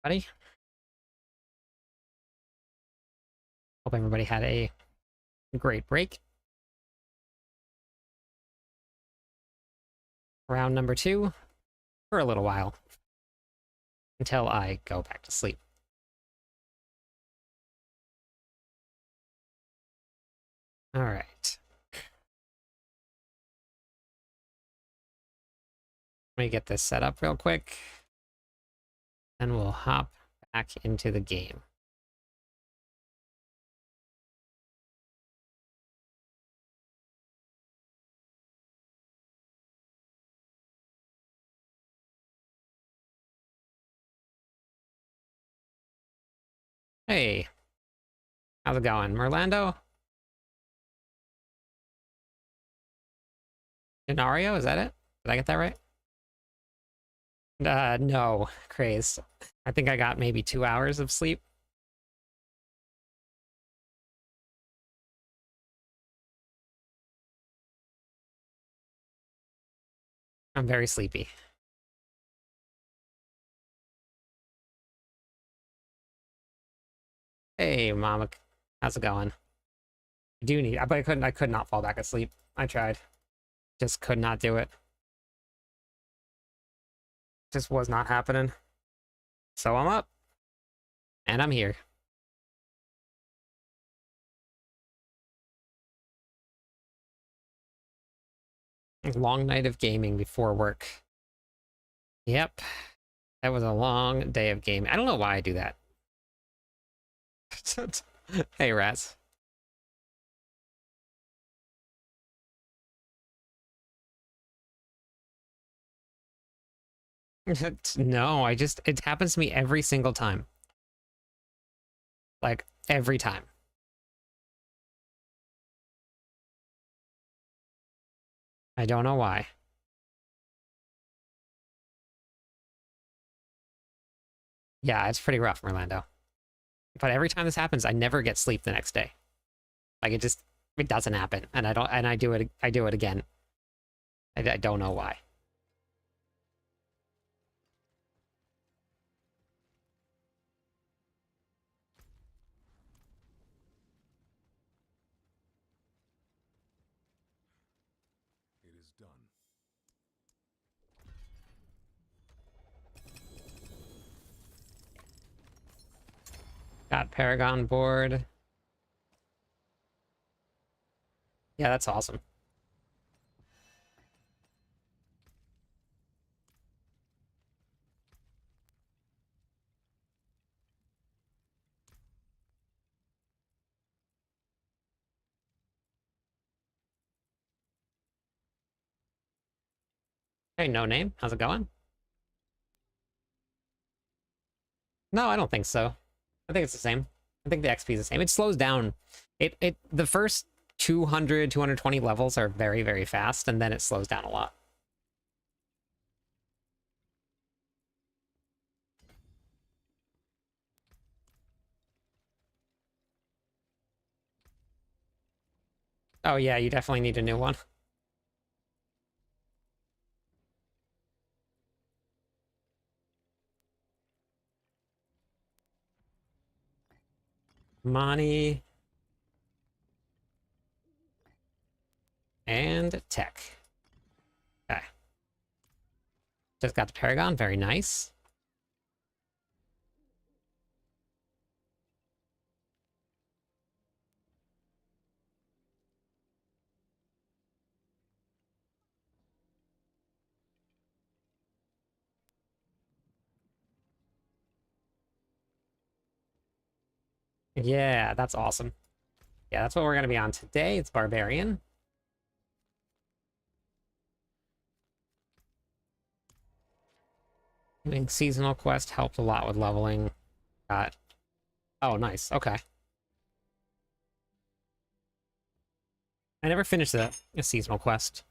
Buddy. Hope everybody had a great break. Round number 2 for a little while until I go back to sleep. All right. Let me get this set up real quick, and we'll hop back into the game. Hey, how's it going, Merlando? Denario, is that it? Did I get that right? No, craze. I think I got maybe 2 hours of sleep. I'm very sleepy. Hey, Mama, how's it going? I do need, but I could not fall back asleep. I tried. Just could not do it. Just was not happening. So I'm up. And I'm here. Long night of gaming before work. Yep. That was a long day of gaming. I don't know why I do that. Hey, rats. No, it happens to me every single time. Like, every time. I don't know why. Yeah, it's pretty rough, Orlando. But every time this happens, I never get sleep the next day. Like, it doesn't happen. And I do it again. I don't know why. It is done. Got Paragon board. Yeah, that's awesome. Hey, no name. How's it going? No, I don't think so. I think it's the same. I think the XP is the same. It slows down. The first 200, 220 levels are very, very fast, and then it slows down a lot. Oh yeah, you definitely need a new one. Money. And tech. Okay. Just got the Paragon. Very nice. Yeah, that's awesome. Yeah, that's what we're going to be on today. It's Barbarian. Doing seasonal quest helped a lot with leveling. Got... Oh, nice. Okay. I never finished a seasonal quest.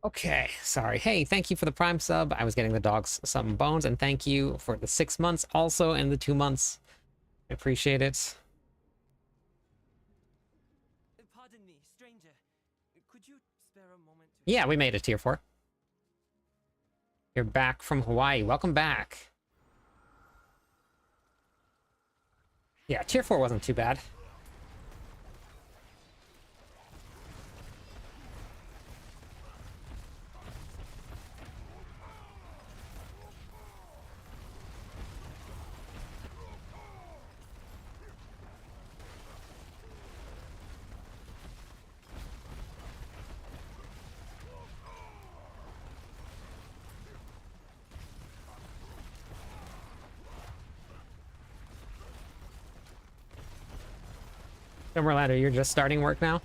Okay, sorry. Hey, thank you for the Prime sub. I was getting the dogs some bones, and thank you for the 6 months also and the 2 months. I appreciate it. Pardon me, stranger. Could you spare a moment to... Yeah, we made it tier 4. You're back from Hawaii. Welcome back. Yeah, tier 4 wasn't too bad. And Orlando, you're just starting work now?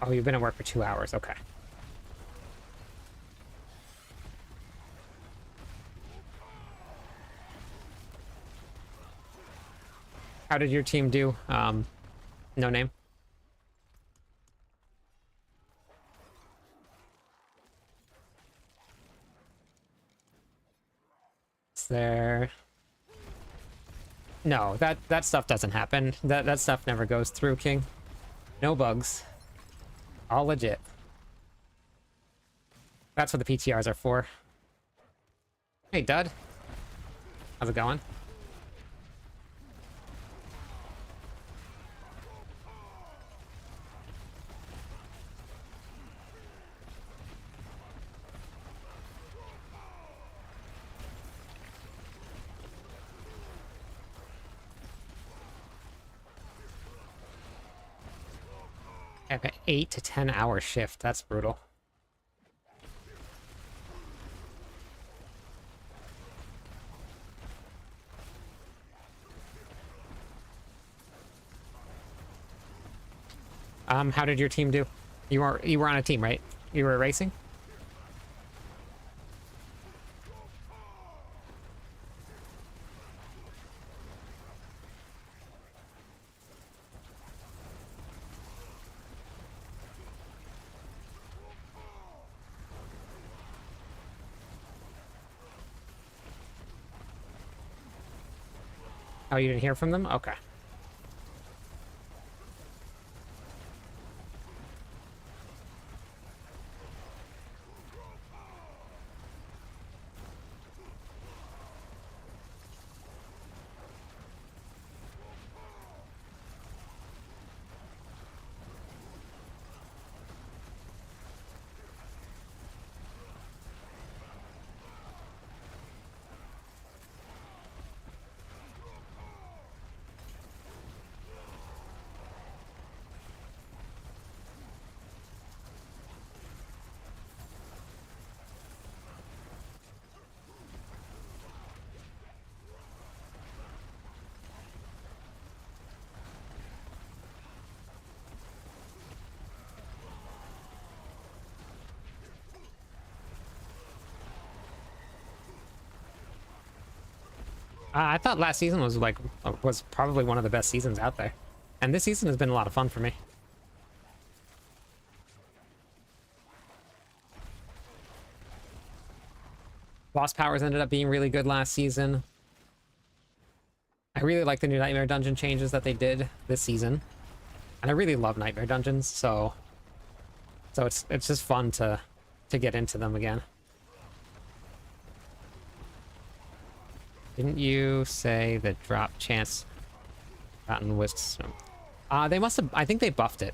Oh, you've been at work for 2 hours. Okay. How did your team do? No name. Is there... No, that stuff doesn't happen. That stuff never goes through, King. No bugs. All legit. That's what the PTRs are for. Hey, Dud. How's it going? I have an 8 to 10 hour shift. That's brutal. How did your team do? You were on a team, right? You were racing? Oh, you didn't hear from them? Okay. I thought last season was probably one of the best seasons out there, and this season has been a lot of fun for me. Boss powers ended up being really good last season. I really like the new Nightmare Dungeon changes that they did this season, and I really love Nightmare Dungeons, so it's just fun to get into them again. Didn't you say the drop chance gotten wisdom? They must have. I think they buffed it.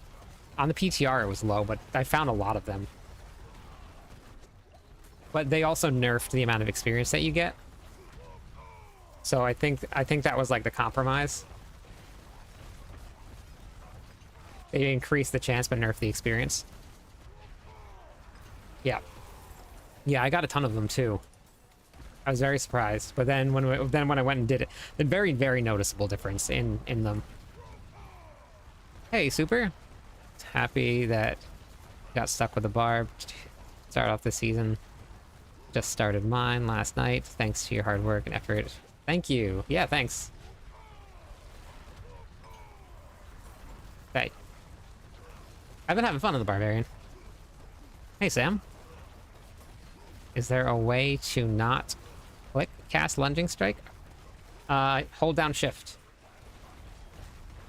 On the PTR, it was low, but I found a lot of them. But they also nerfed the amount of experience that you get. So I think that was like the compromise. They increased the chance, but nerfed the experience. Yeah. Yeah, I got a ton of them too. I was very surprised, but then when I went and did it, a very, very noticeable difference in them. Hey, Super. Happy that got stuck with the barb. Start off the season. Just started mine last night. Thanks to your hard work and effort. Thank you. Yeah, thanks. Hey. I've been having fun on the Barbarian. Hey, Sam. Is there a way to not click cast lunging strike? Hold down shift.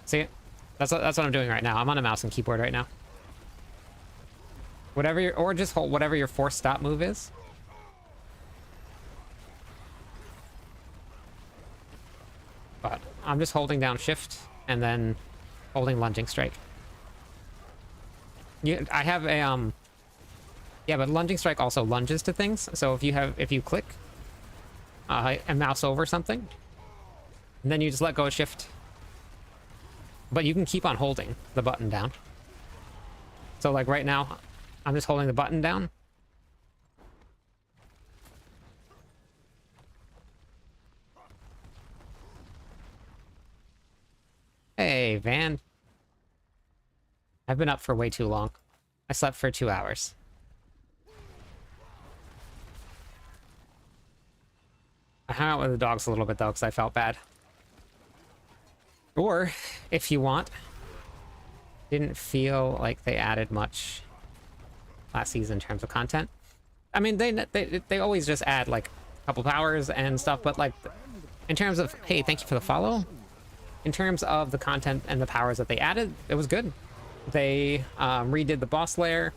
See? That's what I'm doing right now. I'm on a mouse and keyboard right now. Whatever your, or just hold whatever your force stop move is. But I'm just holding down shift and then holding lunging strike. I have a yeah, but lunging strike also lunges to things. So if you click and mouse over something, and then you just let go of shift. But you can keep on holding the button down. So like right now, I'm just holding the button down. Hey, Van. I've been up for way too long. I slept for 2 hours. I hung out with the dogs a little bit though, because I felt bad. Or, if you want, didn't feel like they added much last season in terms of content. I mean, they always just add like a couple powers and stuff, but like in terms of, hey, thank you for the follow. In terms of the content and the powers that they added, it was good. They redid the boss lair.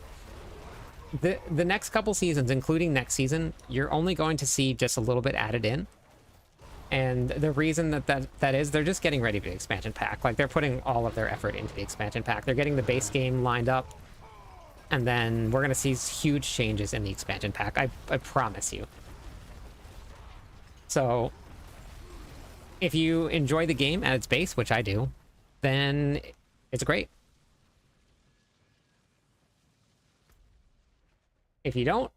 The next couple seasons, including next season, you're only going to see just a little bit added in. And the reason that is, they're just getting ready for the expansion pack. Like, they're putting all of their effort into the expansion pack. They're getting the base game lined up. And then we're going to see huge changes in the expansion pack. I promise you. So, if you enjoy the game at its base, which I do, then it's great. If you don't,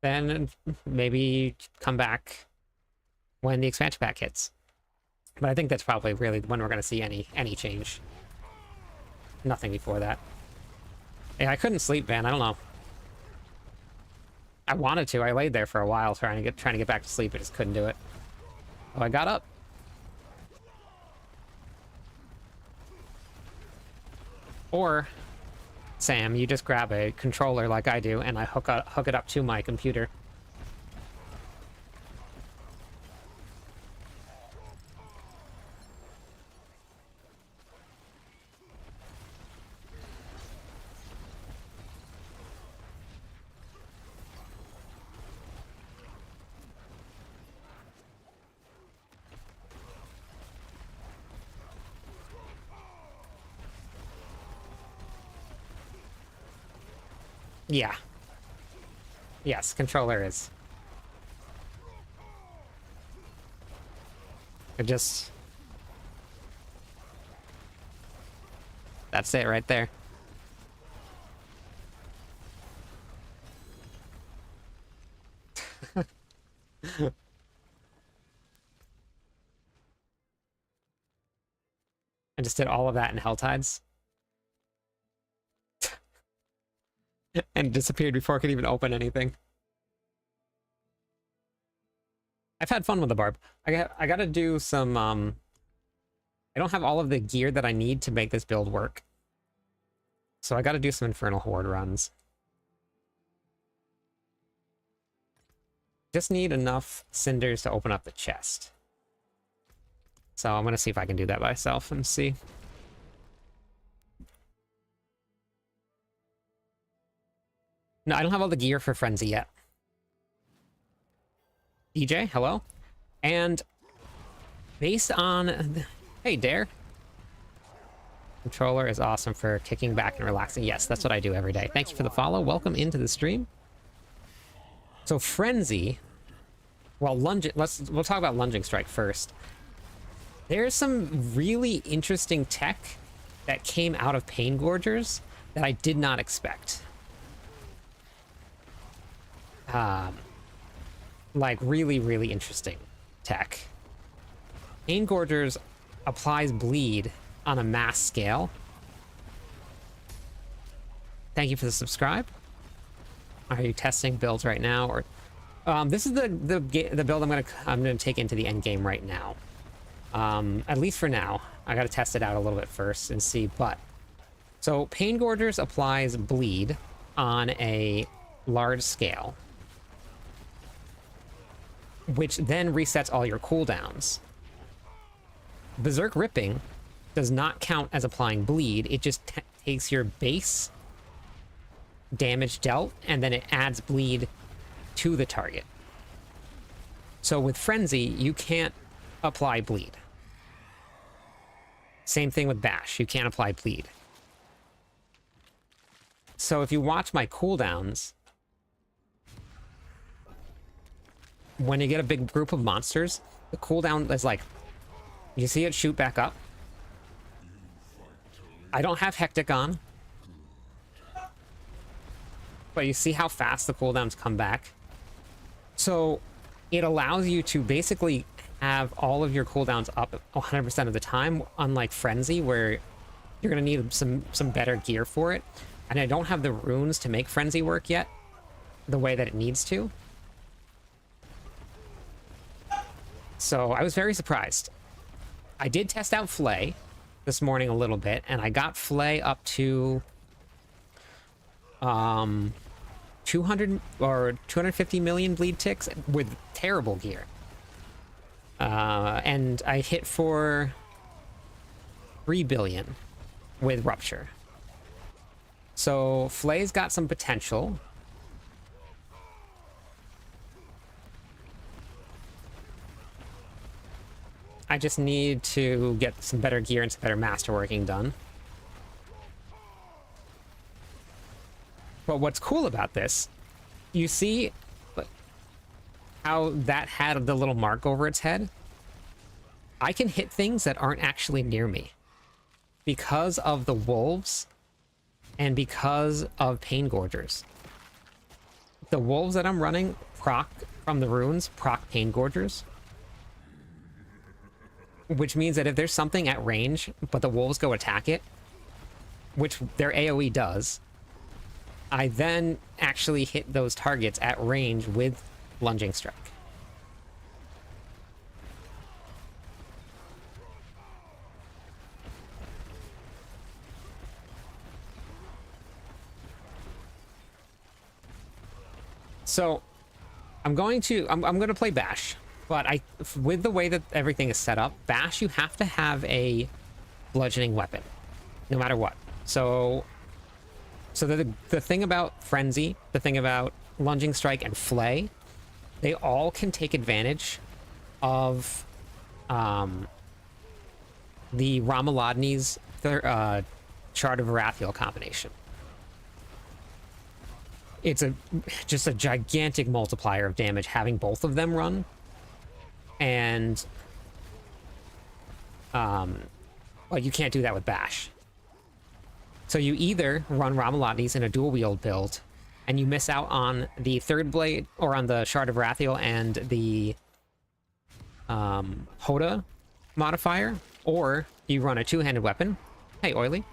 then maybe come back when the expansion pack hits. But I think that's probably really when we're going to see any change. Nothing before that. Yeah, I couldn't sleep, man. I don't know. I wanted to. I laid there for a while trying to get back to sleep. I just couldn't do it. Oh, I got up. Or, Sam, you just grab a controller like I do, and I hook it up to my computer. Yeah. Yes, controller is. It just... That's it right there. I just did all of that in Helltides. And disappeared before I could even open anything. I've had fun with the barb. I gotta do some, I don't have all of the gear that I need to make this build work. So I gotta do some Infernal Horde runs. Just need enough cinders to open up the chest. So I'm gonna see if I can do that by myself and see. No, I don't have all the gear for Frenzy yet. DJ, hello. And based on... Hey, Dare. Controller is awesome for kicking back and relaxing. Yes, that's what I do every day. Thank you for the follow. Welcome into the stream. So Frenzy... Well, lunging... We'll talk about lunging strike first. There's some really interesting tech that came out of Pain Gorgers that I did not expect. Like really, really interesting tech. Pain Gorgers applies bleed on a mass scale. Thank you for the subscribe. Are you testing builds right now, or this is the build I'm gonna take into the end game right now. At least for now. I gotta test it out a little bit first and see. But so Pain Gorgers applies bleed on a large scale, which then resets all your cooldowns. Berserk Ripping does not count as applying bleed. It just takes your base damage dealt, and then it adds bleed to the target. So with Frenzy, you can't apply bleed. Same thing with Bash. You can't apply bleed. So if you watch my cooldowns, when you get a big group of monsters, the cooldown is like, you see it shoot back up. I don't have Hectic on, but you see how fast the cooldowns come back. So it allows you to basically have all of your cooldowns up 100% of the time, unlike Frenzy, where you're going to need some better gear for it. And I don't have the runes to make Frenzy work yet the way that it needs to. So I was very surprised. I did test out Flay this morning a little bit, and I got Flay up to 200 or 250 million bleed ticks with terrible gear. And I hit for 3 billion with Rupture. So Flay's got some potential. I just need to get some better gear and some better masterworking done. But what's cool about this, you see how that had the little mark over its head? I can hit things that aren't actually near me because of the wolves and because of Pain Gorgers. The wolves that I'm running proc from the runes, proc Pain Gorgers. Which means that if there's something at range, but the wolves go attack it, which their AoE does, I then actually hit those targets at range with Lunging Strike. So I'm going to play Bash. But with the way that everything is set up, Bash, you have to have a bludgeoning weapon, no matter what. So the thing about Frenzy, the thing about Lunging Strike and Flay, they all can take advantage of the Ramaladni's Shard of Varathiel combination. It's just a gigantic multiplier of damage having both of them run. And well, you can't do that with Bash. So you either run Ramaladni's in a dual wield build, and you miss out on the third blade, or on the Shard of Varathiel and the Hoda modifier, or you run a two-handed weapon. Hey, Oily.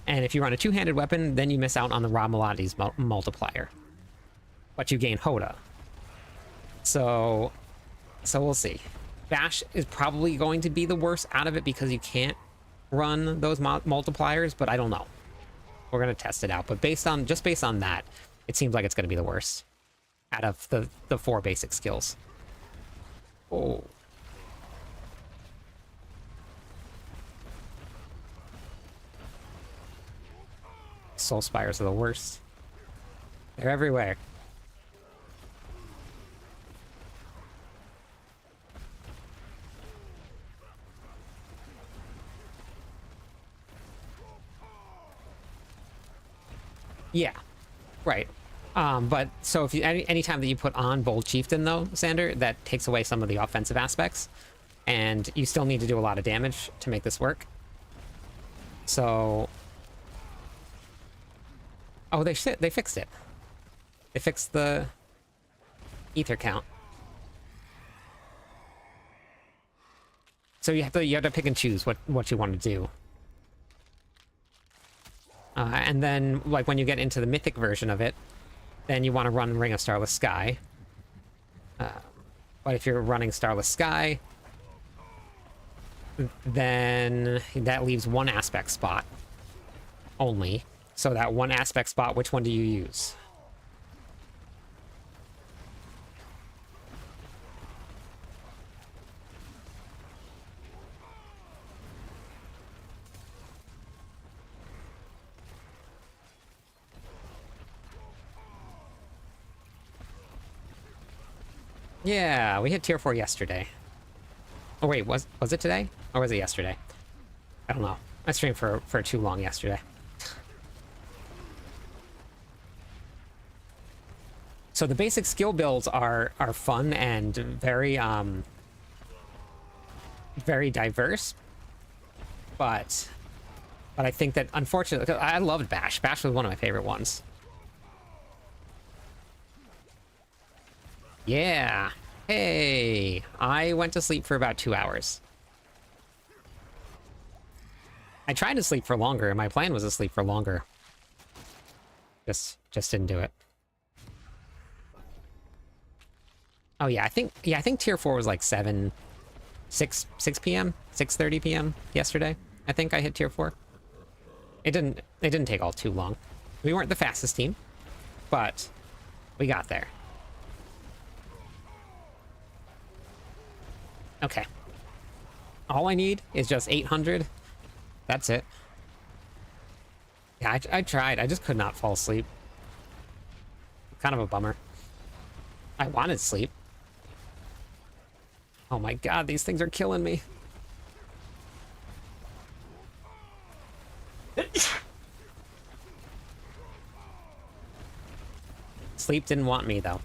And if you run a two-handed weapon, then you miss out on the Ramaladni's multiplier, but you gain Hoda. So we'll see. Bash is probably going to be the worst out of it because you can't run those multipliers, but I don't know. We're going to test it out. But based on that, it seems like it's going to be the worst out of the 4 basic skills. Oh. Soul Spires are the worst. They're everywhere. Yeah, right. But so if you anytime that you put on Bold Chieftain, though, Sander, that takes away some of the offensive aspects, and you still need to do a lot of damage to make this work. So, oh, they fixed it. They fixed the ether count. So you have to pick and choose what you want to do. And then, like, when you get into the mythic version of it, then you want to run Ring of Starless Sky. But if you're running Starless Sky, then that leaves one aspect spot only. So that one aspect spot, which one do you use? Yeah, we hit tier 4 yesterday. Oh wait, was it today? Or was it yesterday? I don't know. I streamed for too long yesterday. So the basic skill builds are fun and very very diverse. But I think that, unfortunately, I loved Bash. Bash was one of my favorite ones. Yeah. Hey, I went to sleep for about 2 hours. I tried to sleep for longer, and my plan was to sleep for longer. Just didn't do it. Oh yeah, I think tier 4 was like 6 p.m., 6:30 p.m. yesterday. I think I hit tier 4. It didn't take all too long. We weren't the fastest team, but we got there. Okay. All I need is just 800. That's it. Yeah, I tried. I just could not fall asleep. Kind of a bummer. I wanted sleep. Oh my god, these things are killing me. Sleep didn't want me, though.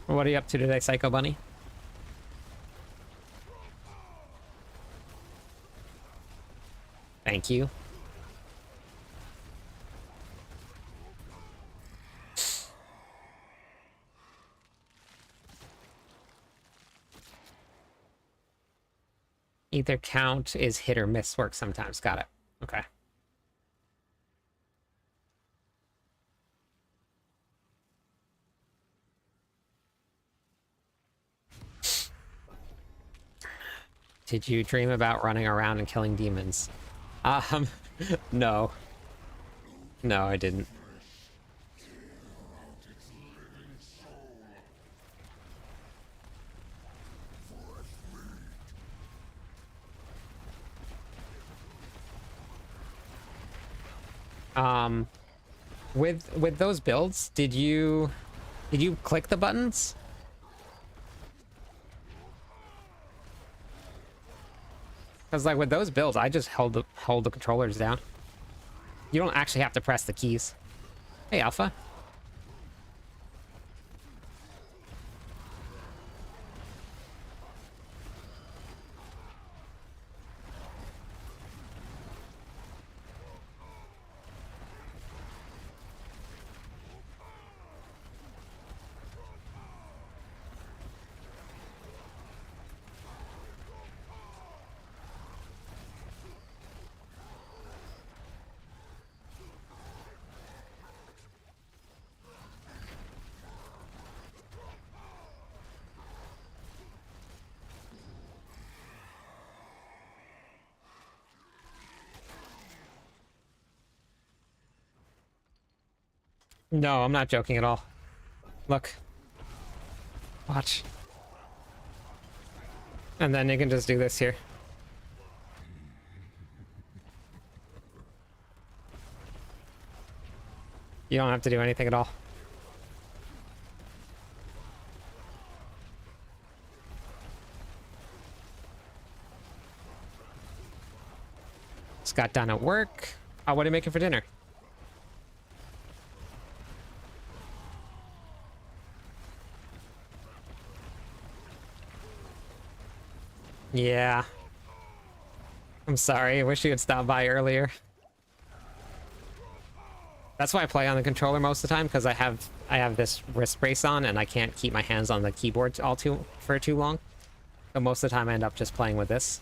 What are you up to today, Psycho Bunny? Thank you. Either count is hit or miss work sometimes. Got it. Okay. Did you dream about running around and killing demons? No. No, I didn't. With those builds, did you click the buttons? Because like with those builds, I just hold the controllers down. You don't actually have to press the keys. Hey, Alpha. No, I'm not joking at all. Look. Watch. And then you can just do this here. You don't have to do anything at all. Just got done at work. What are you making for dinner? Yeah. I'm sorry. I wish you had stopped by earlier. That's why I play on the controller most of the time, because I have this wrist brace on and I can't keep my hands on the keyboard for too long. So most of the time I end up just playing with this.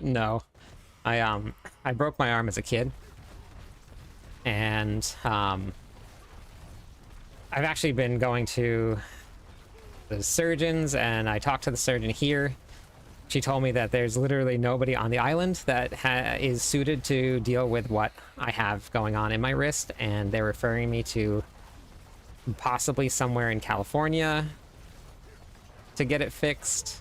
No. I broke my arm as a kid. And I've actually been going to the surgeons, and I talked to the surgeon here. She told me that there's literally nobody on the island that is suited to deal with what I have going on in my wrist, and they're referring me to possibly somewhere in California to get it fixed.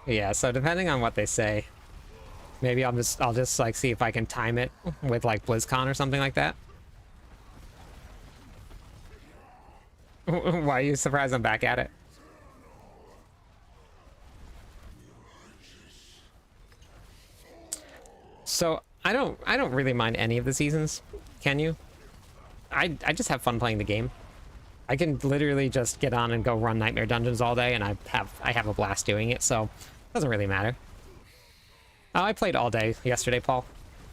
Yeah, so depending on what they say, maybe I'll just like see if I can time it with like BlizzCon or something like that. Why are you surprised I'm back at it? So I don't really mind any of the seasons. Can you? I just have fun playing the game. I can literally just get on and go run Nightmare Dungeons all day, and I have a blast doing it, so it doesn't really matter. Oh, I played all day yesterday, Paul.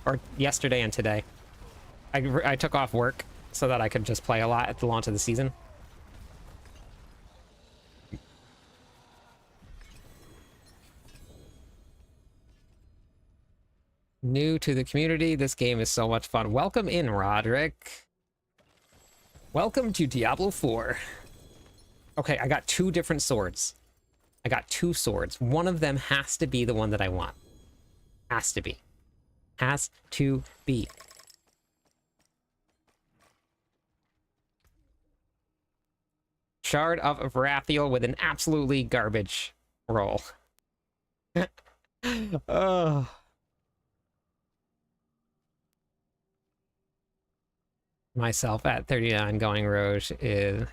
Or yesterday and today. I took off work so that I could just play a lot at the launch of the season. New to the community, this game is so much fun. Welcome in, Roderick. Welcome to Diablo 4. Okay, I got 2 different swords. I got 2 swords. One of them has to be the one that I want. Has to be. Has to be. Shard of Varathiel with an absolutely garbage roll. Oh. Myself at 39 going Roche is...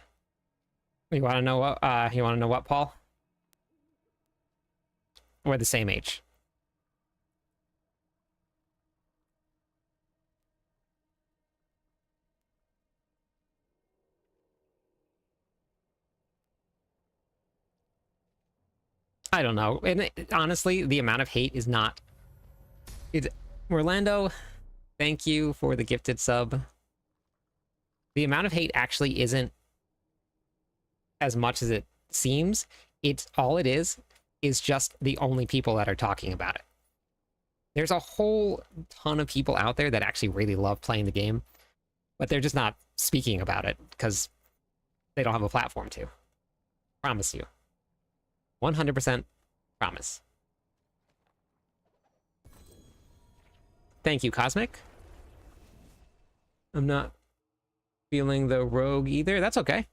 You want to know what, Paul? We're the same age. I don't know. And honestly, the amount of hate is not... Orlando, thank you for the gifted sub. The amount of hate actually isn't as much as it seems. All it is just the only people that are talking about it. There's a whole ton of people out there that actually really love playing the game, but they're just not speaking about it because they don't have a platform to. Promise you. 100% promise. Thank you, Cosmic. I'm not feeling the rogue either. That's okay.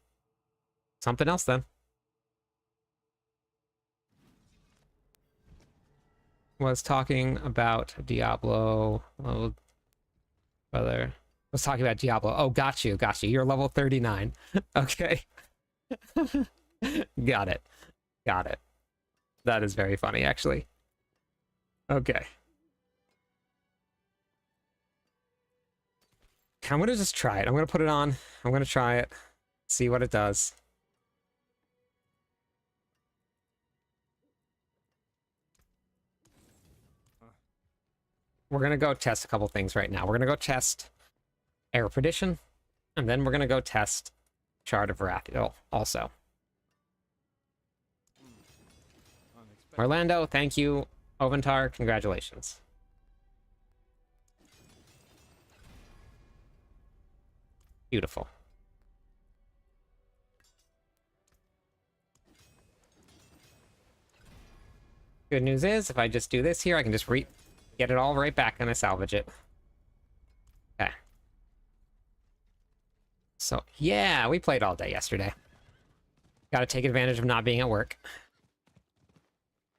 Something else then. Was talking about Diablo. Oh, brother. Was talking about Diablo. Oh, got you. You're level 39. Okay. Got it. That is very funny, actually. Okay. I'm gonna just try it. I'm gonna put it on. I'm gonna try it. See what it does. We're gonna go test a couple things right now. We're gonna go test Air Perdition, and then we're gonna go test Shard of Varathiel also. Orlando, thank you. Oventar, congratulations. Beautiful. Good news is, if I just do this here, I can just get it all right back and I salvage it. Okay. So, yeah, we played all day yesterday. Gotta take advantage of not being at work.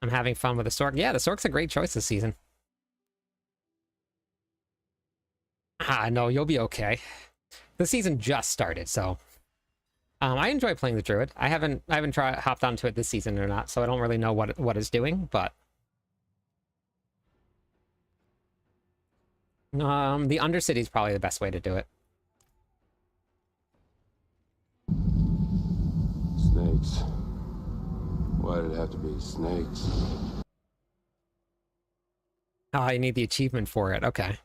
I'm having fun with the Sork. Yeah, the Sork's a great choice this season. Ah, no, you'll be okay. The season just started, so... I enjoy playing the Druid. I haven't hopped onto it this season or not, so I don't really know what it's doing, but... the Undercity is probably the best way to do it. Snakes. Why did it have to be snakes? Oh, you need the achievement for it. Okay.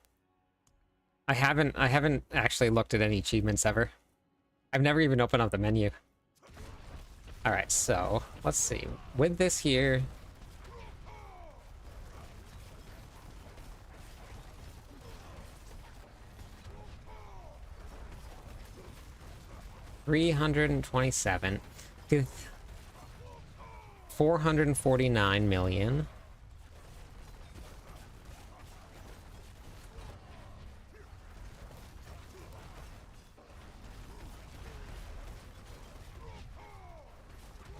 I haven't actually looked at any achievements ever. I've never even opened up the menu. All right, so let's see. With this here, $327, 449 million.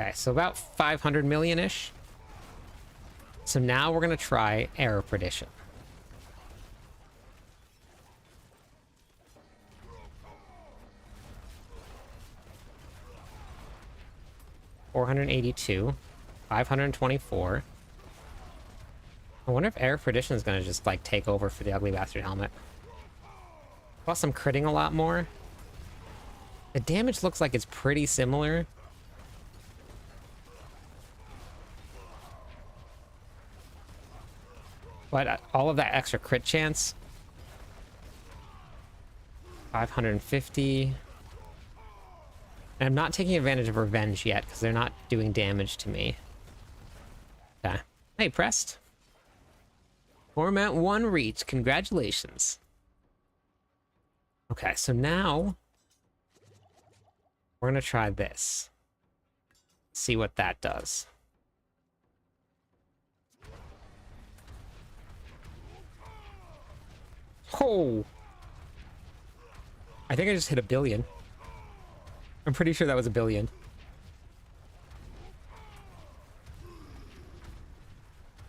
Okay, so about 500 million-ish. So now we're going to try Error Prediction. $482, 524. I wonder if Error Prediction is going to just, like, take over for the Ugly Bastard Helmet. Plus, I'm critting a lot more. The damage looks like it's pretty similar. But all of that extra crit chance. 550. And I'm not taking advantage of Revenge yet, because they're not doing damage to me. Okay. Hey, Prest. Format 1 reached. Congratulations. Okay, so now... we're going to try this. See what that does. Oh! I think I just hit 1 billion. I'm pretty sure that was 1 billion.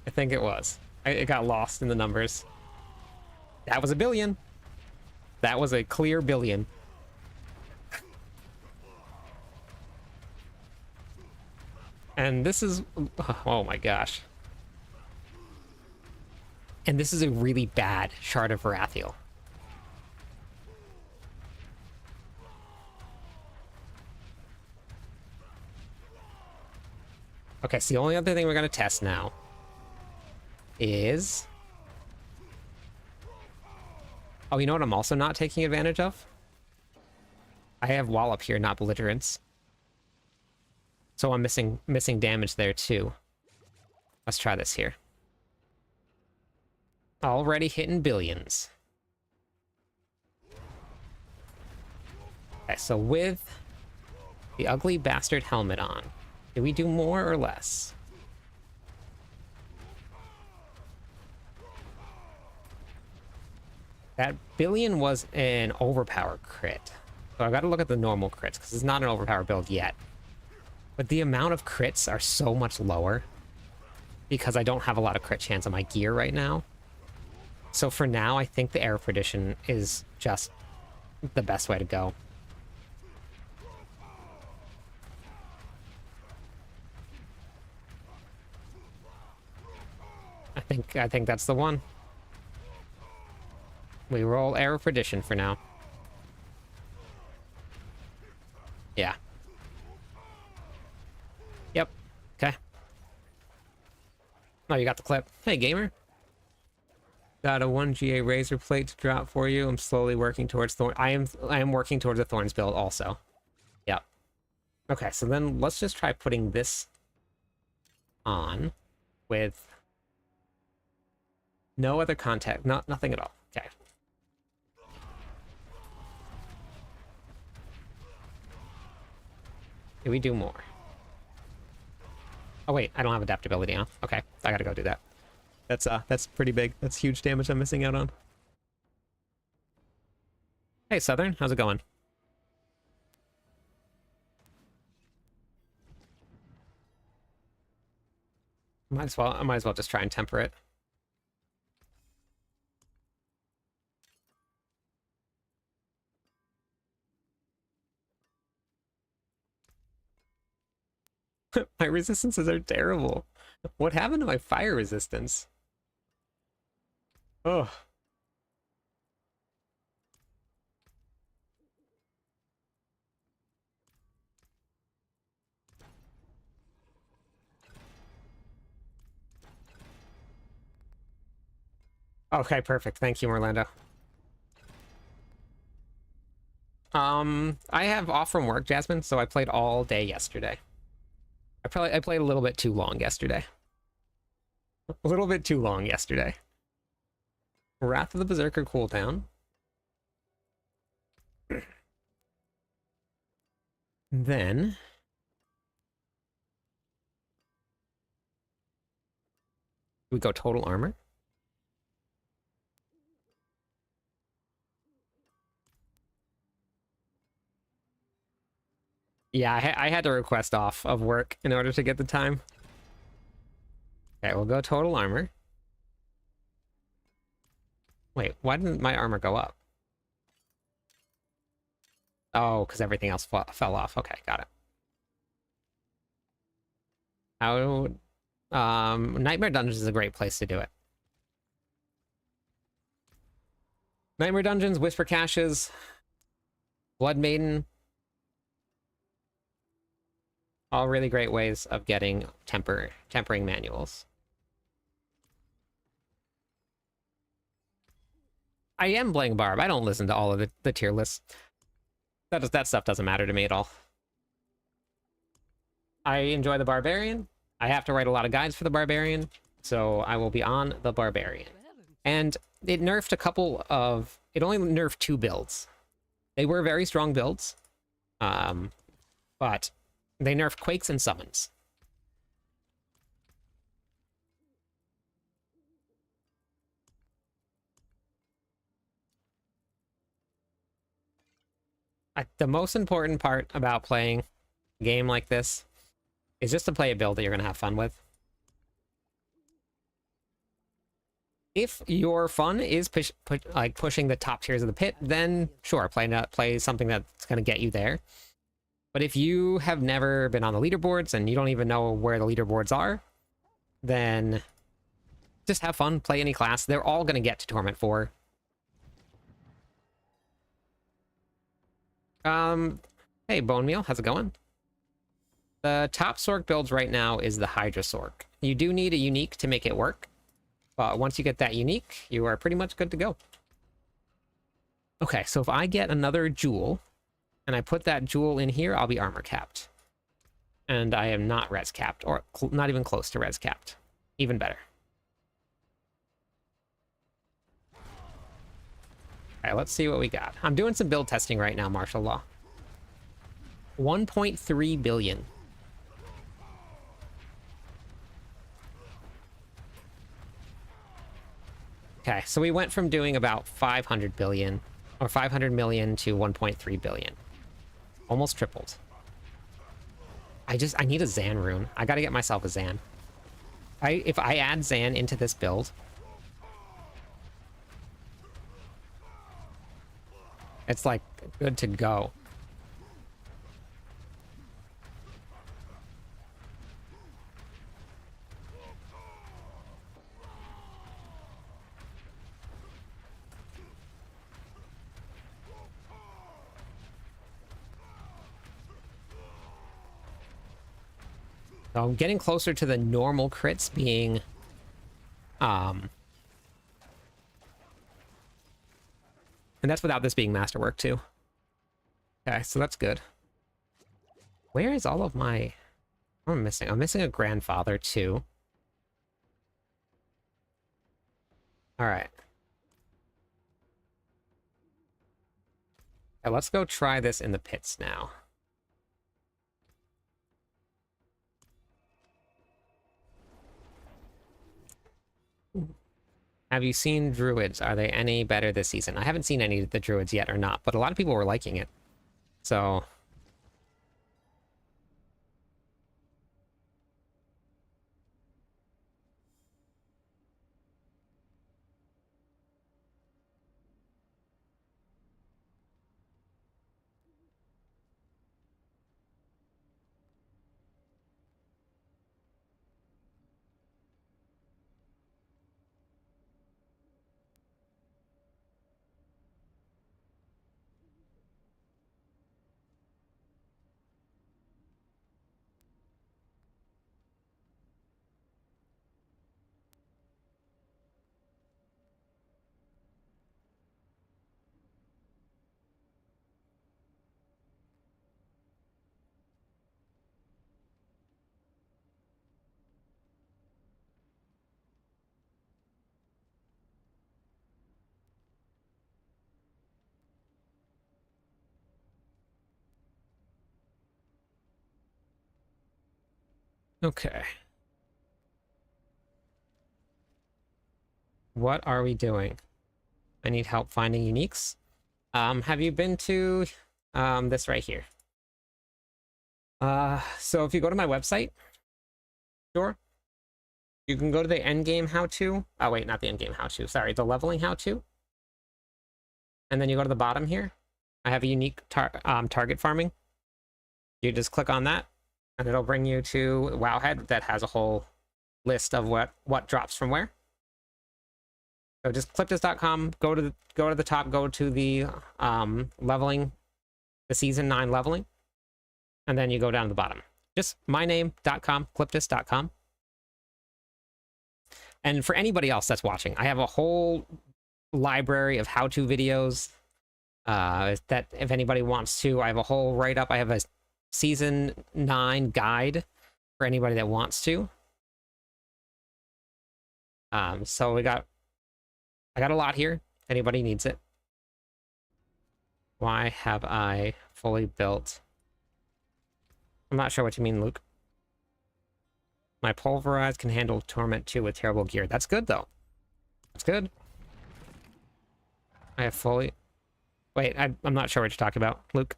I think it was. It got lost in the numbers. That was 1 billion. That was a clear billion. And this is... oh my gosh. And this is a really bad Shard of Varathiel. Okay, so the only other thing we're going to test now is... oh, you know what I'm also not taking advantage of? I have Wallop here, not Belligerence. So I'm missing damage there too. Let's try this here. Already hitting billions. Okay, so with the Ugly Bastard Helmet on, do we do more or less? That billion was an overpowered crit. So I've got to look at the normal crits, because it's not an overpowered build yet. But the amount of crits are so much lower, because I don't have a lot of crit chance on my gear right now. So for now, I think the Error Prediction is just the best way to go. I think that's the one. We roll Error Prediction for now. Yeah. Yep. Okay. Oh, you got the clip. Hey, gamer. Got a 1 GA razor plate to drop for you. I'm slowly working towards Thorn. I am working towards a Thorns build also. Yep. Okay, so then let's just try putting this on. with no other contact, nothing at all. Okay. Can we do more? Oh wait, I don't have adaptability on. Okay, I gotta go do that. That's pretty big. That's huge damage I'm missing out on. Hey Southern, how's it going? I might as well just try and temper it. My resistances are terrible. What happened to my fire resistance? Oh. Okay, perfect. Thank you, Orlando. I have off from work, Jasmine, so I played all day yesterday. I played a little bit too long yesterday. A little bit too long yesterday. Wrath of the Berserker cooldown. Then we go total armor. Yeah, I had to request off of work in order to get the time. Okay, we'll go total armor. Wait, why didn't my armor go up? Oh, because everything else fell off. Okay, got it. How... Nightmare Dungeons is a great place to do it. Nightmare Dungeons, Whisper Caches, Blood Maiden. All really great ways of getting tempering manuals. I am playing Barb. I don't listen to all of the tier lists. That stuff doesn't matter to me at all. I enjoy the Barbarian. I have to write a lot of guides for the Barbarian, so I will be on the Barbarian. And it nerfed a couple of... It only nerfed 2 builds. They were very strong builds, but they nerfed Quakes and Summons. The most important part about playing a game like this is just to play a build that you're going to have fun with. If your fun is pushing the top tiers of the pit, then sure, play something that's going to get you there. But if you have never been on the leaderboards and you don't even know where the leaderboards are, then just have fun, play any class. They're all going to get to Torment 4. Hey, Bone Meal, how's it going? The top Sork builds right now is the Hydra Sork. You do need a unique to make it work, but once you get that unique, you are pretty much good to go. Okay, so if I get another jewel, and I put that jewel in here, I'll be armor capped. And I am not res capped, or not even close to res capped. Even better. Alright, let's see what we got. I'm doing some build testing right now, martial law. 1.3 billion. Okay, so we went from doing about 500 billion, or 500 million to 1.3 billion. Almost tripled. I need a Zan rune. I gotta get myself a Zan. If I add Zan into this build, it's like good to go. So I'm getting closer to the normal crits being, and that's without this being masterwork too. Okay, so that's good. Where is all of my... What am I missing? I'm missing a grandfather too. All right. Now let's go try this in the pits now. Have you seen druids? Are they any better this season? I haven't seen any of the druids yet or not, but a lot of people were liking it. So... Okay. What are we doing? I need help finding uniques. Have you been to this right here? So if you go to my website, sure, you can go to the endgame how-to. Oh wait, not the endgame how-to. Sorry, the leveling how-to. And then you go to the bottom here. I have a unique target farming. You just click on that, and it'll bring you to Wowhead that has a whole list of what drops from where. So just cliptis.com, go to the top, go to the leveling, the season 9 leveling, and then you go down to the bottom. Just myname.com, cliptis.com. And for anybody else that's watching, I have a whole library of how-to videos that if anybody wants to, I have a whole write-up. I have a season 9 guide for anybody that wants to. So I got a lot here, if anybody needs it. Why have I fully built? I'm not sure what you mean, Luke. My pulverize can handle Torment 2 with terrible gear. That's good, though. That's good. I have fully... Wait, I'm not sure what you're talking about, Luke.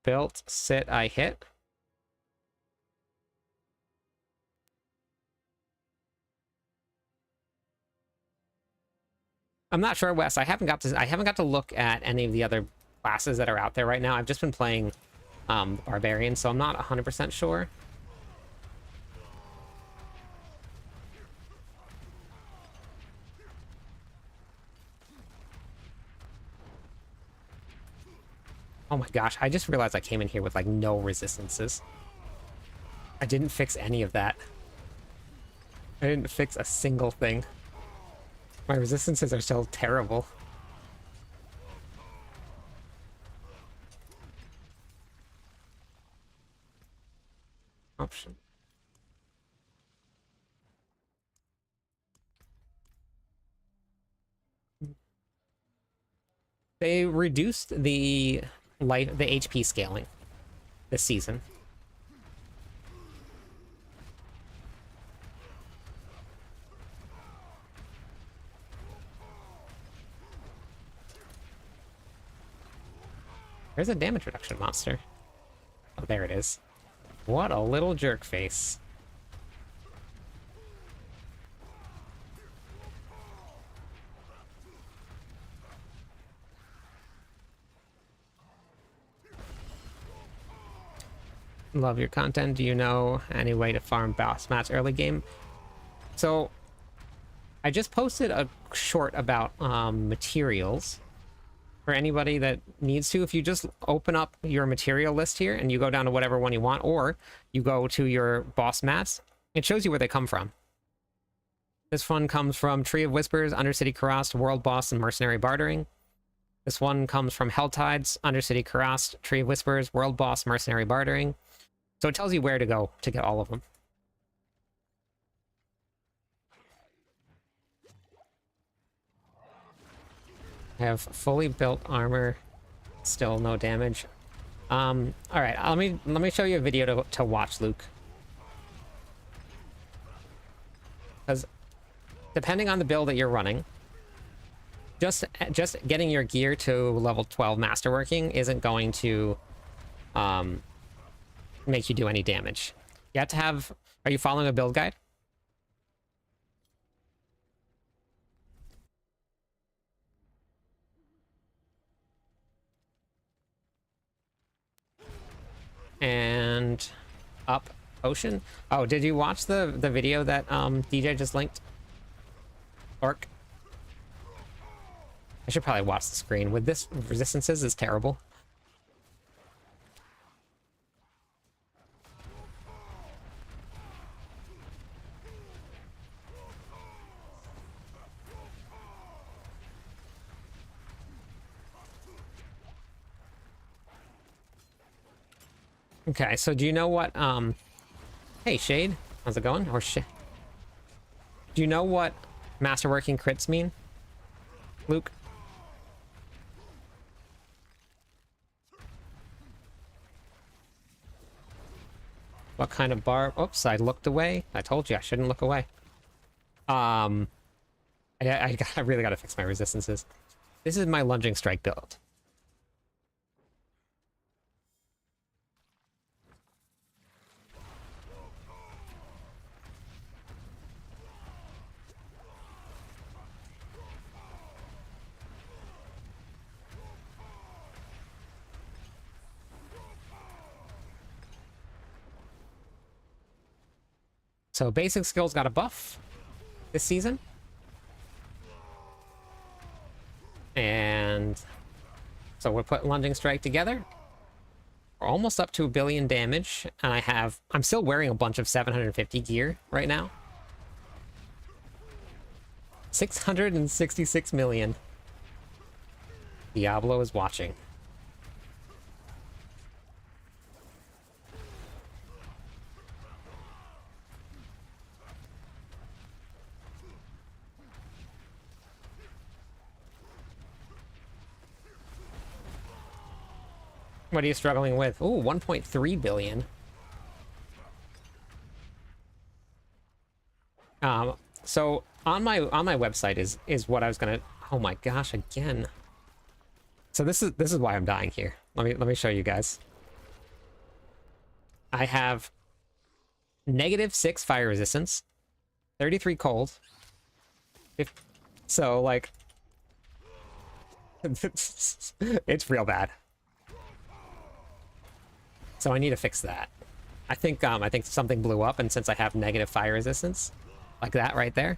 Built, sit, I hit. I'm not sure, Wes. I haven't got to look at any of the other classes that are out there right now. I've just been playing Barbarian, so I'm not 100% sure. Oh my gosh, I just realized I came in here with like no resistances. I didn't fix any of that. I didn't fix a single thing. My resistances are still terrible. Option. They reduced the HP scaling this season. There's a damage reduction monster. Oh, there it is. What a little jerk face. Love your content. Do you know any way to farm boss mats early game? So, I just posted a short about materials. For anybody that needs to, if you just open up your material list here and you go down to whatever one you want, or you go to your boss mats, it shows you where they come from. This one comes from Tree of Whispers, Undercity Karast, World Boss, and Mercenary Bartering. This one comes from Helltides, Undercity Karast, Tree of Whispers, World Boss, Mercenary Bartering. So it tells you where to go to get all of them. I have fully built armor. Still no damage. All right. Let me show you a video to watch, Luke. Because depending on the build that you're running, just getting your gear to level 12 masterworking isn't going to make you do any damage. You have to have... Are you following a build guide? And up ocean. Oh, did you watch the video that DJ just linked? Orc. I should probably watch the screen. With this resistances is terrible. Okay, so do you know what hey Shade, how's it going? Or shit. Do you know what masterworking crits mean? Luke? What kind of bar? Oops, I looked away. I told you I shouldn't look away. I really gotta fix my resistances. This is my lunging strike build. So basic skills got a buff this season. And so we'll put lunging strike together. We're almost up to 1 billion damage. And I'm still wearing a bunch of 750 gear right now. 666 million. Diablo is watching. What are you struggling with? Ooh, 1.3 billion. So on my website is what I was gonna... Oh my gosh, again. So this is why I'm dying here. Let me show you guys. I have -6 fire resistance, 33 cold. So like, it's real bad. So I need to fix that. I think something blew up, and since I have negative fire resistance, like that right there,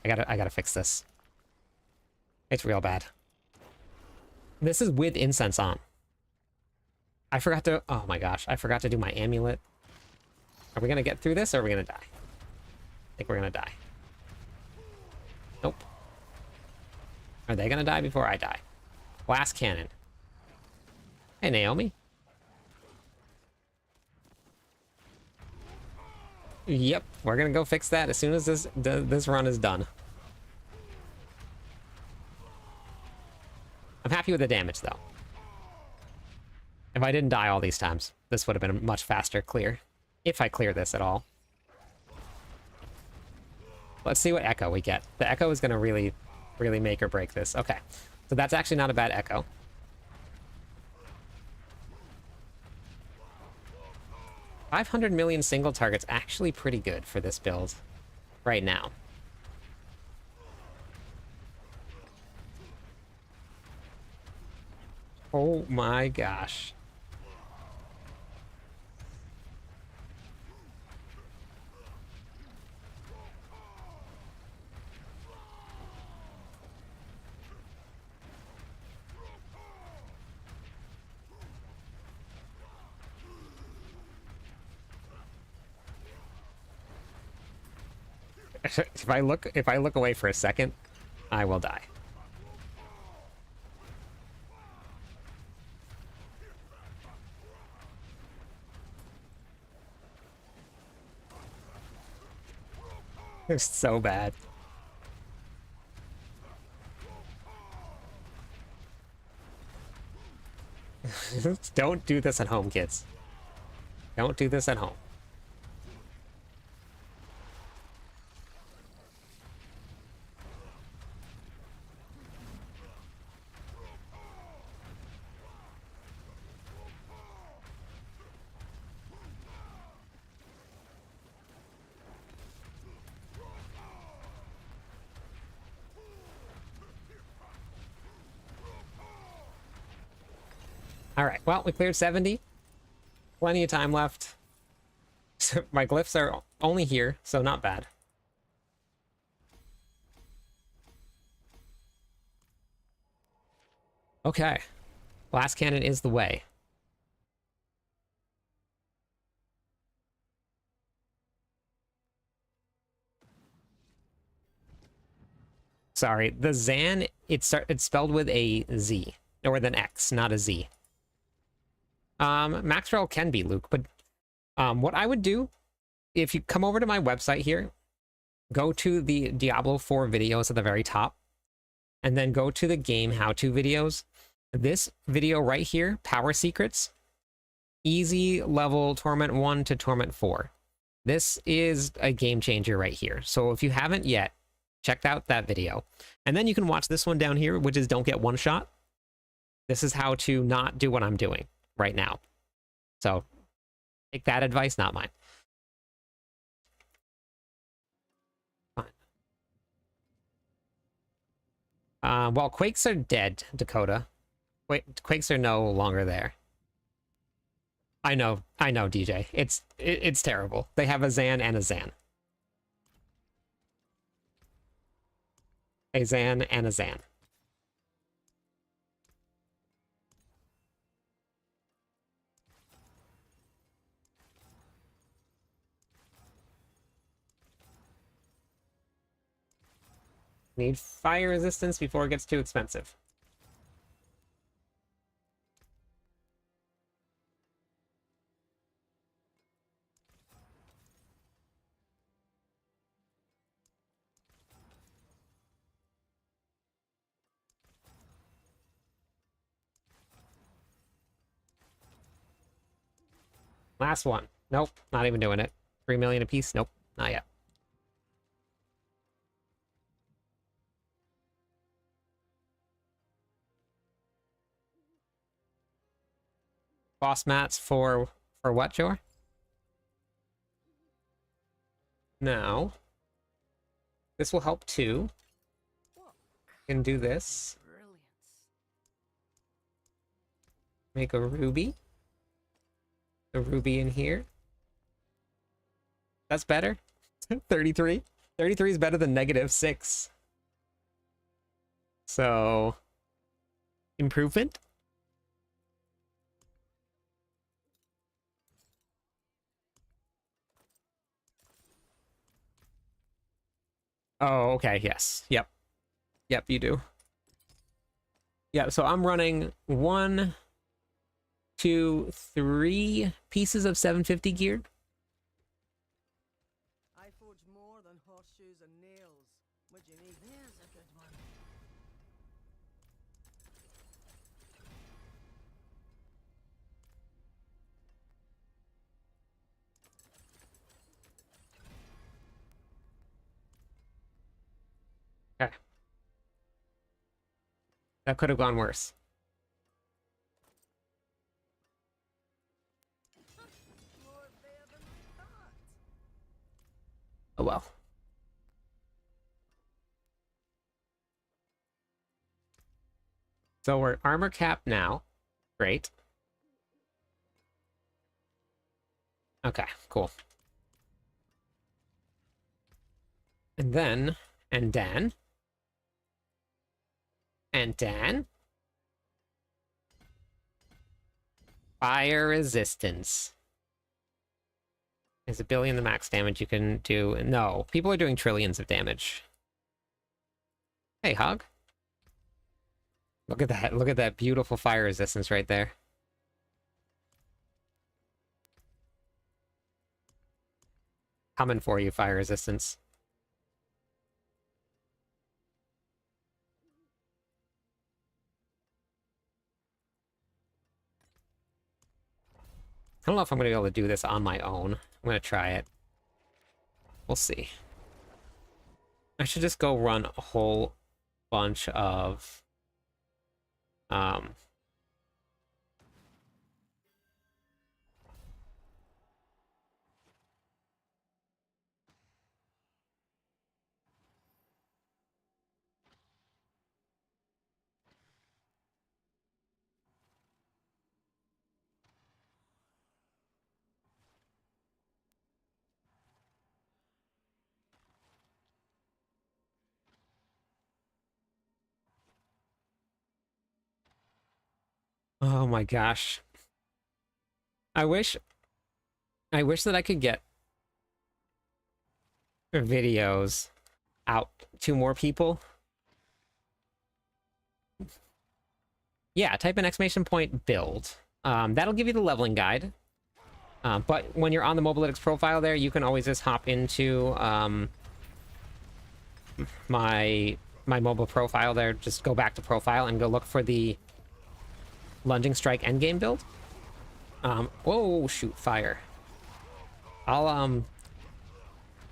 I gotta fix this. It's real bad. This is with incense on. I forgot to... Oh my gosh, I forgot to do my amulet. Are we gonna get through this, or are we gonna die? I think we're gonna die. Nope. Are they gonna die before I die? Blast cannon. Hey, Naomi. Yep, we're gonna go fix that as soon as this run is done. I'm happy with the damage, though. If I didn't die all these times, this would have been a much faster clear. If I clear this at all. Let's see what echo we get. The echo is gonna really make or break this. Okay, so that's actually not a bad echo. $500 million single target's actually pretty good for this build right now. Oh my gosh. If I look away for a second, I will die. It's so bad. Don't do this at home, kids. Don't do this at home. All right, well, we cleared 70. Plenty of time left. So my glyphs are only here, so not bad. Okay. Blast cannon is the way. Sorry, the Zan, it's spelled with a Z, or with an X, not a Z. Maxwell can be Luke, but what I would do, if you come over to my website here, go to the Diablo 4 videos at the very top, and then go to the game how-to videos. This video right here, Power Secrets, easy level Torment 1 to Torment 4. This is a game changer right here. So if you haven't yet, check out that video. And then you can watch this one down here, which is Don't Get One Shot. This is how to not do what I'm doing right now. So take that advice, not mine. Fine. Well, Quakes are dead, Dakota. Quakes are no longer there. I know, DJ. It's terrible. They have a Zan and a Zan. A Zan and a Zan. Need fire resistance before it gets too expensive. Last one. Nope, not even doing it. 3 million apiece? Nope, not yet. Boss mats for what, Jor? Now, this will help too. Can do this. Make a ruby. The ruby in here. That's better. 33. 33 is better than -6. So, improvement. Oh, okay, yes. Yep. Yep, you do. Yeah, so I'm running 1, 2, 3 pieces of 750 gear. I forge more than horseshoes and nails. What you need? There's a good one. Okay. That could have gone worse. More there than I thought. Oh well. So we're armor cap now. Great. Okay, cool. And then, and then, and then, fire resistance. Is a billion the max damage you can do? No, people are doing trillions of damage. Hey, Hog. Look at that. Look at that beautiful fire resistance right there. Coming for you, fire resistance. I don't know if I'm going to be able to do this on my own. I'm going to try it. We'll see. I should just go run a whole bunch of... Oh my gosh. I wish that I could get videos out to more people. Yeah, type in exclamation point build. That'll give you the leveling guide. But when you're on the Mobalytics profile there, you can always just hop into my mobile profile there. Just go back to profile and go look for the lunging strike endgame build. Whoa, shoot, fire. I'll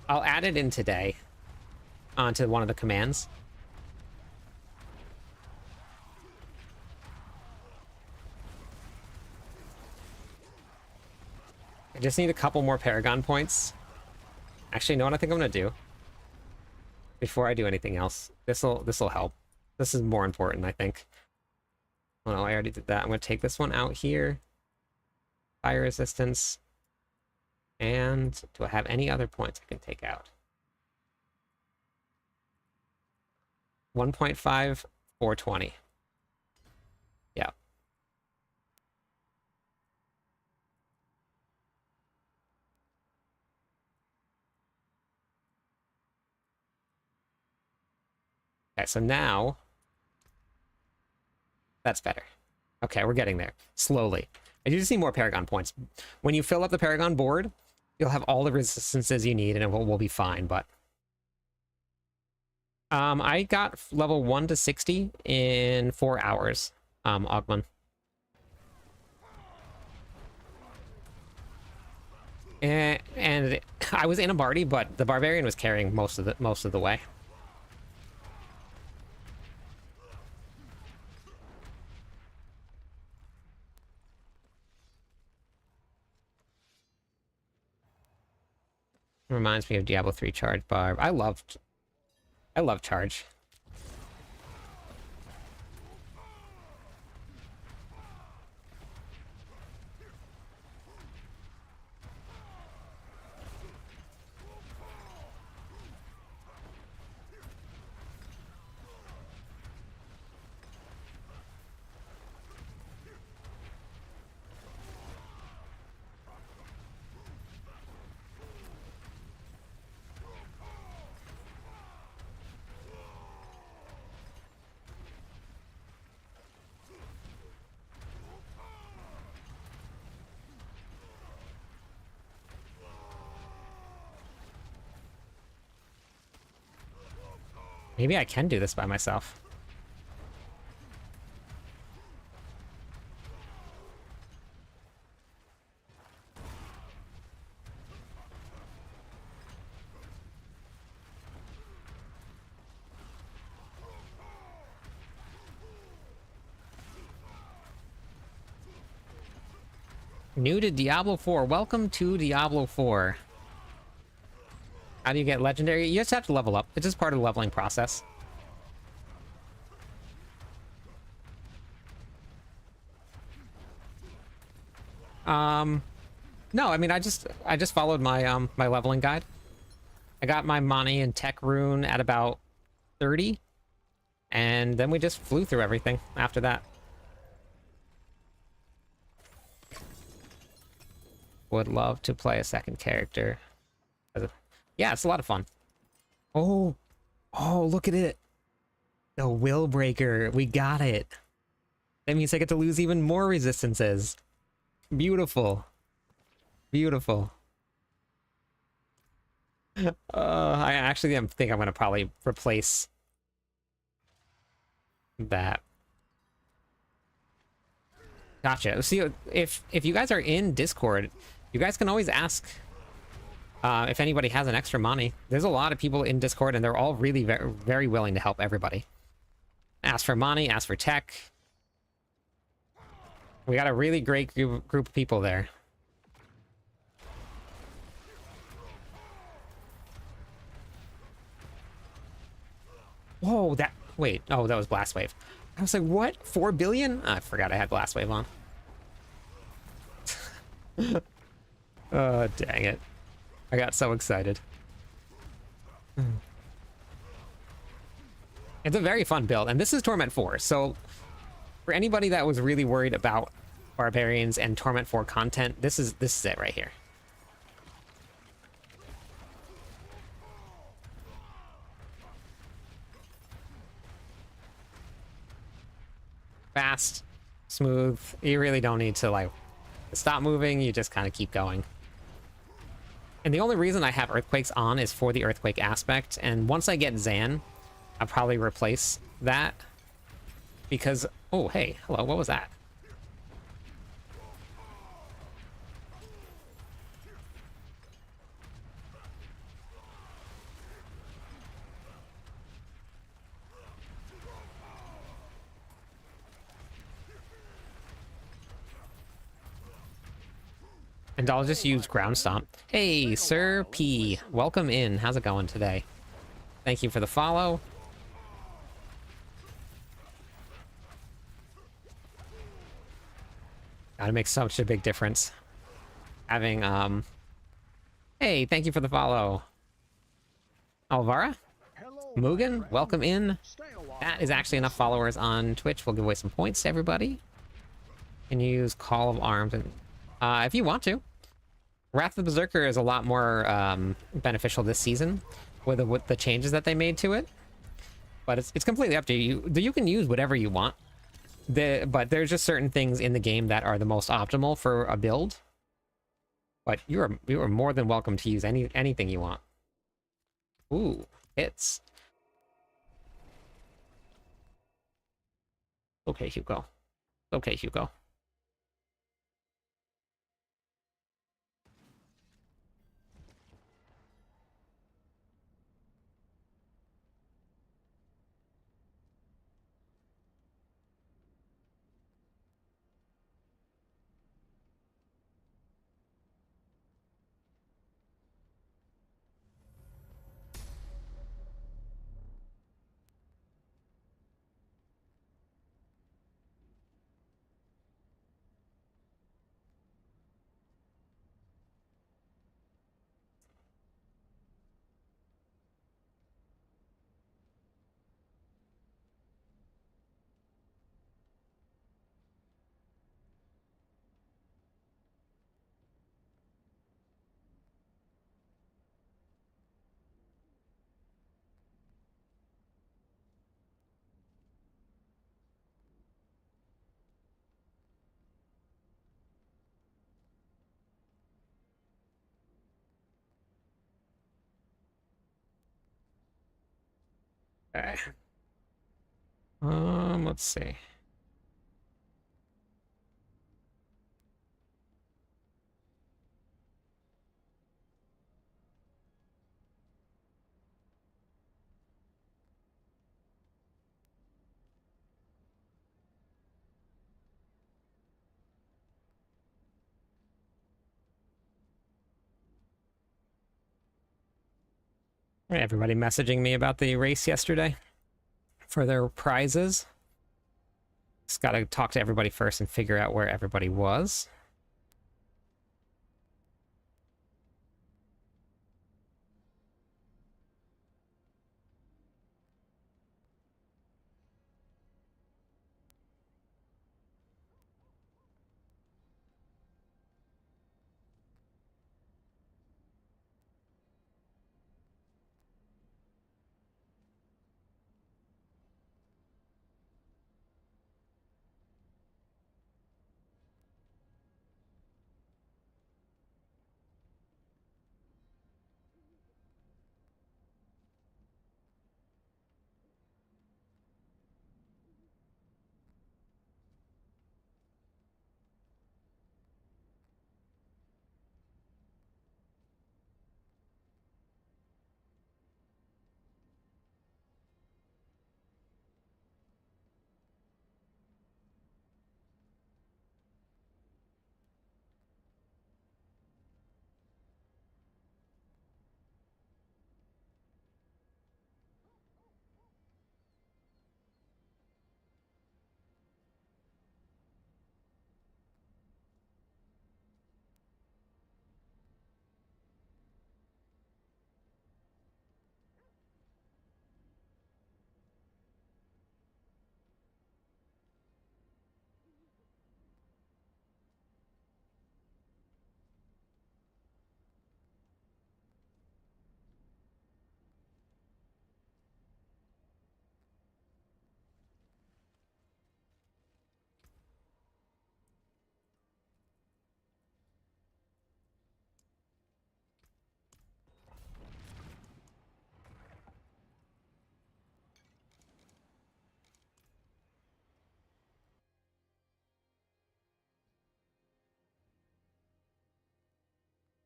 add it in today onto one of the commands. I just need a couple more Paragon points. Actually, you know what I think I'm gonna do? Before I do anything else, this'll help. This is more important, I think. Oh no, I already did that. I'm gonna take this one out here. Fire resistance. And do I have any other points I can take out? 1.5, 420. Yeah. Okay, so now that's better. Okay, we're getting there. Slowly. I do just need more Paragon points. When you fill up the Paragon board, you'll have all the resistances you need and we'll be fine, but... I got level 1 to 60 in 4 hours, Ogman. And I was in a party, but the Barbarian was carrying most of the way. Reminds me of Diablo 3 Charge Barb. I love Charge. Maybe I can do this by myself. New to Diablo 4. Welcome to Diablo 4. How do you get legendary? You just have to level up. It's just part of the leveling process. No, I mean I just followed my my leveling guide. I got my money and tech rune at about 30, and then we just flew through everything after that. Would love to play a second character. Yeah, it's a lot of fun. Oh, look at it. The will breaker. We got it. That means I get to lose even more resistances. Beautiful. Beautiful. I actually think I'm going to probably replace that. Gotcha. See, if you guys are in Discord, you guys can always ask if anybody has an extra money. There's a lot of people in Discord, and they're all really very willing to help everybody. Ask for money, ask for tech. We got a really great group of people there. Whoa, that... Wait, oh, that was Blast Wave. I was like, what? 4 billion? I forgot I had Blast Wave on. Oh, dang it. I got so excited. It's a very fun build, and this is Torment 4, so for anybody that was really worried about Barbarians and Torment 4 content, this is it right here. Fast, smooth. You really don't need to like stop moving, you just kind of keep going. And the only reason I have Earthquakes on is for the Earthquake aspect, and once I get Zan, I'll probably replace that. Because, oh, hey, hello, what was that? And I'll just use Ground Stomp. Hey, Sir P, welcome in. How's it going today? Thank you for the follow. Gotta make such a big difference. Having, Hey, thank you for the follow. Alvara? Mugen, welcome in. That is actually enough followers on Twitch. We'll give away some points to everybody. Can you use Call of Arms? And if you want to. Wrath of the Berserker is a lot more beneficial this season with the changes that they made to it. But it's completely up to you. You can use whatever you want. But there's just certain things in the game that are the most optimal for a build. But you are more than welcome to use anything you want. Ooh, hits. Okay, Hugo. Okay, Hugo. Okay. Let's see. Everybody messaging me about the race yesterday for their prizes. Just gotta talk to everybody first and figure out where everybody was.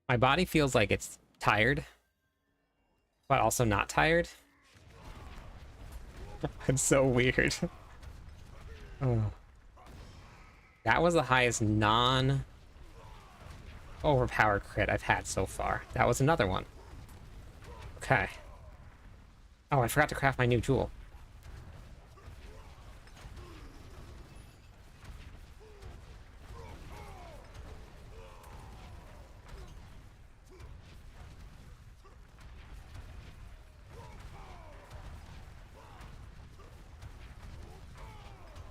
My body feels like it's tired, but also not tired. It's so weird. Oh. That was the highest non-overpowered crit I've had so far. That was another one. Okay. Oh, I forgot to craft my new jewel.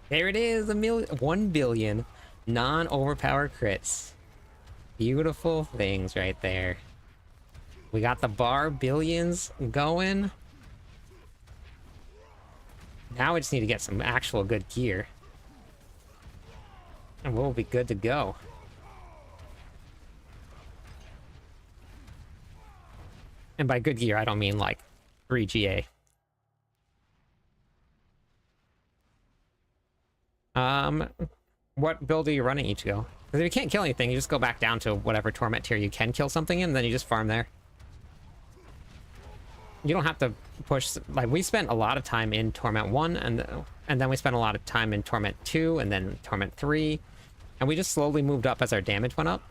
There it is, 1 billion non-overpowered crits. Beautiful things right there. We got the Barbarians going. Now we just need to get some actual good gear. And we'll be good to go. And by good gear, I don't mean like 3 GA. What build are you running each go? Because if you can't kill anything, you just go back down to whatever torment tier you can kill something in, then you just farm there. You don't have to push, like, we spent a lot of time in Torment 1, and then we spent a lot of time in Torment 2, and then Torment 3, and we just slowly moved up as our damage went up.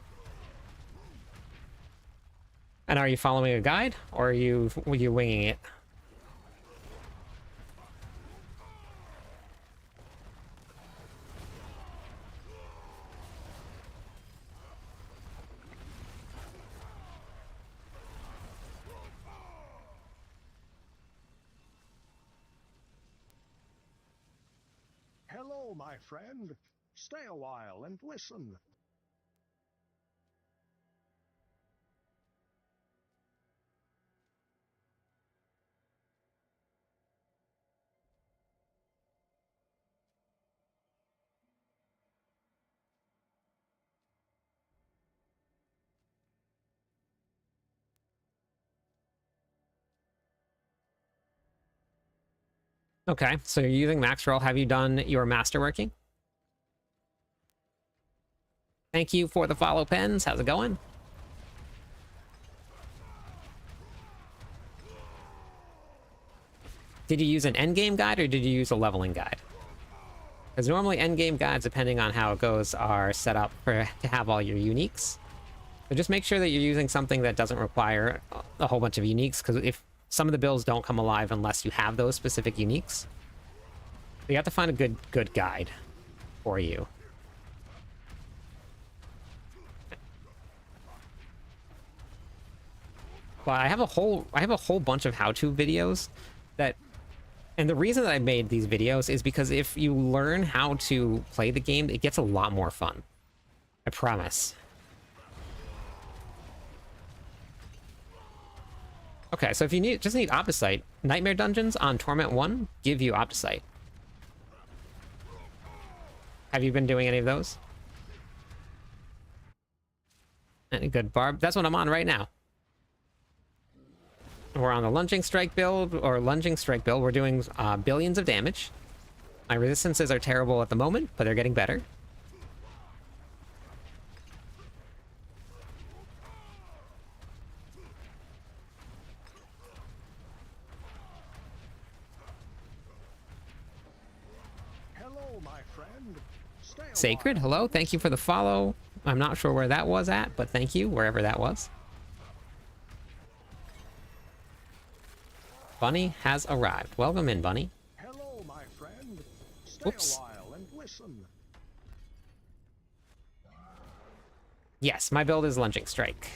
And are you following a guide, or are you winging it? Hello, my friend. Stay a while and listen. Okay, so you're using max roll. Have you done your masterworking? Thank you for the follow, Pens. How's it going? Did you use an endgame guide or did you use a leveling guide? Because normally endgame guides, depending on how it goes, are set up to have all your uniques. So just make sure that you're using something that doesn't require a whole bunch of uniques, because if some of the builds don't come alive unless you have those specific uniques. So you have to find a good guide for you. But I have a whole bunch of how-to videos that, and the reason that I made these videos is because if you learn how to play the game, it gets a lot more fun. I promise. Okay, so if you just need Opticite, Nightmare Dungeons on Torment 1 give you Opticite. Have you been doing any of those? Any good Barb? That's what I'm on right now. We're on the Lunging Strike build, We're doing billions of damage. My resistances are terrible at the moment, but they're getting better. Hello, my friend. Stay a Sacred, while. hello, thank you for the follow. I'm not sure where that was at, but thank you, wherever that was. Bunny has arrived. Welcome in, Bunny. Hello, my friend. Stay Oops. a while and listen. Yes, my build is Lunging Strike.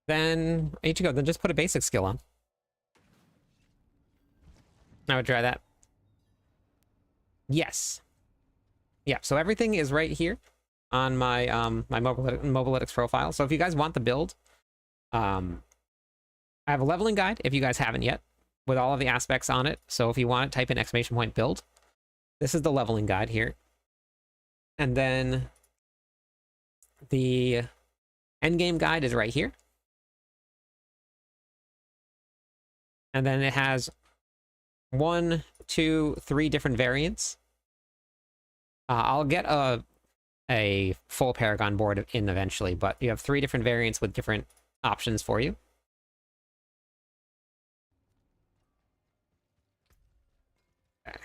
Then, Ichigo, then just put a basic skill on. I would try that. Yes. Yeah, so everything is right here on my my Mobalytics profile. So if you guys want the build, I have a leveling guide if you guys haven't yet. with all of the aspects on it. So if you want, type in exclamation point build. This is the leveling guide here. And then the endgame guide is right here. And then it has 1, 2, 3 different variants. I'll get a full Paragon board in eventually, but you have 3 different variants with different options for you. Okay.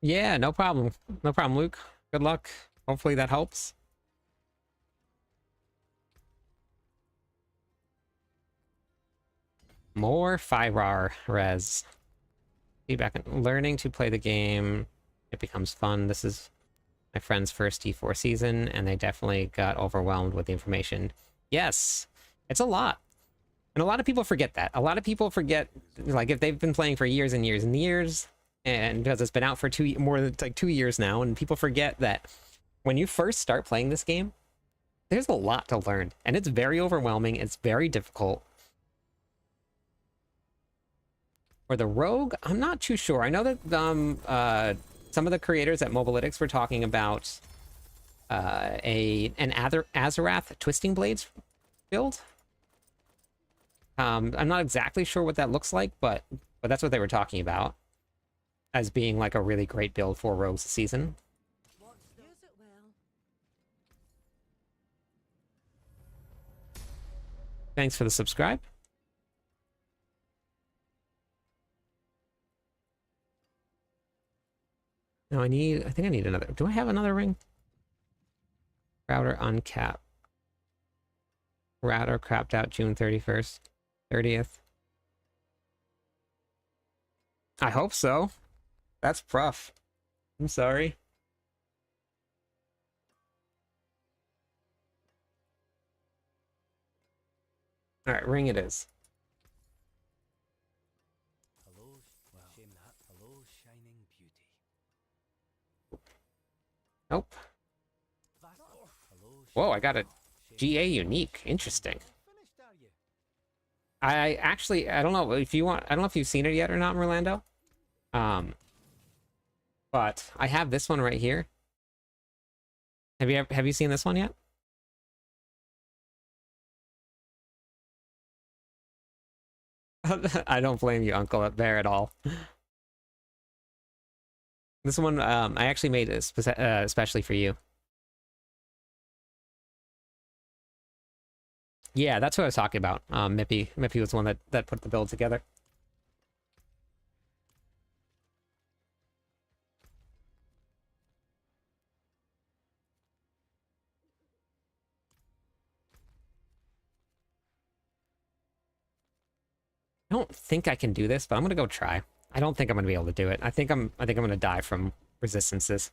Yeah, no problem. No problem, Luke. Good luck. Hopefully that helps. More 5R res. Feedback and learning to play the game. It becomes fun. This is my friend's first T4 season, and they definitely got overwhelmed with the information. Yes, it's a lot. And a lot of people forget that. A lot of people forget, like, if they've been playing for years and years and years, and because it's been out for more than like 2 years now, and people forget that when you first start playing this game, there's a lot to learn, and it's very overwhelming. It's very difficult. For the Rogue, I'm not too sure. I know that some of the creators at Mobalytics were talking about an Azarath Twisting Blades build. I'm not exactly sure what that looks like, but that's what they were talking about as being like a really great build for Rogues this season. Thanks for the subscribe. No, I think I need another. Do I have another ring? Router uncap. Router crapped out June 31st, 30th. I hope so. That's rough. I'm sorry. All right, ring it is. Hello, shame that. Hello, shining beauty. Nope. Whoa, I got a GA unique. Interesting. I actually, I don't know if you want, I don't know if you've seen it yet or not, Merlando. But I have this one right here. Have you seen this one yet? I don't blame you, Uncle Bear, at all. This one, I actually made it especially for you. Yeah, that's what I was talking about. Mippy was the one that put the build together. I don't think I can do this, but I'm gonna go try. I don't think I'm gonna be able to do it. I think I'm gonna die from resistances.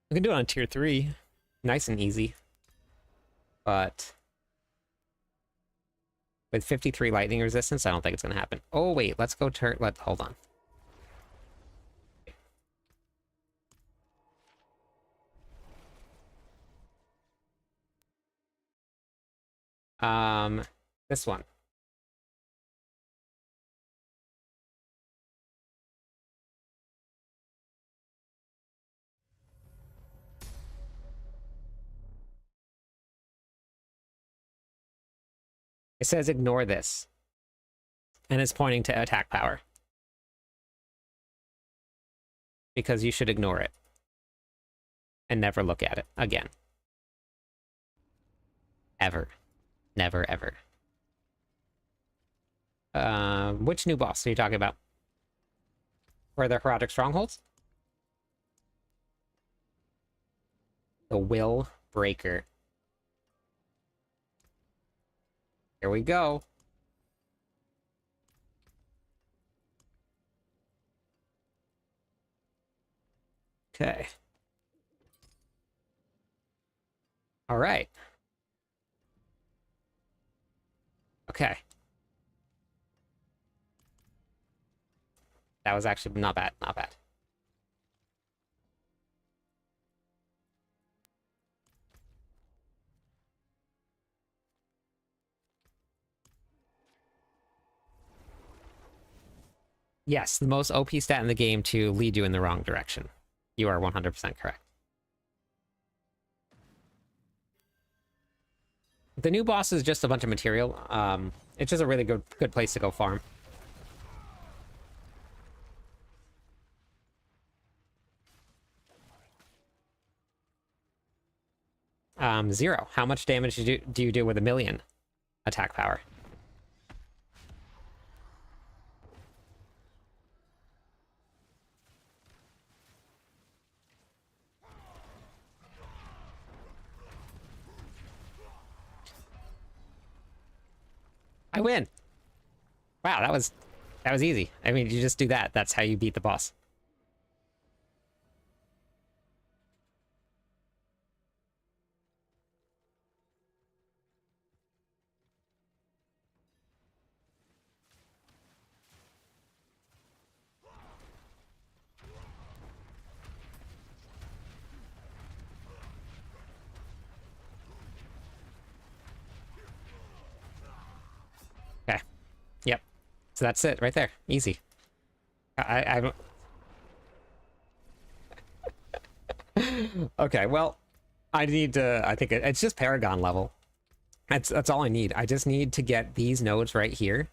I can do it on tier 3. Nice and easy. But with 53 lightning resistance, I don't think it's gonna happen. Oh wait, let's go hold on. This one. It says ignore this. And it's pointing to attack power. Because you should ignore it. And never look at it again. Ever. Never, ever. Which new boss are you talking about? Where the Herodic Strongholds? The Will Breaker. Here we go. Okay. All right. Okay. That was actually not bad, not bad. Yes, the most OP stat in the game to lead you in the wrong direction. You are 100% correct. The new boss is just a bunch of material. It's just a really good place to go farm. 0. How much damage do you do with 1,000,000 attack power? I win. Wow, that was easy. I mean, you just do that. That's how you beat the boss. Okay. Yep. So that's it right there. Easy. I'm... Okay, well, I need to... I think it's just Paragon level. That's all I need. I just need to get these nodes right here.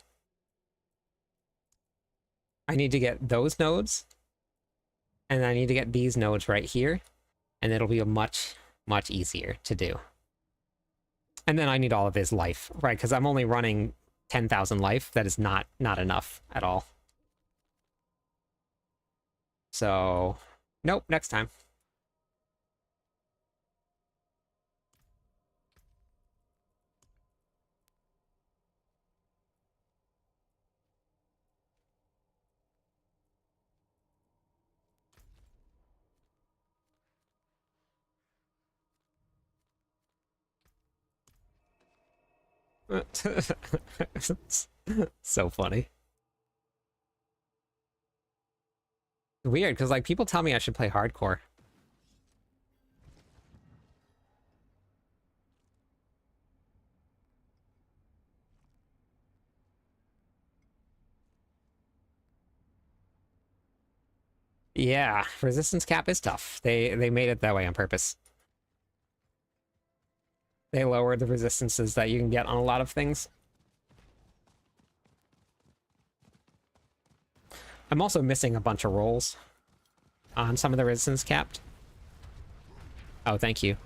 I need to get those nodes. And I need to get these nodes right here. And it'll be much easier to do. And then I need all of his life, right? Because I'm only running 10,000 life. That is not enough at all. So, nope, next time. So funny. Weird, because like people tell me I should play hardcore. Yeah, resistance cap is tough. They made it that way on purpose. They lowered the resistances that you can get on a lot of things. I'm also missing a bunch of rolls on some of the resistance capped. Oh, thank you.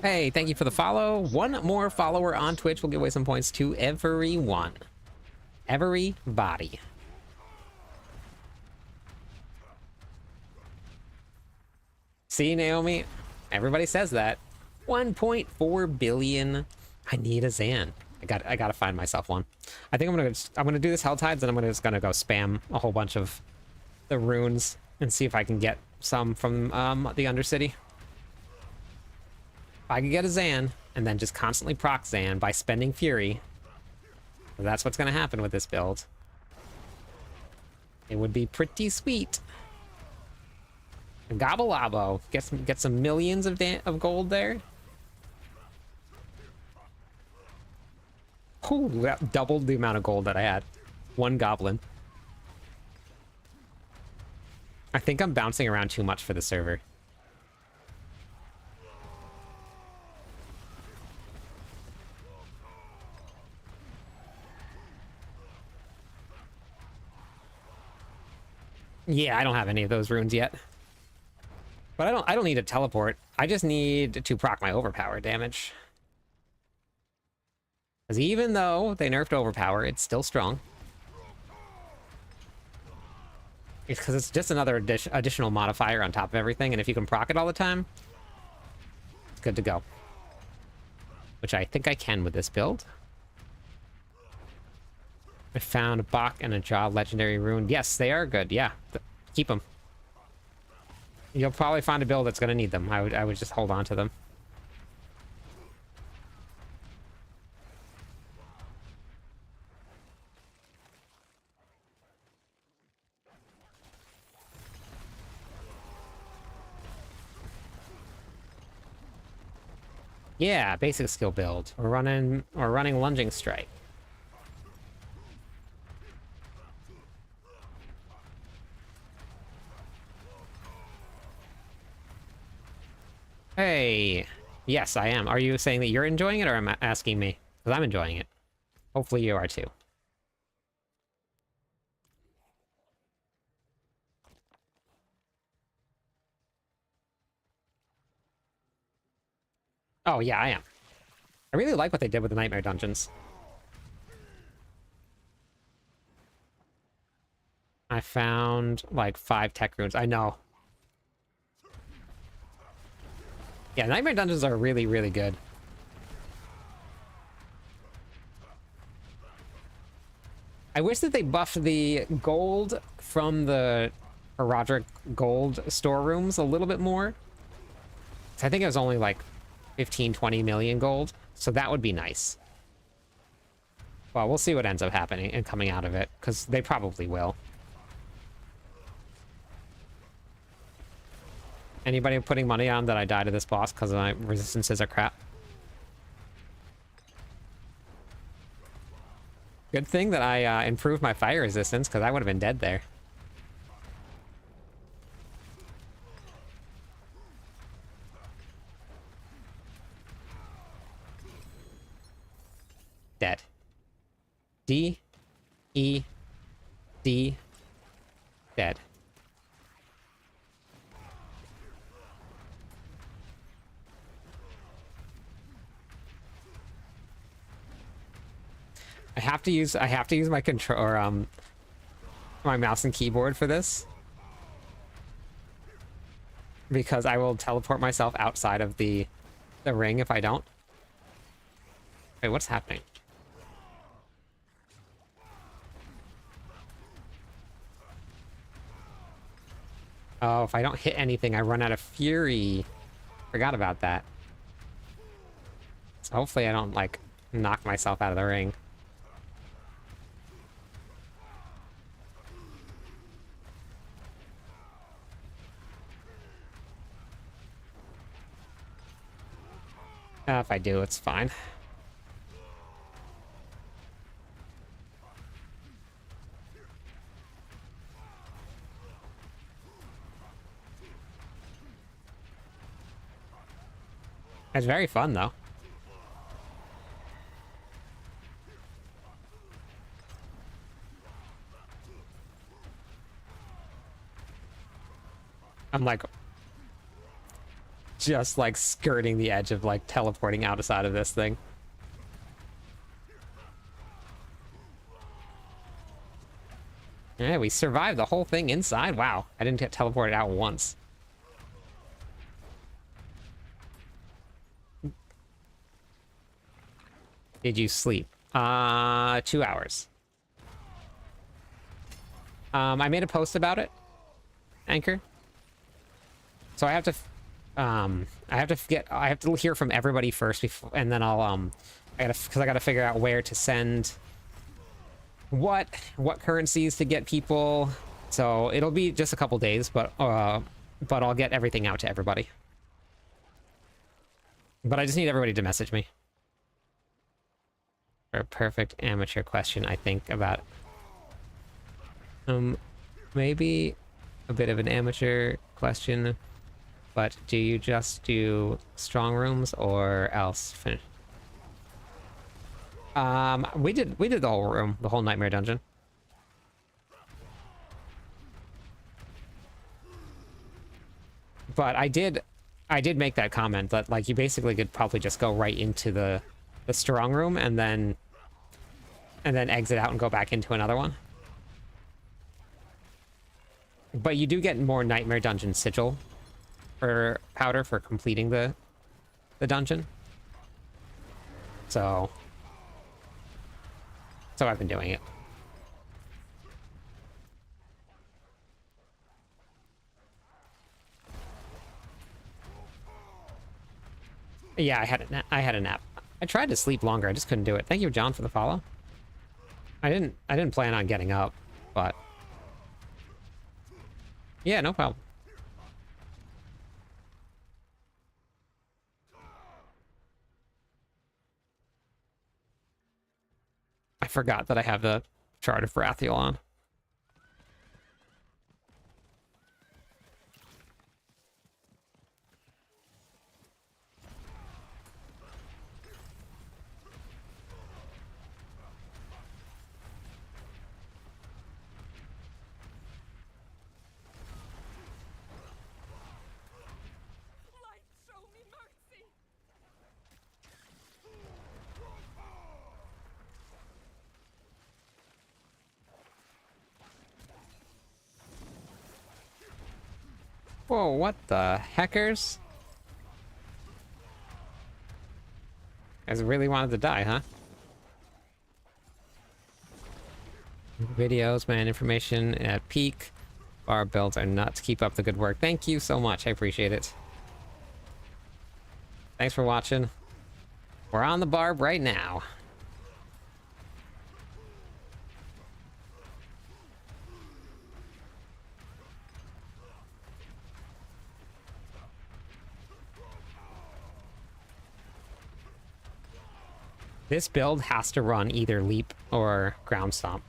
Hey, thank you for the follow. One more follower on Twitch will give away some points to everyone. Everybody. See, Naomi? Everybody says that. 1.4 billion. I need a Zan. I gotta find myself one. I think I'm gonna do this Helltides, and I'm just gonna go spam a whole bunch of the runes and see if I can get some from the Undercity. If I can get a Zan and then just constantly proc Zan by spending Fury, that's what's gonna happen with this build. It would be pretty sweet. Gobble Labo. Get some millions of gold there. Ooh, that doubled the amount of gold that I had. One goblin. I think I'm bouncing around too much for the server. Yeah, I don't have any of those runes yet. But I don't need to teleport. I just need to proc my overpower damage. Because even though they nerfed overpower, it's still strong. It's because it's just another additional modifier on top of everything, and if you can proc it all the time, it's good to go. Which I think I can with this build. I found a Bach and a Jaw legendary rune. Yes, they are good. Yeah, keep them. You'll probably find a build that's going to need them. I would just hold on to them. Yeah, basic skill build. We're running lunging strike. Hey, yes, I am. Are you saying that you're enjoying it, or am I asking me? Because I'm enjoying it. Hopefully you are too. Oh, yeah, I am. I really like what they did with the Nightmare Dungeons. I found, like, 5 tech runes. I know. Yeah, Nightmare Dungeons are really, really good. I wish that they buffed the gold from the Roderick gold storerooms a little bit more. I think it was only, like, 15, 20 million gold, so that would be nice. Well, we'll see what ends up happening and coming out of it, because they probably will. Anybody putting money on that I die to this boss because my resistances are crap? Good thing that I improved my fire resistance, because I would have been dead there. Dead. D. E. D. Dead. I have to use my control or my mouse and keyboard for this, because I will teleport myself outside of the ring if I don't. Wait, what's happening? Oh, if I don't hit anything, I run out of fury. Forgot about that. So hopefully I don't, like, knock myself out of the ring. If I do, it's fine. It's very fun, though. I'm like just like skirting the edge of like teleporting outside of this thing. Yeah, we survived the whole thing inside. Wow, I didn't get teleported out once. Did you sleep? 2 hours. I made a post about it, Anchor. So I have to hear from everybody first before, and then I'll because I gotta figure out where to send what currencies to get people. So it'll be just a couple days, but I'll get everything out to everybody. But I just need everybody to message me. For a perfect amateur question, I think about maybe a bit of an amateur question, but do you just do strong rooms or else finish? We did the whole room, the whole nightmare dungeon. But I did make that comment that like you basically could probably just go right into the strong room and then exit out and go back into another one. But you do get more nightmare dungeon sigil for powder for completing the dungeon. So I've been doing it. Yeah, I had a nap. I tried to sleep longer, I just couldn't do it. Thank you, John, for the follow. I didn't plan on getting up, but yeah, no problem. I forgot that I have the Chart of Wrathiel on. Light, show me mercy. Whoa, what the heckers? Guys really wanted to die, huh? Videos, man, information at peak. Bar builds are nuts. Keep up the good work. Thank you so much. I appreciate it. Thanks for watching. We're on the barb right now. This build has to run either leap or ground stomp.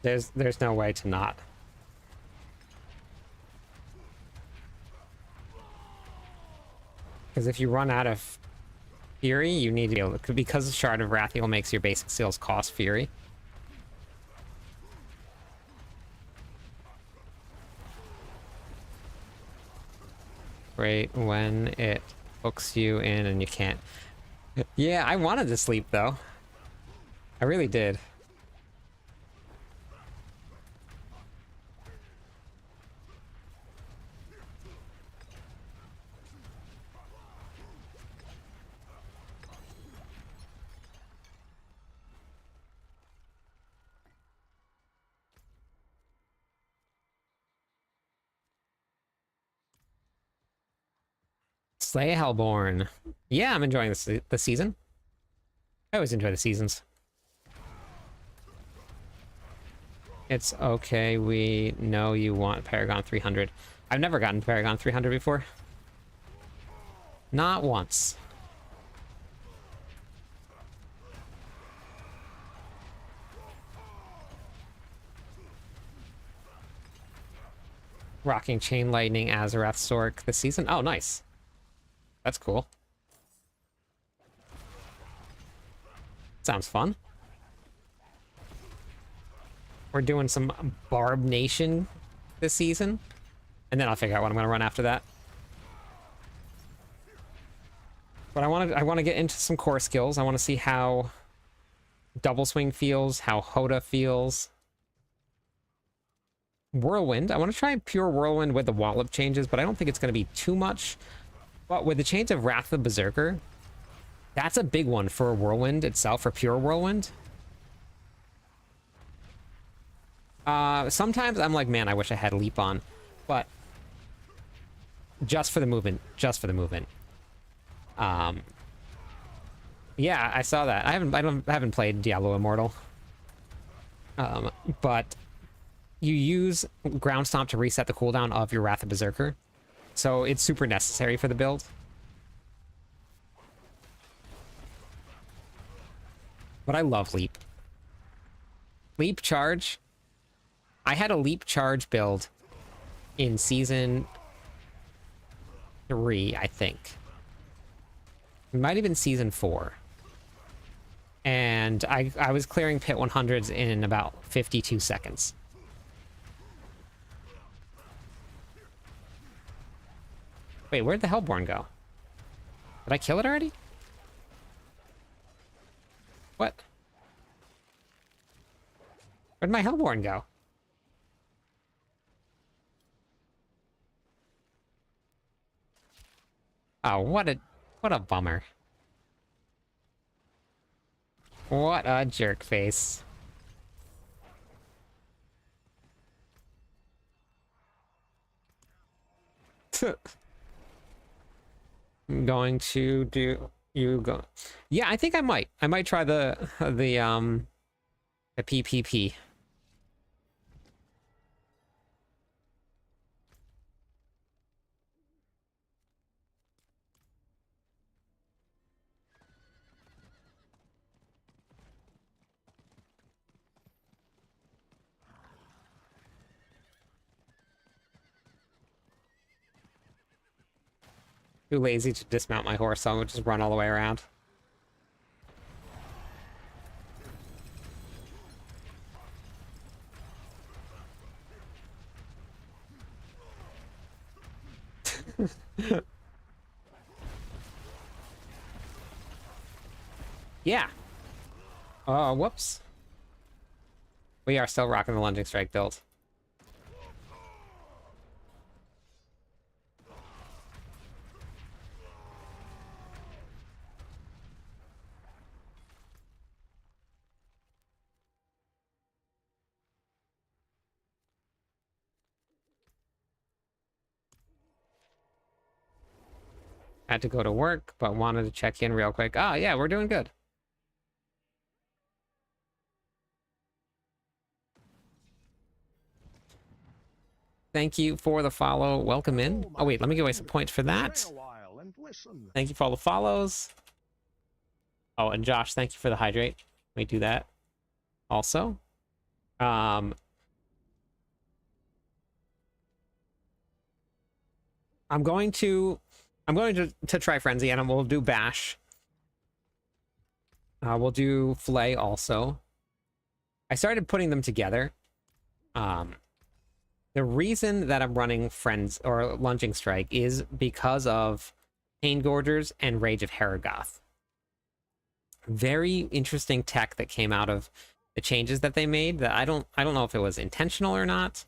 There's no way to not. Because if you run out of Fury, you need to be able to, because Shard of Wrathiel makes your basic skills cost Fury. Right when it hooks you in and you can't. Yeah, I wanted to sleep though. I really did. Slay Hellborn. Yeah, I'm enjoying the season. I always enjoy the seasons. It's okay, we know you want Paragon 300. I've never gotten Paragon 300 before. Not once. Rocking Chain Lightning Azarath Stork this season. Oh, nice. That's cool. Sounds fun. We're doing some Barb Nation this season. And then I'll figure out what I'm going to run after that. But I want to get into some core skills. I want to see how Double Swing feels, how Hoda feels. Whirlwind. I want to try pure Whirlwind with the Wallop changes, but I don't think it's going to be too much. But with the Chains of Wrath of Berserker, that's a big one for Whirlwind itself, for pure Whirlwind. Sometimes I'm like, man, I wish I had Leap on, but just for the movement, yeah, I saw that. I haven't played Diablo Immortal. But you use ground stomp to reset the cooldown of your Wrath of Berserker. So it's super necessary for the build. But I love leap. Leap charge. I had a leap charge build in season 3, I think. It might have been season 4. And I was clearing pit 100s in about 52 seconds. Wait, where'd the Hellborn go? Did I kill it already? What? Where'd my Hellborn go? Oh, what a bummer. What a jerk face. I'm going to do you go. Yeah, I think I might. I might try the PPP. Too lazy to dismount my horse, so I'm gonna just run all the way around. Yeah. Whoops. We are still rocking the lunging strike build. Had to go to work, but wanted to check in real quick. Oh, yeah, we're doing good. Thank you for the follow. Welcome in. Oh, wait, let me give away some points for that. Thank you for all the follows. Oh, and Josh, thank you for the hydrate. Let me do that also. I'm going to try Frenzy, and we'll do Bash. We'll do Flay also. I started putting them together. The reason that I'm running Friends or Lunging Strike is because of Pain Gorgers and Rage of Heragoth. Very interesting tech that came out of the changes that they made that I don't know if it was intentional or not,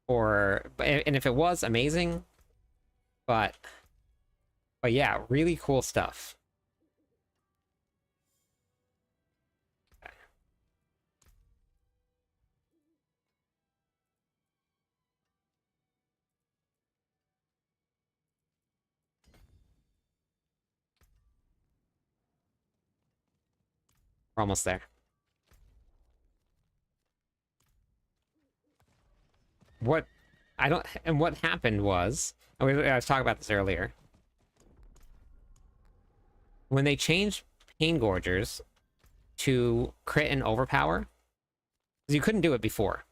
and if it was, amazing. But yeah, really cool stuff. We're almost there. What happened was, I was talking about this earlier. When they changed Pain Gorgers to crit and overpower, because you couldn't do it before.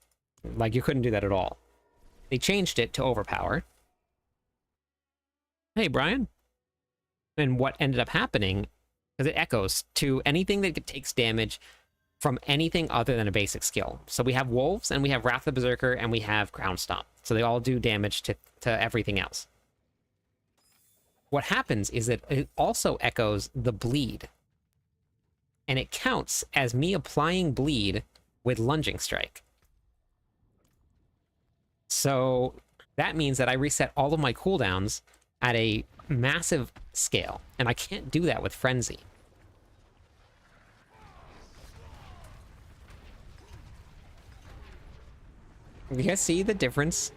Like, you couldn't do that at all. They changed it to overpower. Hey, Brian. And what ended up happening, because it echoes to anything that takes damage from anything other than a basic skill. So we have Wolves, and we have Wrath of Berserker, and we have Ground Stomp. So they all do damage to everything else. What happens is that it also echoes the bleed. And it counts as me applying bleed with Lunging Strike. So that means that I reset all of my cooldowns at a massive scale. And I can't do that with Frenzy. You guys see the difference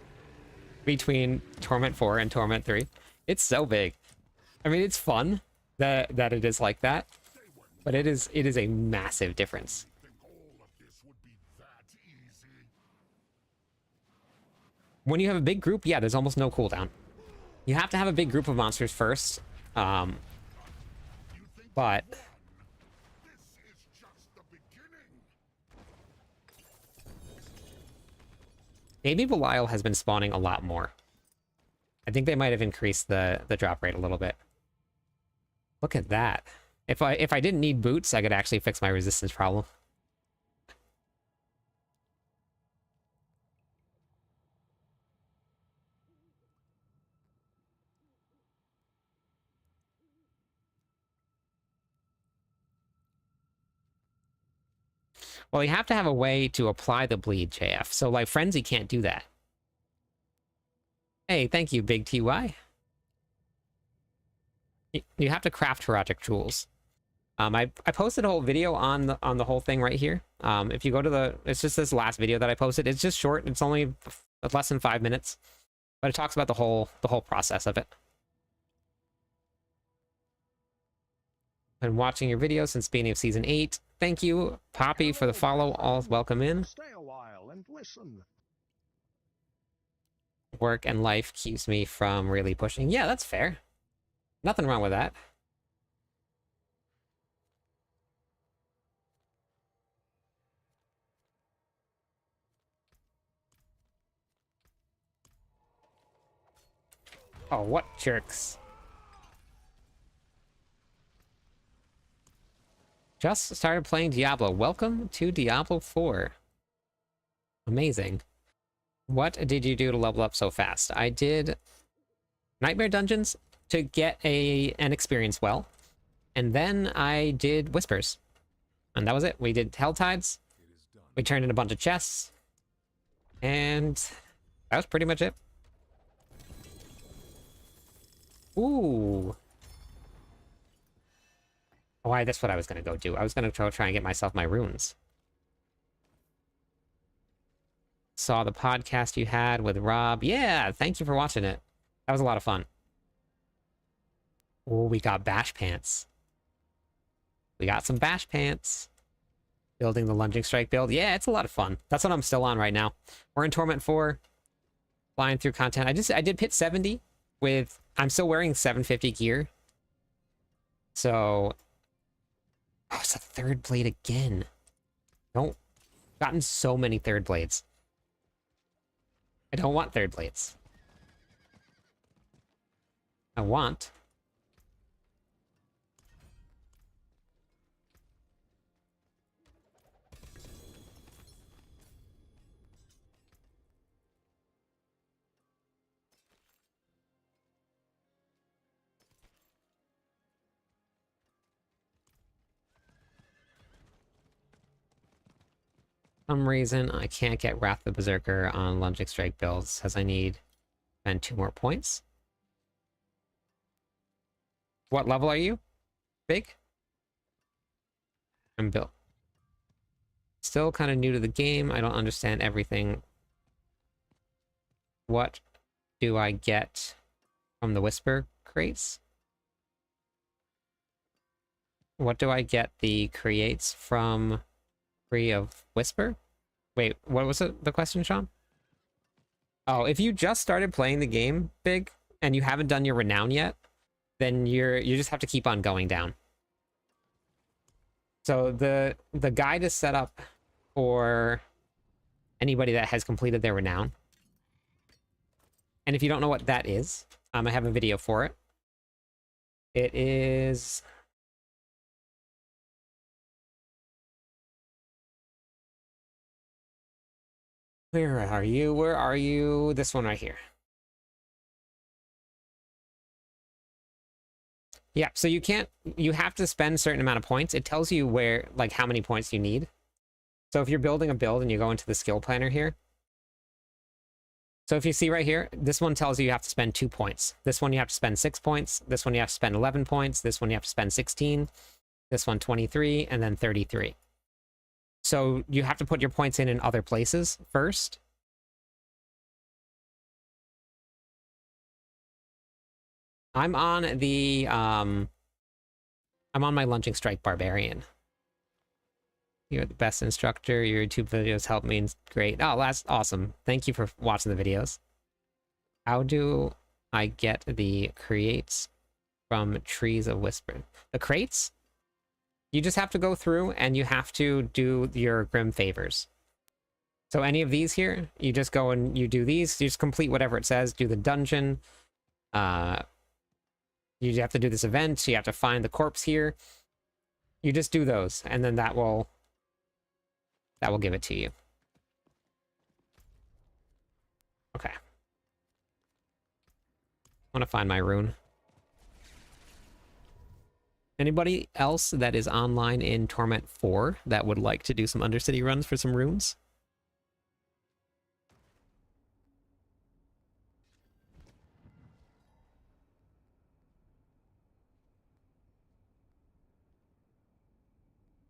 between Torment 4 and Torment 3? It's so big. I mean, it's fun that it is like that, but it is a massive difference. when you have a big group, yeah, there's almost no cooldown. You have to have a big group of monsters first. But Baby Belial has been spawning a lot more. I think they might have increased the drop rate a little bit. Look at that. If I didn't need boots, I could actually fix my resistance problem. Well, you have to have a way to apply the bleed, JF. So, like, Frenzy can't do that. Hey, thank you, Big TY. You have to craft heroic tools. I posted a whole video on the whole thing right here. If you go to it's just this last video that I posted. It's just short. It's only less than 5 minutes, but it talks about the whole process of it. Been watching your video since beginning of season 8. Thank you, Poppy, for the follow. All welcome in. Stay a while and listen. Work and life keeps me from really pushing. Yeah, that's fair. Nothing wrong with that. Oh, what jerks. Just started playing Diablo. Welcome to Diablo 4. Amazing. What did you do to level up so fast? I did Nightmare Dungeons to get an experience well. And then I did Whispers. And that was it. We did Hell Tides. We turned in a bunch of chests. And that was pretty much it. Ooh. Why, that's what I was going to go do. I was going to try and get myself my runes. Saw the podcast you had with Rob. Yeah, thank you for watching it. That was a lot of fun. Oh, we got bash pants. We got some bash pants. Building the lunging strike build. Yeah, it's a lot of fun. That's what I'm still on right now. We're in Torment 4. Flying through content. I did pit 70 with... I'm still wearing 750 gear. So... Oh, it's a third blade again. Don't... Gotten so many third blades. I don't want third blades. I want... some reason I can't get Wrath the Berserker on Lunging Strike builds, as I need spend 2 more points. What level are you? Big? I'm built. Still kind of new to the game. I don't understand everything. What do I get from the Whisper crates? What do I get the creates from free of Whisper? Wait, what was it, the question, Sean? Oh, if you just started playing the game, Big, and you haven't done your renown yet, then you just have to keep on going down. So the guide is set up for anybody that has completed their renown. And if you don't know what that is, I have a video for it. It is... Where are you? Where are you? This one right here. Yeah, so you have to spend a certain amount of points. It tells you where, like, how many points you need. So if you're building a build and you go into the skill planner here. So if you see right here, this one tells you have to spend 2 points. This one you have to spend 6 points. This one you have to spend 11 points. This one you have to spend 16. This one 23, and then 33. So you have to put your points in other places first. I'm on my Lunging Strike Barbarian. You're the best instructor. Your YouTube videos help me. Great. Oh, that's awesome. Thank you for watching the videos. How do I get the creates from Trees of Whisper? The crates? You just have to go through and you have to do your Grim favors. So any of these here, you just go and you do these. You just complete whatever it says. Do the dungeon. You have to do this event. So you have to find the corpse here. You just do those, and then that will give it to you. Okay. I want to find my rune. Anybody else that is online in Torment 4 that would like to do some Undercity runs for some runes?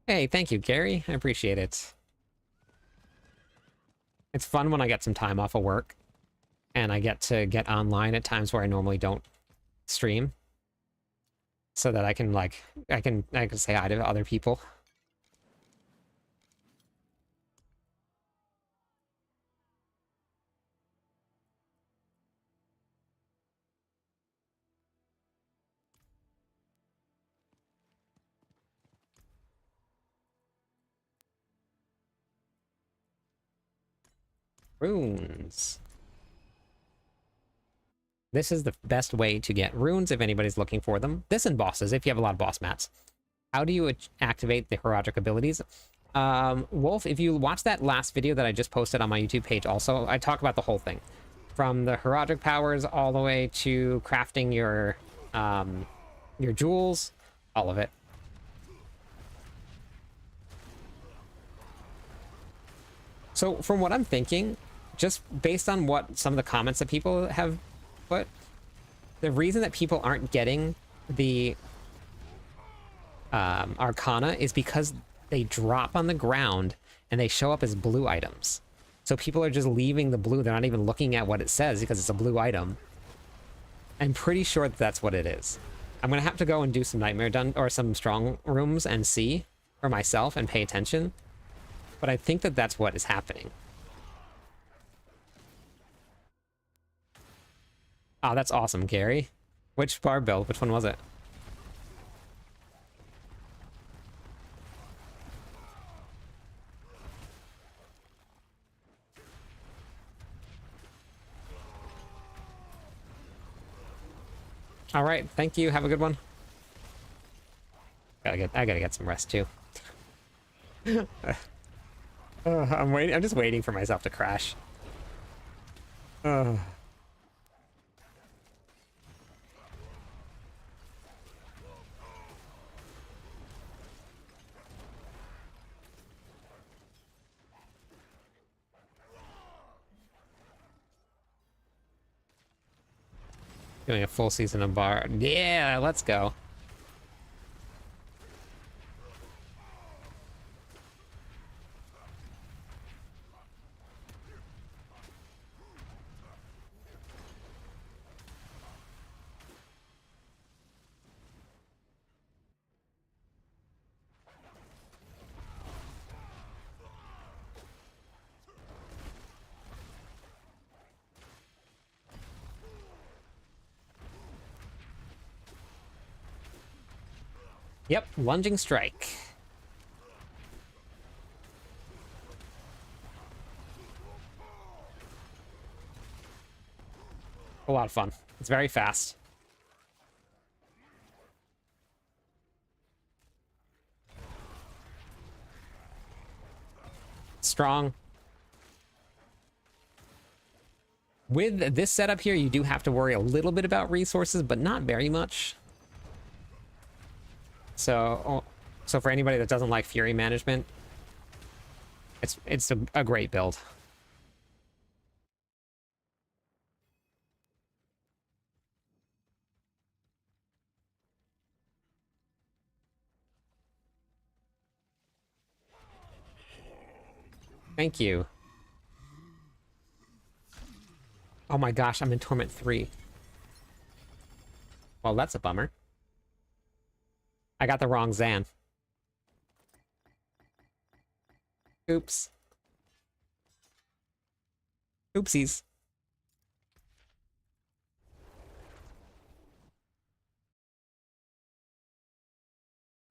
Hey, thank you, Gary. I appreciate it. It's fun when I get some time off of work and I get to get online at times where I normally don't stream, so that I can I can say hi to other people. Runes. This is the best way to get runes if anybody's looking for them. This and bosses, if you have a lot of boss mats. How do you activate the heroic abilities? Wolf, if you watch that last video that I just posted on my YouTube page also, I talk about the whole thing. From the heroic powers all the way to crafting your jewels, all of it. So from what I'm thinking, just based on what some of the comments that people have put, the reason that people aren't getting the Arcana is because they drop on the ground and they show up as blue items. So people are just leaving the blue. They're not even looking at what it says because it's a blue item. I'm pretty sure that that's what it is. I'm going to have to go and do some Nightmare or some strong rooms and see for myself and pay attention. But I think that that's what is happening. Oh, that's awesome, Gary. Which bar build? Which one was it? All right, thank you. Have a good one. I gotta get some rest too. I'm waiting. I'm just waiting for myself to crash. Doing a full season of bar. Yeah, let's go. Yep, lunging strike. A lot of fun. It's very fast. Strong. With this setup here, you do have to worry a little bit about resources, but not very much. So for anybody that doesn't like Fury management, it's a great build. Thank you. Oh my gosh, I'm in Torment 3. Well, that's a bummer. I got the wrong Zan. Oops. Oopsies.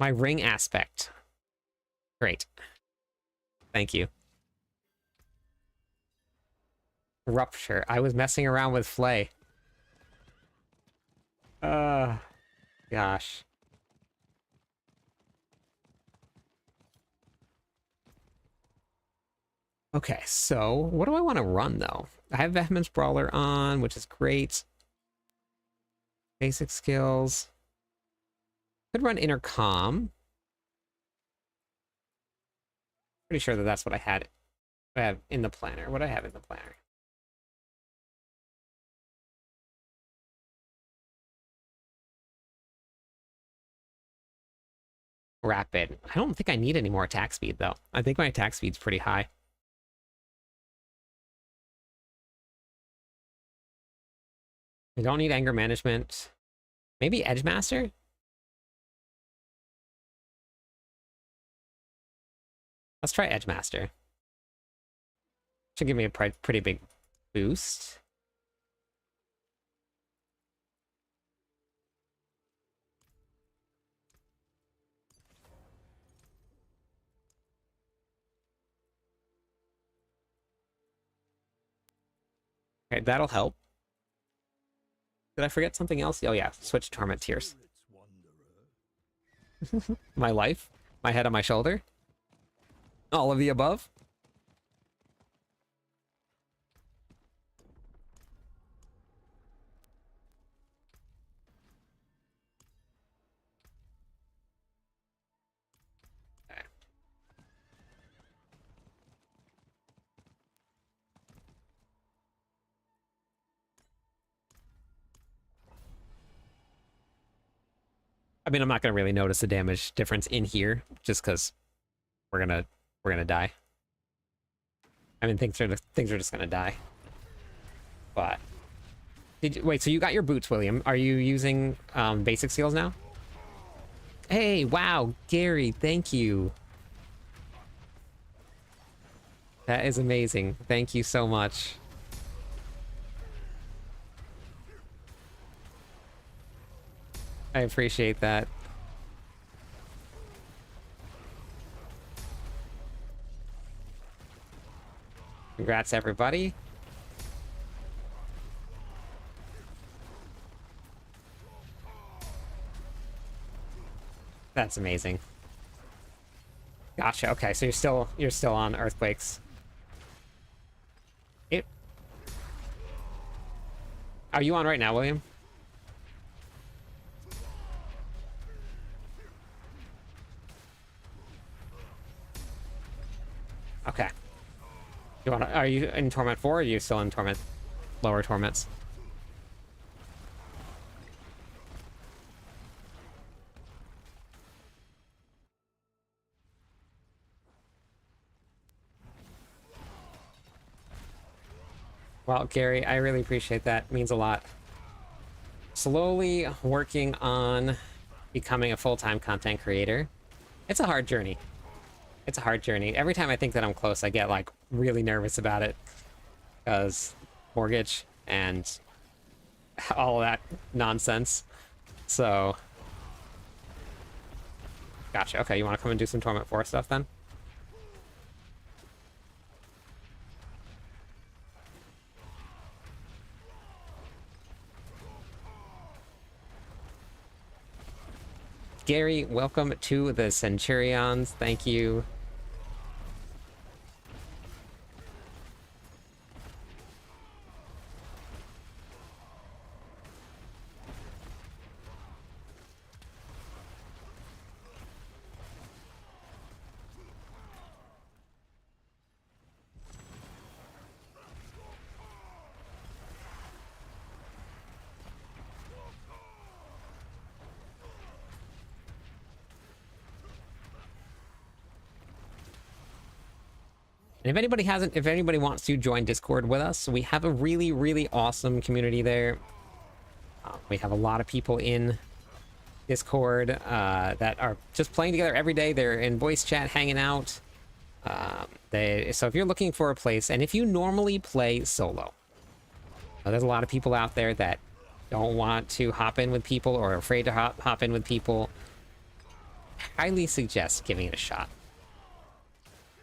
My ring aspect. Great. Thank you. Rupture. I was messing around with Flay. Gosh. Okay, so what do I want to run though? I have Vehement's Brawler on, which is great. Basic skills. Could run Intercom. Pretty sure that that's what I had. I have in the planner. What do I have in the planner? Rapid. I don't think I need any more attack speed though. I think my attack speed's pretty high. I don't need anger management. Maybe Edge Master? Let's try Edge Master. Should give me a pretty big boost. Okay, that'll help. Did I forget something else? Oh yeah, switch Torment Tears. My life? My head on my shoulder? All of the above? Okay. I mean, I'm not gonna really notice the damage difference in here, just because we're gonna die. I mean, things are just gonna die. But wait, so you got your boots, William? Are you using basic skills now? Hey, wow, Gary, thank you. That is amazing. Thank you so much. I appreciate that. Congrats, everybody. That's amazing. Gotcha. Okay, so you're still on earthquakes. Are you on right now, William? Okay. Are you in Torment 4 or are you still in Torment lower torments? Well, Gary, I really appreciate that. It means a lot. Slowly working on becoming a full-time content creator. It's a hard journey. It's a hard journey. Every time I think that I'm close, I get like really nervous about it because mortgage and all of that nonsense. So, gotcha. Okay, you want to come and do some Torment 4 stuff then? Gary, welcome to the Centurions. Thank you. And if anybody wants to join Discord with us, we have a really, really awesome community there. We have a lot of people in Discord that are just playing together every day. They're in voice chat, hanging out. So if you're looking for a place, and if you normally play solo, there's a lot of people out there that don't want to hop in with people or are afraid to hop in with people. highly suggest giving it a shot.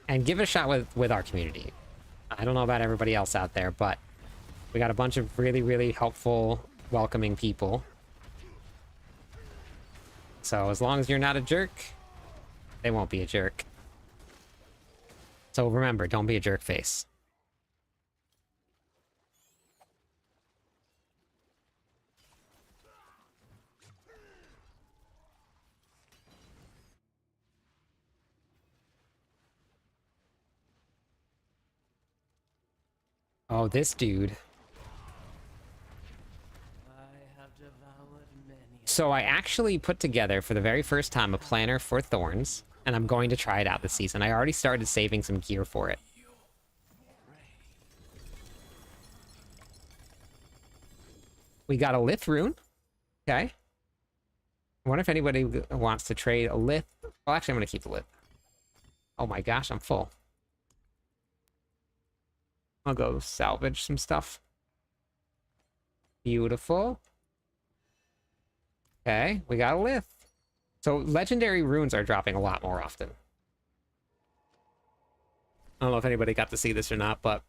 And give it a shot with our community. I don't know about everybody else out there, but we got a bunch of really, really helpful, welcoming people. So as long as you're not a jerk, they won't be a jerk. So remember, don't be a jerk face. Oh, this dude. I have devoured many. So I actually put together, for the very first time, a planner for Thorns, and I'm going to try it out this season. I already started saving some gear for it. We got a Lith rune. Okay. I wonder if anybody wants to trade a Lith. Well, actually, I'm going to keep the Lith. Oh my gosh, I'm full. I'll go salvage some stuff. Beautiful. Okay, we got a Lith. So legendary runes are dropping a lot more often. I don't know if anybody got to see this or not, but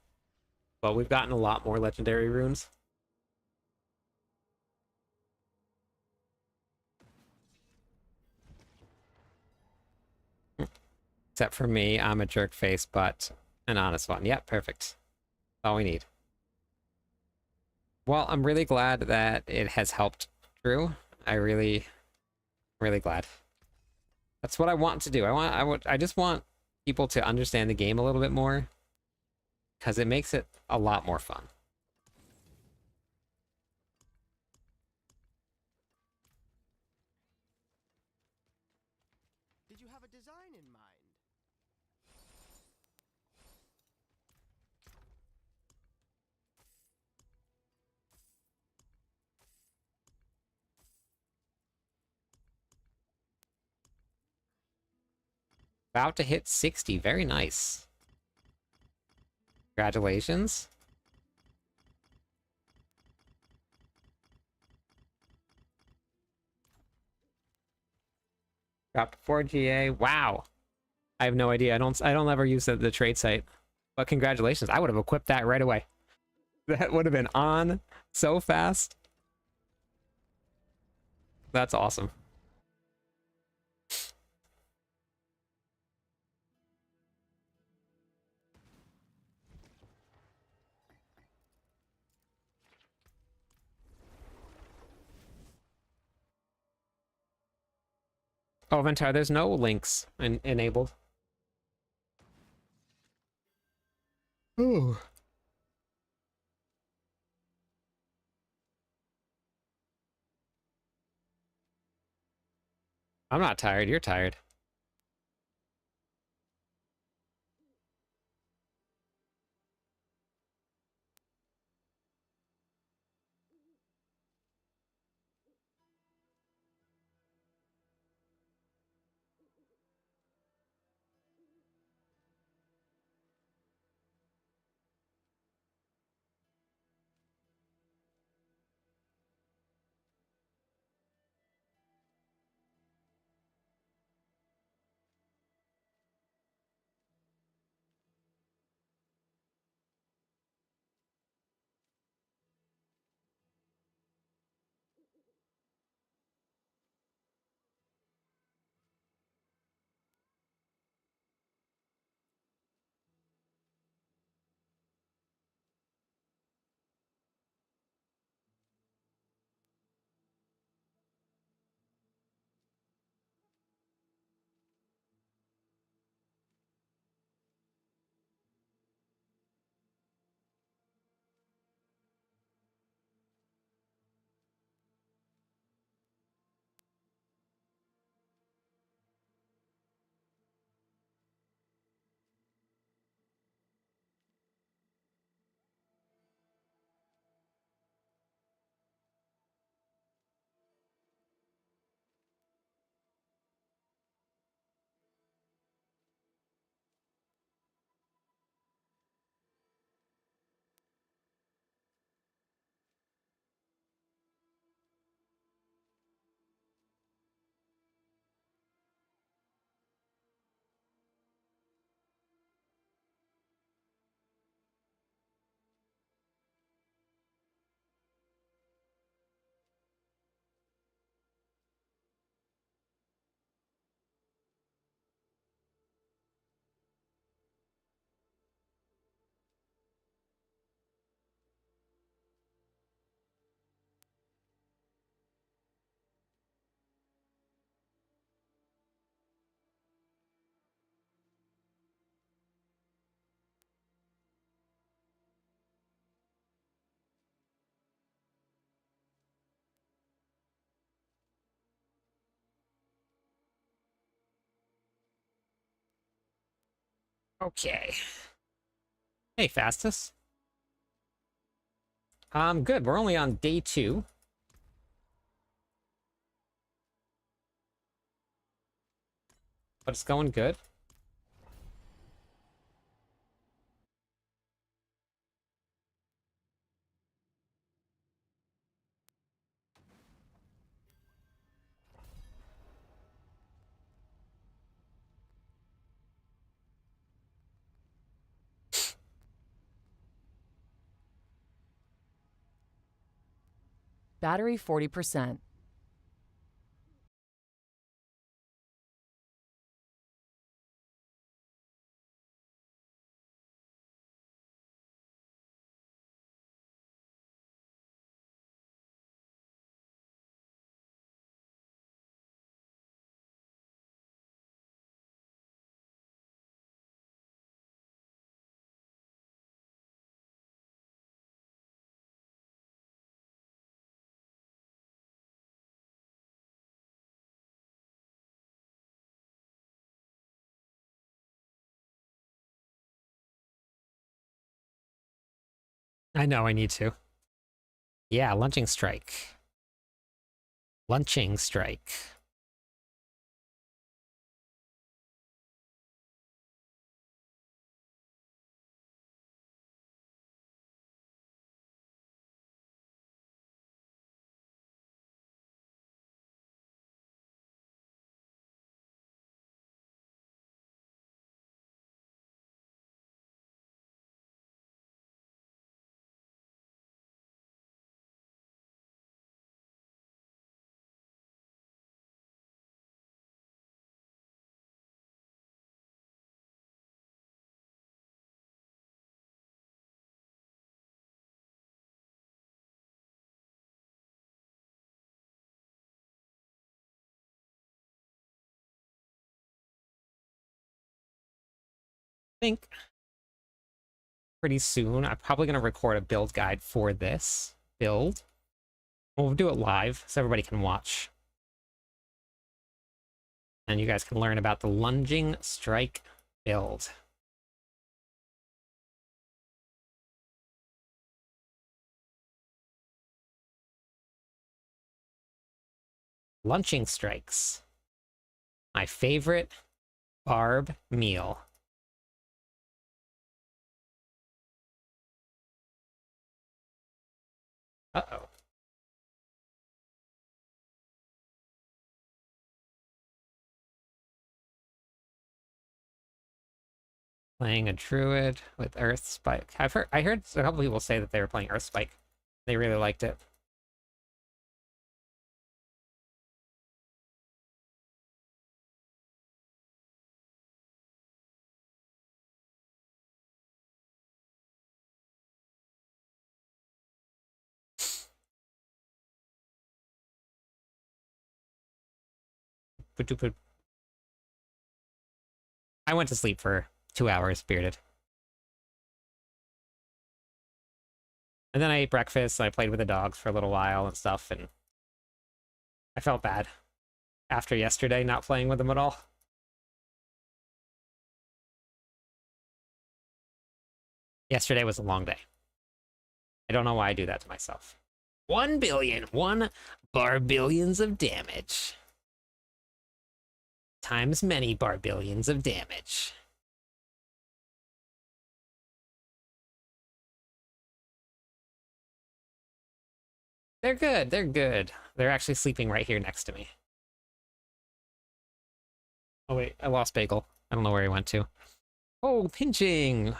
we've gotten a lot more legendary runes. Except for me, I'm a jerk face, but an honest one. Yep, perfect. All we need. Well, I'm really glad that it has helped Drew. Really glad. That's what I want to do. I just want people to understand the game a little bit more, because it makes it a lot more fun. Did you have a design in mind? About to hit 60. Very nice. Congratulations. Dropped 4 GA. Wow. I have no idea. I don't ever use the trade site. But congratulations. I would have equipped that right away. That would have been on so fast. That's awesome. Oh, Ventar, there's no links enabled. Ooh. I'm not tired. You're tired. Okay. Hey, Fastus. Good. We're only on day 2. But it's going good. Battery 40%. I know I need to. Yeah, lunching strike. Lunching strike. Think pretty soon I'm probably going to record a build guide for this build. We'll do it live so everybody can watch. And you guys can learn about the lunging strike build. Lunching strikes. My favorite barb meal. Uh-oh. Playing a druid with Earth Spike. I heard a couple people say that they were playing Earth Spike. They really liked it. I went to sleep for 2 hours, bearded. And then I ate breakfast, and I played with the dogs for a little while and stuff, and I felt bad after yesterday not playing with them at all. Yesterday was a long day. I don't know why I do that to myself. 1 billion, 1 barbillions of damage. Times many barbillions of damage. They're good, they're good. They're actually sleeping right here next to me. Oh wait, I lost Bagel. I don't know where he went to. Oh, pinching!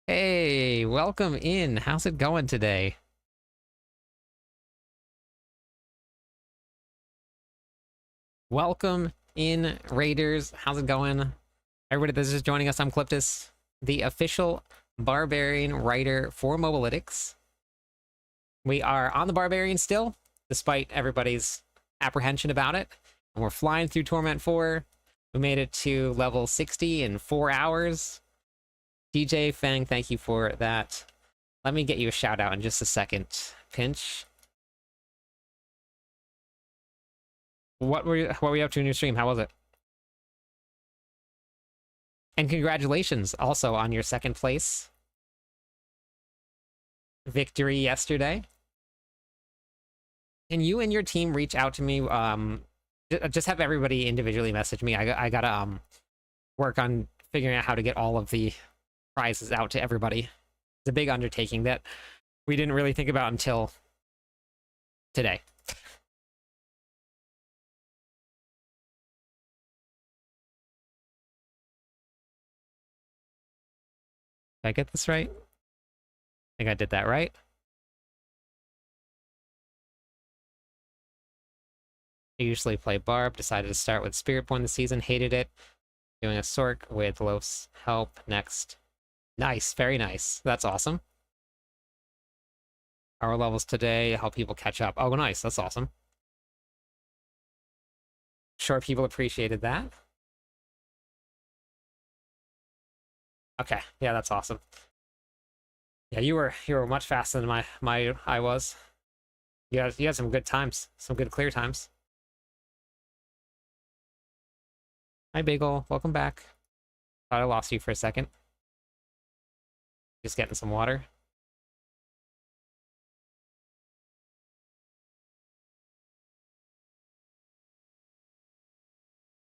Hey, welcome in. How's it going today? Welcome in, Raiders. How's it going? Everybody that's just joining us, I'm Cliptus, the official Barbarian writer for Mobalytics. We are on the Barbarian still, despite everybody's apprehension about it. And we're flying through Torment 4. We made it to level 60 in 4 hours. DJ Fang, thank you for that. Let me get you a shout out in just a second. Pinch. What were you up to in your stream? How was it? And congratulations also on your second place victory yesterday. Can you and your team reach out to me? Just have everybody individually message me. I gotta work on figuring out how to get all of the prizes out to everybody. It's a big undertaking that we didn't really think about until today. Did I get this right? I think I did that right. I usually play Barb, decided to start with Spirit Born this season, hated it. Doing a Sork with Loaf's help next. Nice, very nice. That's awesome. Power levels today, help people catch up. Oh, nice, that's awesome. Sure, people appreciated that. Okay, yeah, that's awesome. Yeah, you were much faster than I was. You had some good times, some good clear times. Hi, Bagel. Welcome back. Thought I lost you for a second. Just getting some water.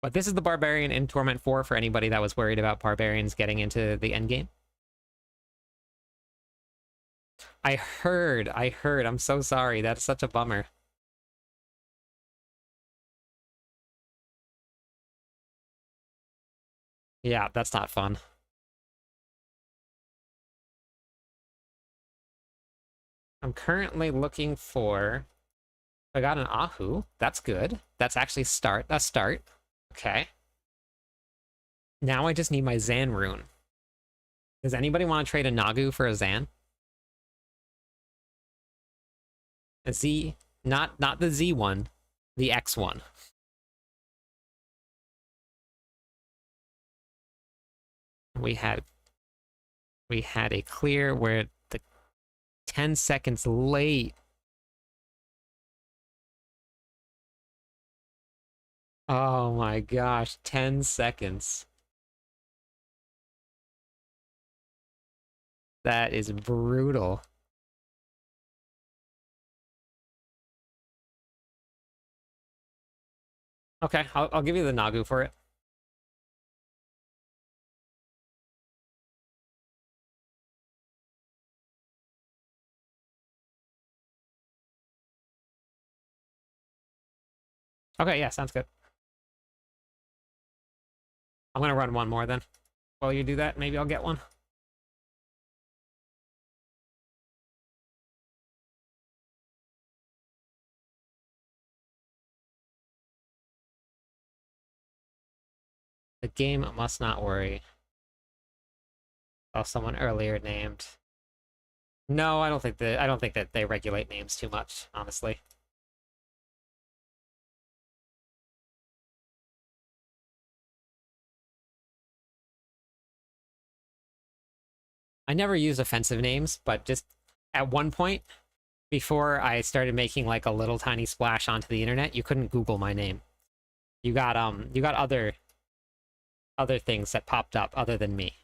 But this is the Barbarian in Torment 4 for anybody that was worried about Barbarians getting into the endgame. I heard. I'm so sorry. That's such a bummer. Yeah, that's not fun. I'm currently looking for... I got an Ahu. That's good. That's actually a start. Okay. Now I just need my Zan rune. Does anybody want to trade a Nagu for a Zan? A Z, not the Z one, the X one. We had a clear where the 10 seconds late. Oh my gosh, 10 seconds. That is brutal. Okay, I'll give you the Nagu for it. Okay, yeah, sounds good. I'm gonna run one more then. While you do that, maybe I'll get one. The game must not worry. Oh, someone earlier named. No, I don't think that they regulate names too much, honestly. I never use offensive names, but just at one point, before I started making like a little tiny splash onto the internet, you couldn't Google my name. You got other things that popped up other than me.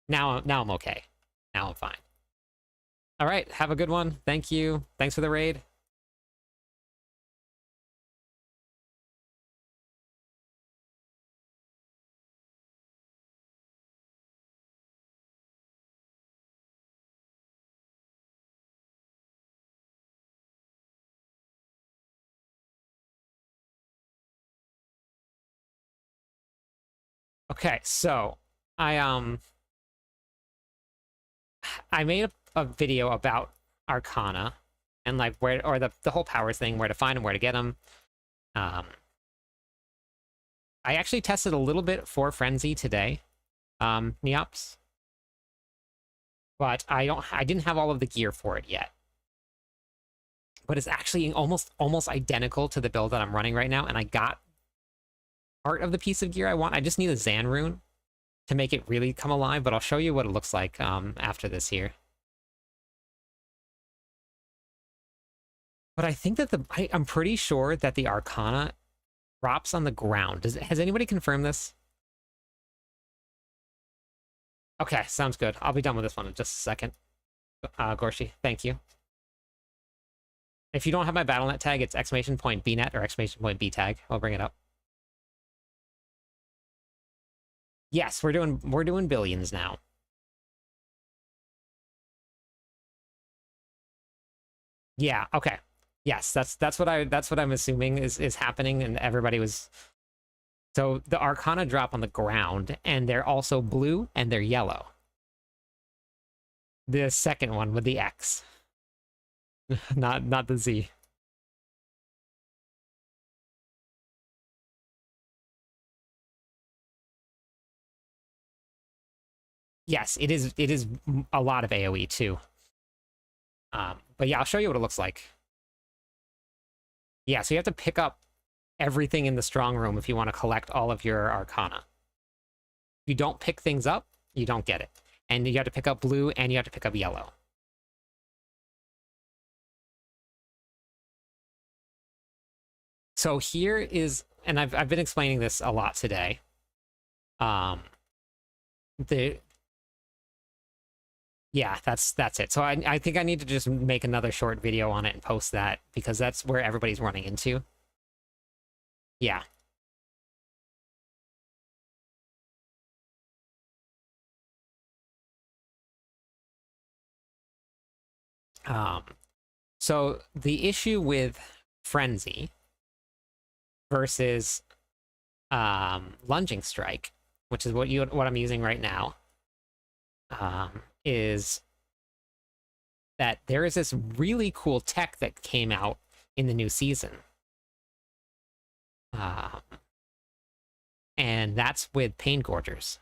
Now I'm okay. Now I'm fine. All right, have a good one. Thank you. Thanks for the raid. Okay, so I made a video about Arcana and like where, or the whole powers thing, where to find them, where to get them. I actually tested a little bit for Frenzy today, Neops, but I didn't have all of the gear for it yet. But it's actually almost identical to the build that I'm running right now, and I got part of the piece of gear I want. I just need a Zan rune to make it really come alive, but I'll show you what it looks like after this here. But I think that I'm pretty sure that the Arcana drops on the ground. Has anybody confirmed this? Okay, sounds good. I'll be done with this one in just a second. Gorshi, thank you. If you don't have my BattleNet tag, it's !BNet or !BTag. I'll bring it up. Yes, we're doing billions now. Yeah, okay. Yes, that's what I'm assuming is happening, and everybody was. So the Arcana drop on the ground, and they're also blue and they're yellow. The second one with the X. not the Z. Yes, it is a lot of AoE too. But yeah, I'll show you what it looks like. Yeah, so you have to pick up everything in the strong room if you want to collect all of your Arcana. If you don't pick things up, you don't get it. And you have to pick up blue and you have to pick up yellow. So here is, and I've been explaining this a lot today. Yeah, that's it. So I think I need to just make another short video on it and post that, because that's where everybody's running into. Yeah. So the issue with Frenzy versus Lunging Strike, which is what I'm using right now, is that there is this really cool tech that came out in the new season. And that's with Pain Gorgers.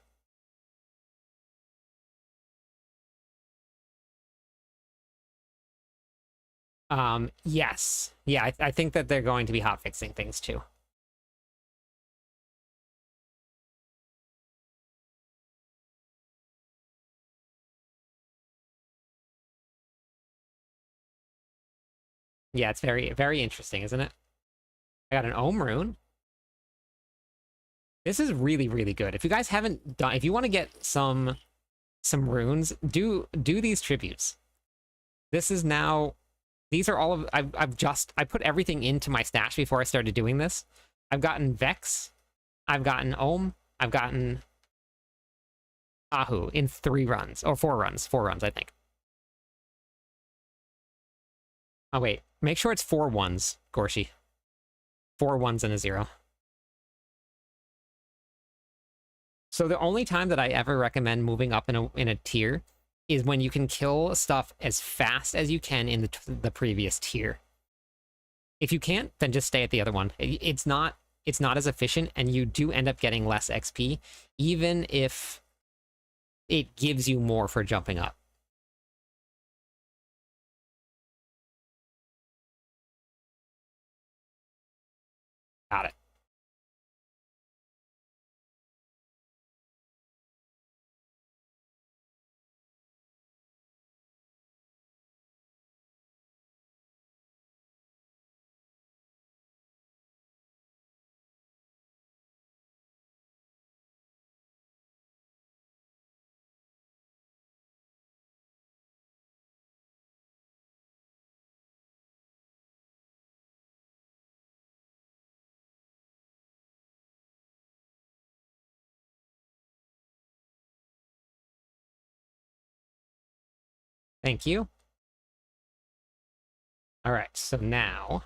Yes. Yeah, I think that they're going to be hotfixing things too. Yeah, it's very, very interesting, isn't it? I got an Ohm Rune. This is really, really good. If you guys haven't done, if you want to get some runes, do these tributes. This is now, these are all of, I put everything into my stash before I started doing this. I've gotten Vex, I've gotten Ohm, I've gotten Ahu in 3 runs, or 4 runs, I think. Oh wait, make sure it's 4 ones, Gorshi. 4 ones and a 0. So the only time that I ever recommend moving up in a tier is when you can kill stuff as fast as you can in the previous tier. If you can't, then just stay at the other one. It's not as efficient, and you do end up getting less XP, even if it gives you more for jumping up. Got it. Thank you. All right, so now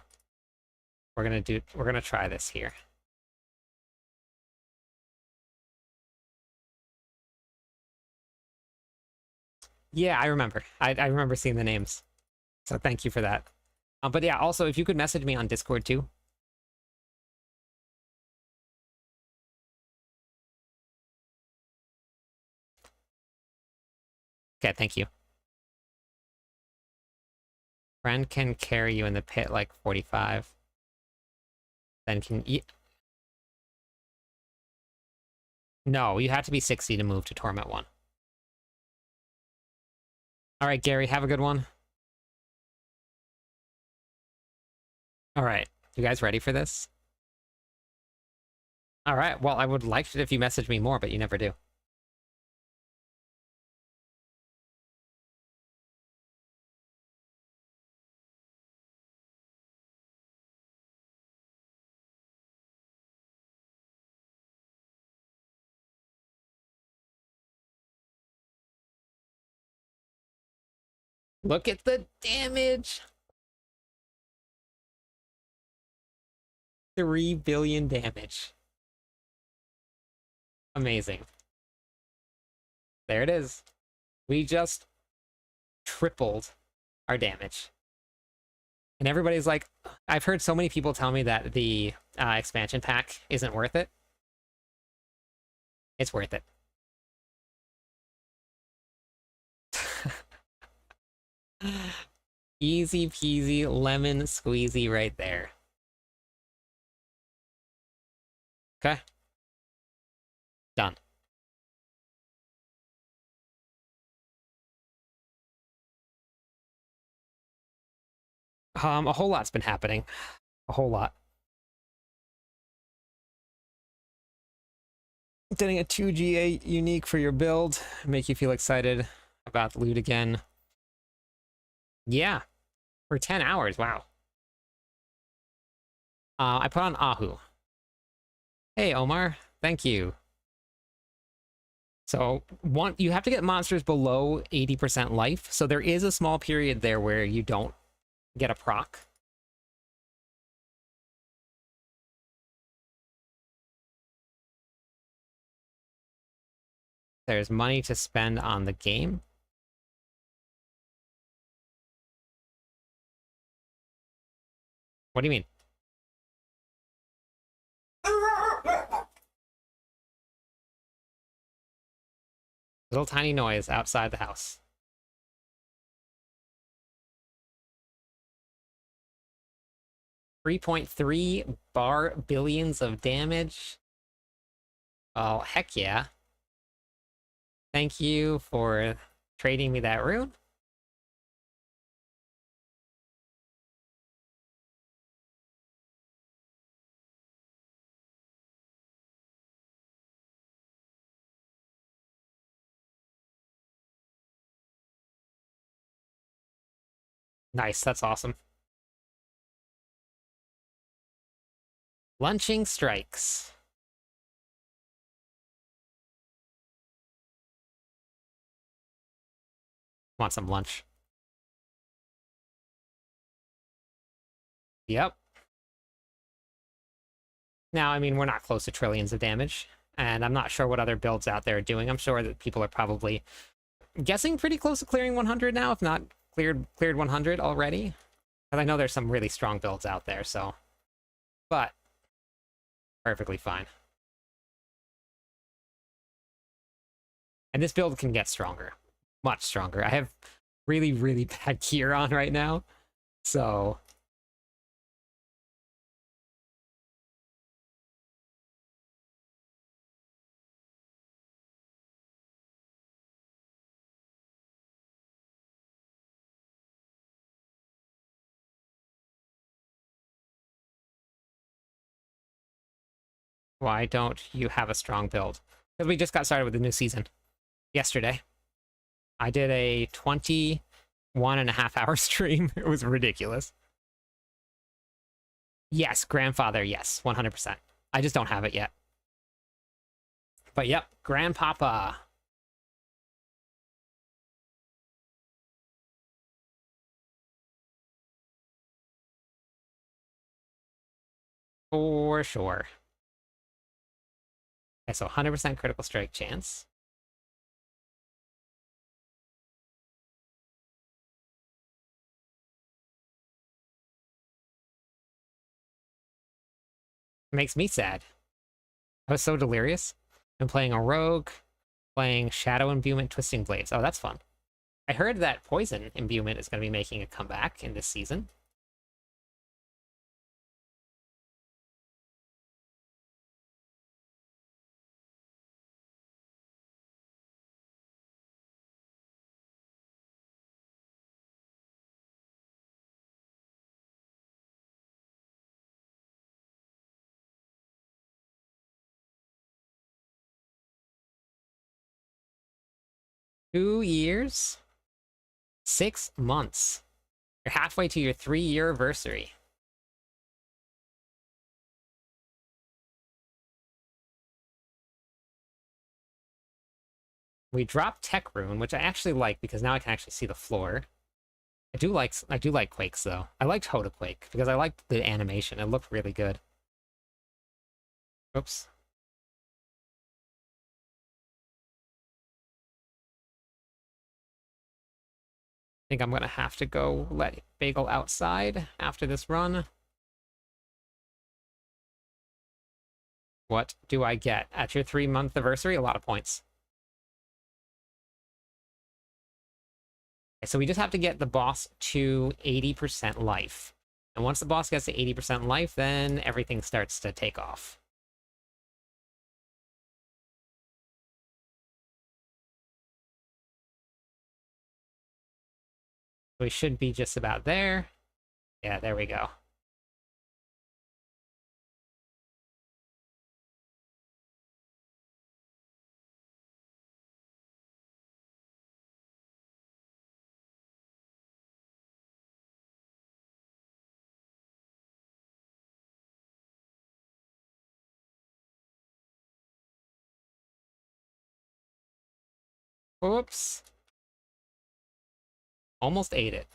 we're gonna try this here. Yeah, I remember. I remember seeing the names. So thank you for that. But yeah, also, if you could message me on Discord too. Okay, thank you. Friend can carry you in the pit like 45. Then can... No, you have to be 60 to move to Torment 1. All right, Gary, have a good one. All right, you guys ready for this? All right, well, I would like it if you message me more, but you never do. Look at the damage. 3 billion damage. Amazing. There it is. We just tripled our damage. And everybody's like, I've heard so many people tell me that the expansion pack isn't worth it. It's worth it. Easy peasy lemon squeezy right there. Okay. Done. A whole lot's been happening. A whole lot. Getting a 2GA unique for your build. Make you feel excited about the loot again. Yeah. For 10 hours, wow. I put on Ahu. Hey, Omar. Thank you. So, you have to get monsters below 80% life. So there is a small period there where you don't get a proc. There's money to spend on the game. What do you mean? Little tiny noise outside the house. $3.3 billions of damage. Oh, heck yeah. Thank you for trading me that rune. Nice, that's awesome. Lunching strikes. Want some lunch? Yep. Now, I mean, we're not close to trillions of damage, and I'm not sure what other builds out there are doing. I'm sure that people are probably guessing pretty close to clearing 100 now, if not cleared 100 already. Because I know there's some really strong builds out there, so... But, perfectly fine. And this build can get stronger. Much stronger. I have really, really bad gear on right now, so... Why don't you have a strong build? Because we just got started with the new season. Yesterday. I did a 21.5-hour stream. It was ridiculous. Yes, grandfather, yes, 100%. I just don't have it yet. But yep, grandpapa. For sure. Okay, so 100% critical strike chance. Makes me sad. I was so delirious. I'm playing a rogue, playing Shadow Imbuement Twisting Blades. Oh, that's fun. I heard that Poison Imbuement is going to be making a comeback in this season. Two years? 6 months. You're halfway to your 3-year anniversary. We dropped Tech Rune, which I actually like because now I can actually see the floor. I do like Quakes though. I liked Hoda Quake because I liked the animation. It looked really good. Oops. I think I'm gonna have to go let Bagel outside after this run. What do I get at your 3-month anniversary? A lot of points. Okay, so we just have to get the boss to 80% life. And once the boss gets to 80% life, then everything starts to take off. We should be just about there. Yeah, there we go. Whoops. Almost ate it.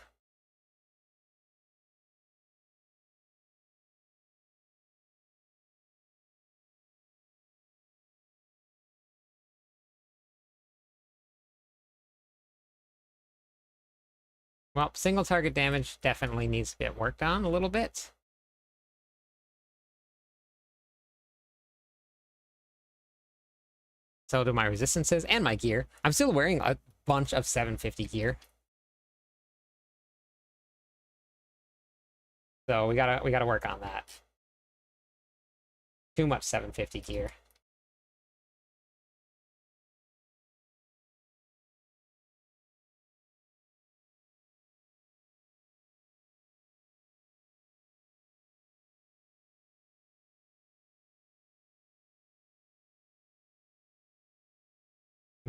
Well, single target damage definitely needs to get worked on a little bit. So do my resistances and my gear. I'm still wearing a bunch of 750 gear. So we gotta work on that. Too much 750 gear.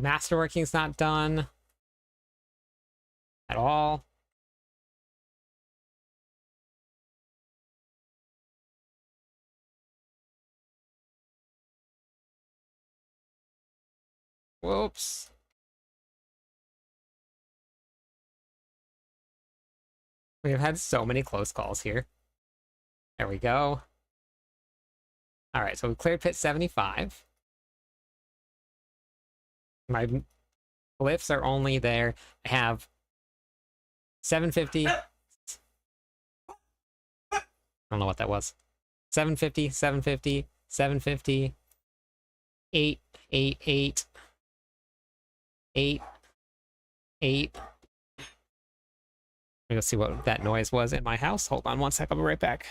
Masterworking's not done at all. Whoops. We've had so many close calls here. There we go. All right, so we cleared pit 75. My glyphs are only there. I have 750. I don't know what that was. 750, 750, 750, 8, 8, 8, 8, 8. Let me go see what that noise was in my house. Hold on one sec, I'll be right back.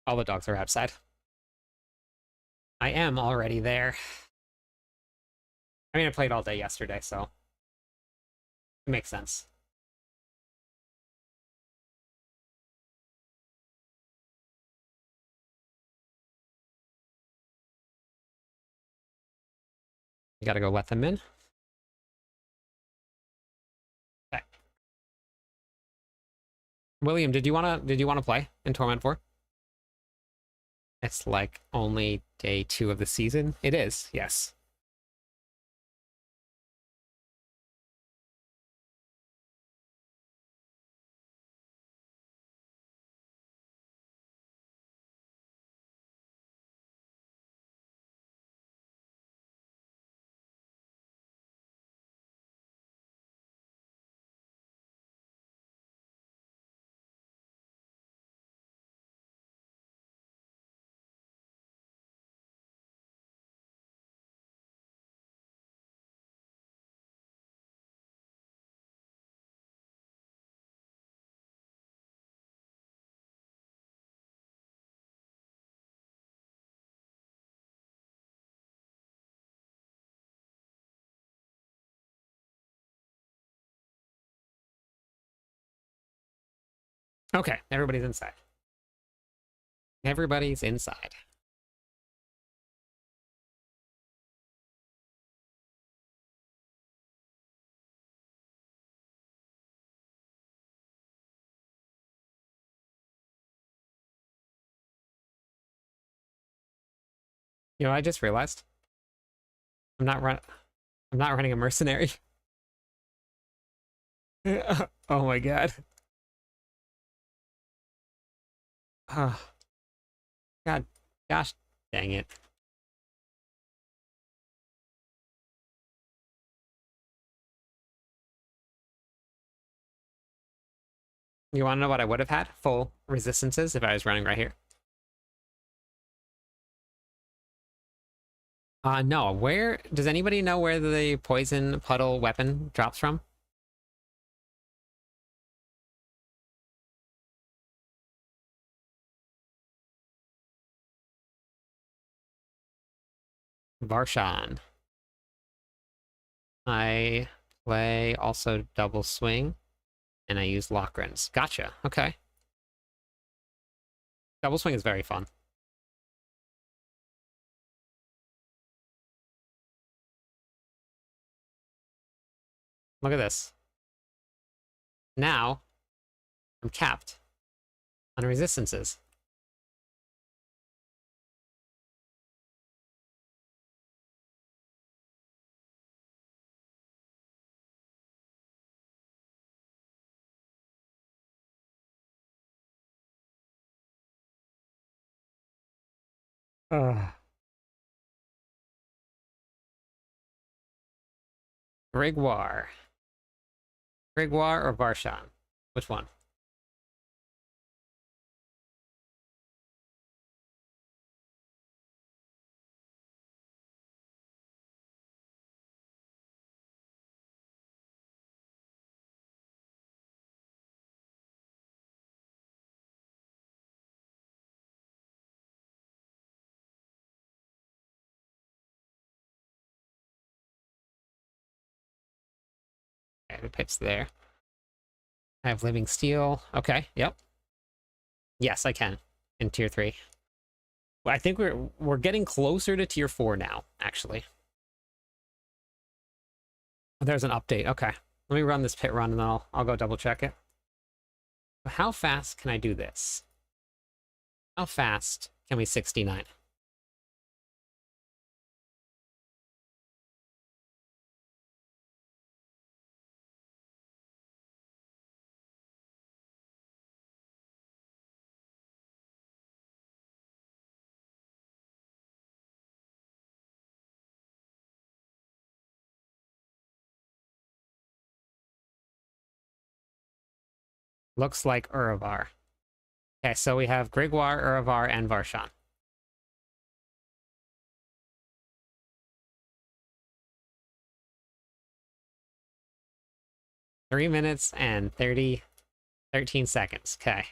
All the dogs are outside. I am already there. I mean, I played all day yesterday, so it makes sense. You gotta go let them in. Okay. William, did you wanna play in Torment 4? It's like only day 2 of the season. It is, yes. Okay, everybody's inside. Everybody's inside. You know, I just realized I'm not running a mercenary. Oh my god. God, gosh, dang it. You want to know what I would have had? Full resistances if I was running right here. No. Where does anybody know where the poison puddle weapon drops from? Varshan. I play also double swing, and I use Lockrins. Gotcha. Okay. Double swing is very fun. Look at this. Now, I'm capped on resistances. Ugh. Gregoire. Gregoire or Varshan? Which one? Okay, the pit's there. I have Living Steel. Okay, yep. Yes, I can. In tier 3. Well, I think we're getting closer to tier 4 now, actually. There's an update. Okay. Let me run this pit run and then I'll go double check it. How fast can I do this? How fast can we 69? Looks like Uravar. Okay, so we have Gregoire, Uravar, and Varshan. Three minutes and 13 seconds. Okay.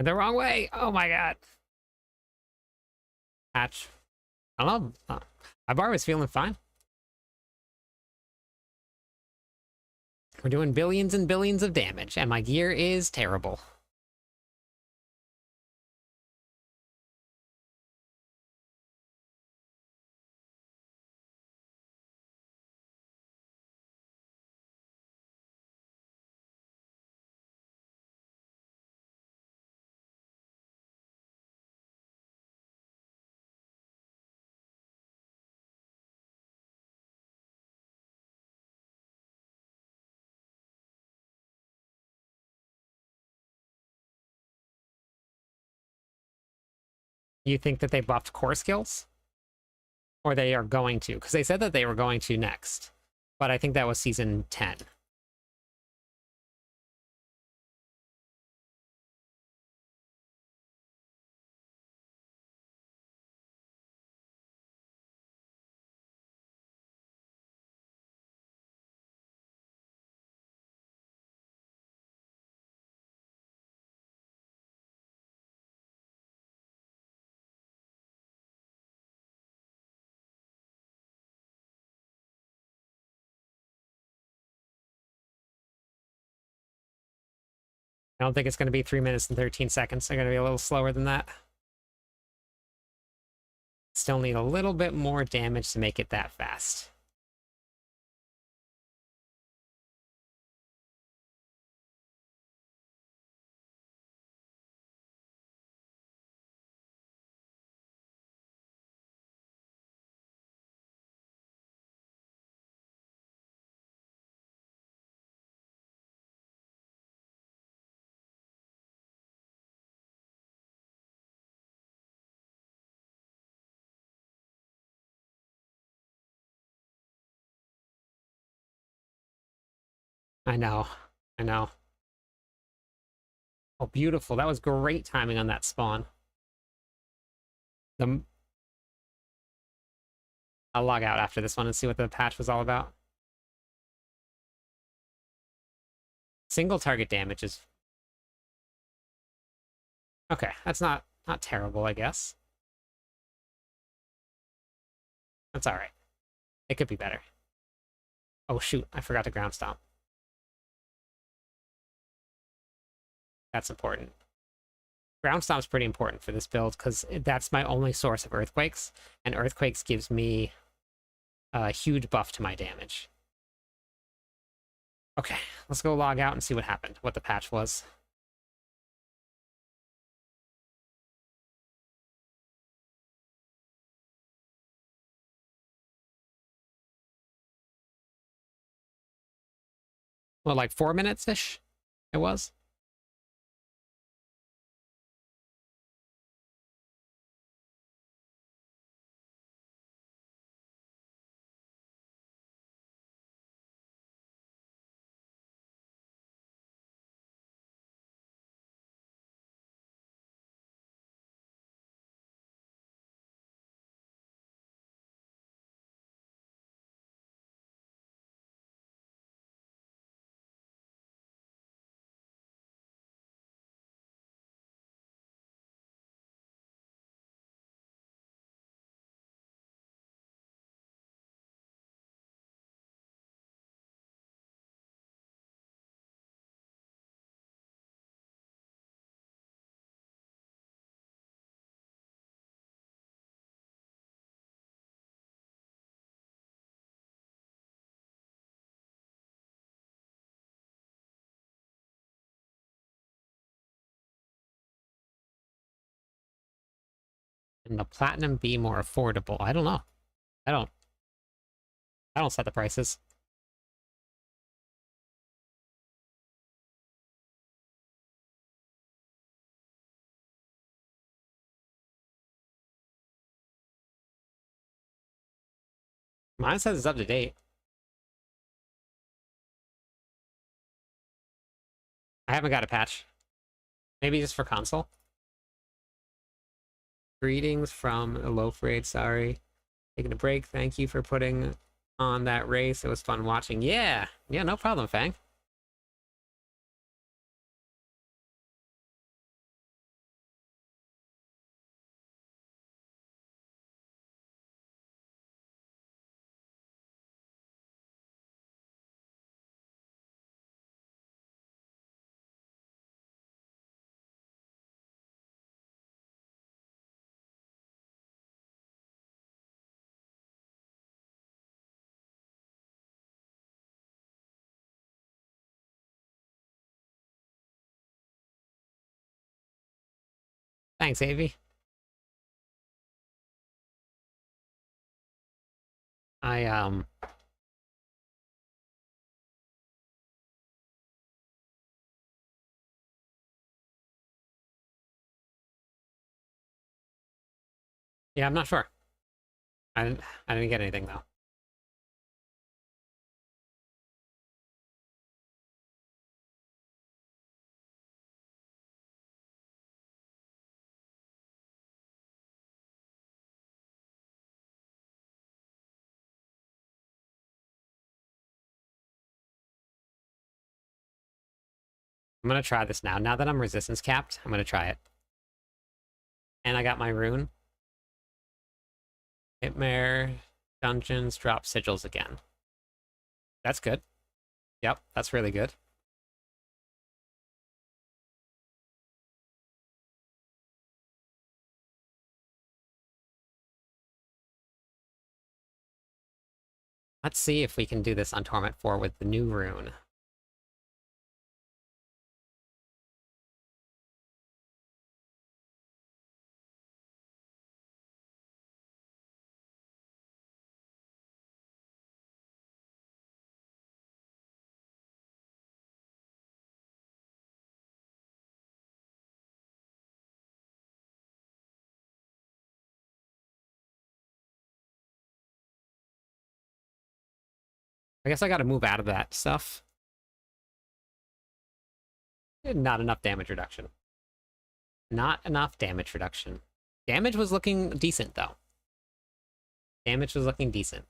Went the wrong way. Oh my god. Patch. I don't know. My bar was feeling fine. We're doing billions and billions of damage, and my gear is terrible. You think that they buffed core skills? Or they are going to? Because they said that they were going to next. But I think that was season 10. I don't think it's going to be 3 minutes and 13 seconds. They're going to be a little slower than that. Still need a little bit more damage to make it that fast. I know. I know. Oh, beautiful. That was great timing on that spawn. I'll log out after this one and see what the patch was all about. Single target damage is... Okay, that's not terrible, I guess. That's alright. It could be better. Oh shoot, I forgot to ground stomp. That's important. Ground stomp's pretty important for this build because that's my only source of earthquakes, and earthquakes gives me a huge buff to my damage. Okay, let's go log out and see what happened, what the patch was. Well, like 4 minutes-ish it was. And the platinum be more affordable? I don't know. I don't set the prices. Mine says it's up to date. I haven't got a patch. Maybe just for console. Greetings from a loaf raid, sorry. Taking a break. Thank you for putting on that race. It was fun watching. Yeah, no problem, Fang. Thanks, Avi. I yeah, I'm not sure. I didn't get anything though. I'm gonna try this now. Now that I'm resistance capped, I'm gonna try it. And I got my rune. Hitmare dungeons drop sigils again. That's good. Yep, that's really good. Let's see if we can do this on Torment 4 with the new rune. I guess I gotta move out of that stuff. Not enough damage reduction. Not enough damage reduction. Damage was looking decent, though. Damage was looking decent.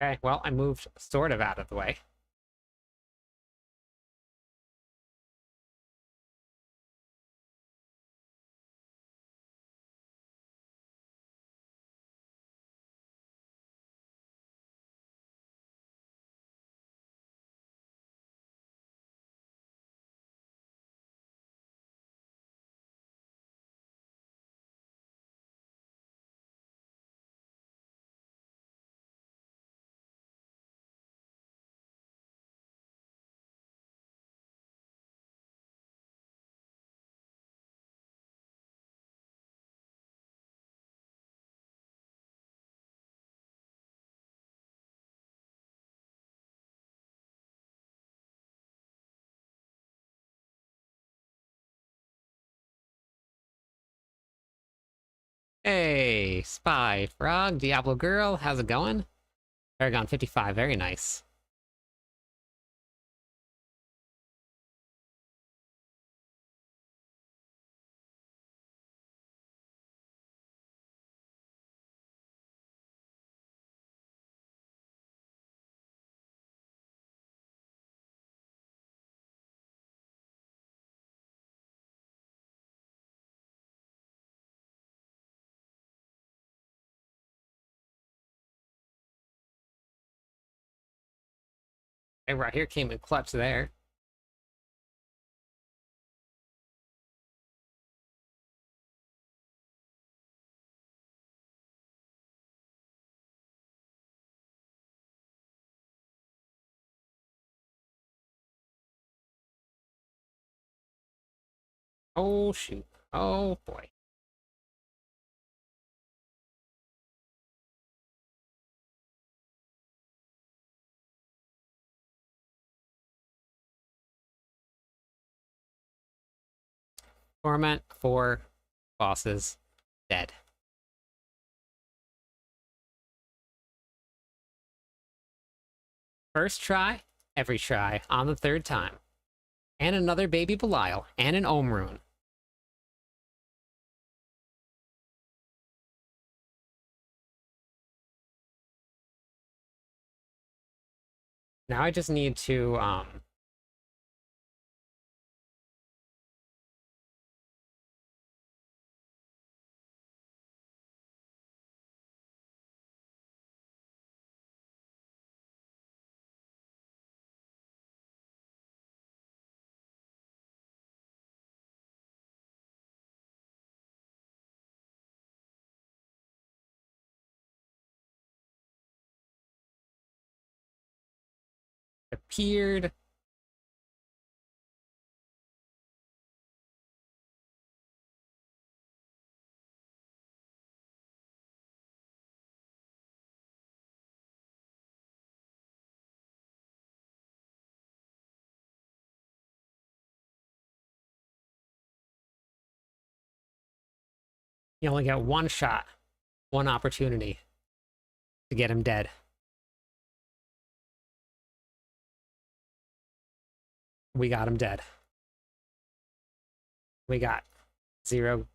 Okay, well, I moved sort of out of the way. Hey, Spy, Frog, Diablo Girl, how's it going? Paragon 55, very nice. Hey, right here came in clutch there. Oh, shoot. Oh, boy. Torment 4 bosses dead. First try, every try, on the third time. And another baby Belial, and an Ohm rune. Now I just need to, Appeared. You only get one shot, one opportunity to get him dead. We got him dead. We got 0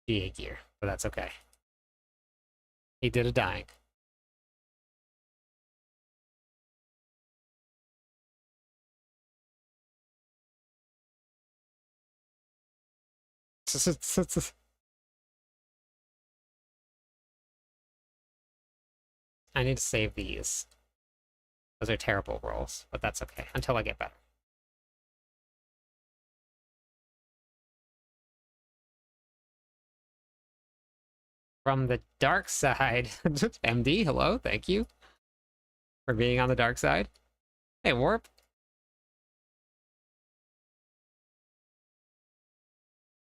GA gear, but that's okay. He did a dying. I need to save these. Those are terrible rolls, but that's okay until I get better. From the dark side, MD, hello, thank you for being on the dark side. Hey, Warp.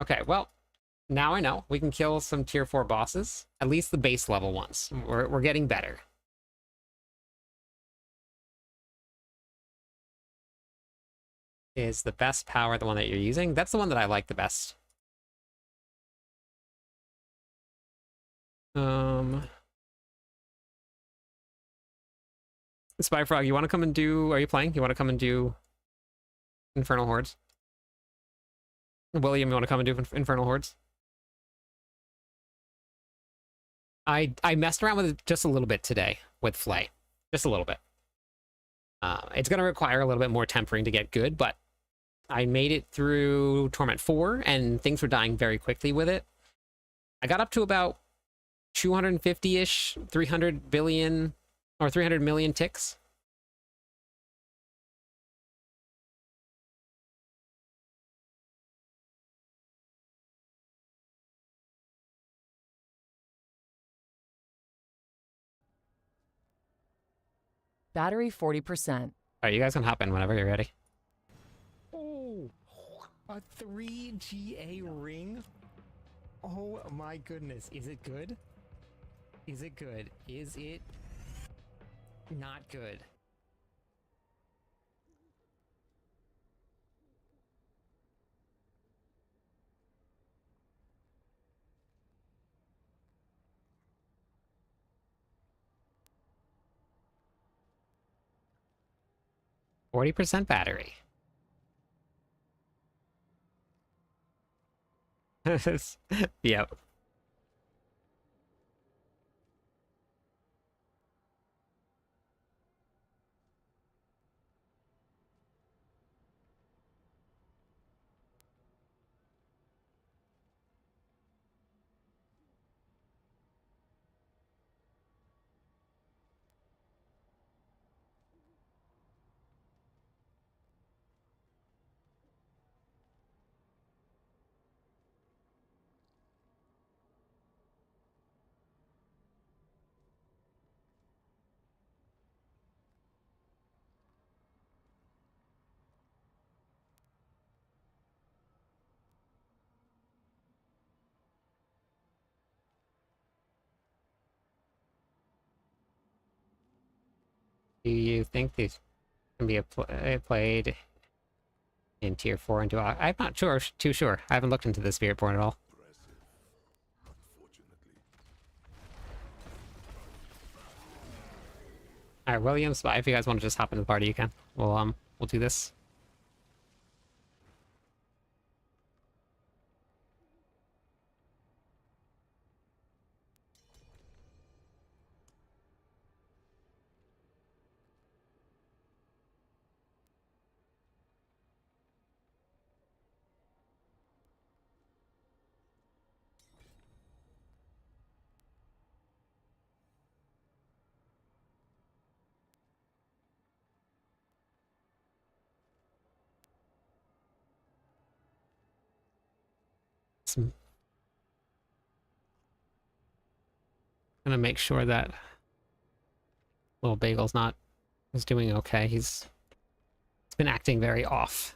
Okay, well, now I know we can kill some tier 4 bosses, at least the base level ones. We're getting better. Is the best power the one that you're using? That's the one that I like the best. Spy Frog, you want to come and do... Are you playing? You want to come and do Infernal Hordes? William, you want to come and do Infernal Hordes? I messed around with it just a little bit today with Flay. Just a little bit. It's going to require a little bit more tempering to get good, but I made it through Torment 4, and things were dying very quickly with it. I got up to about 250-ish, 300 billion, or 300 million ticks. Battery 40%. All right, you guys can hop in whenever you're ready. Oh, a 3 GA ring? Oh my goodness, is it good? Is it good? Is it not good? %40 battery. Yep. Do you think these can be played in tier 4 and dual? I'm not too sure. I haven't looked into the Spirit Born at all. All right, William, Spy, if you guys want to just hop into the party, you can. We'll do this. Gonna make sure that little bagel's not is doing okay. He's been acting very off.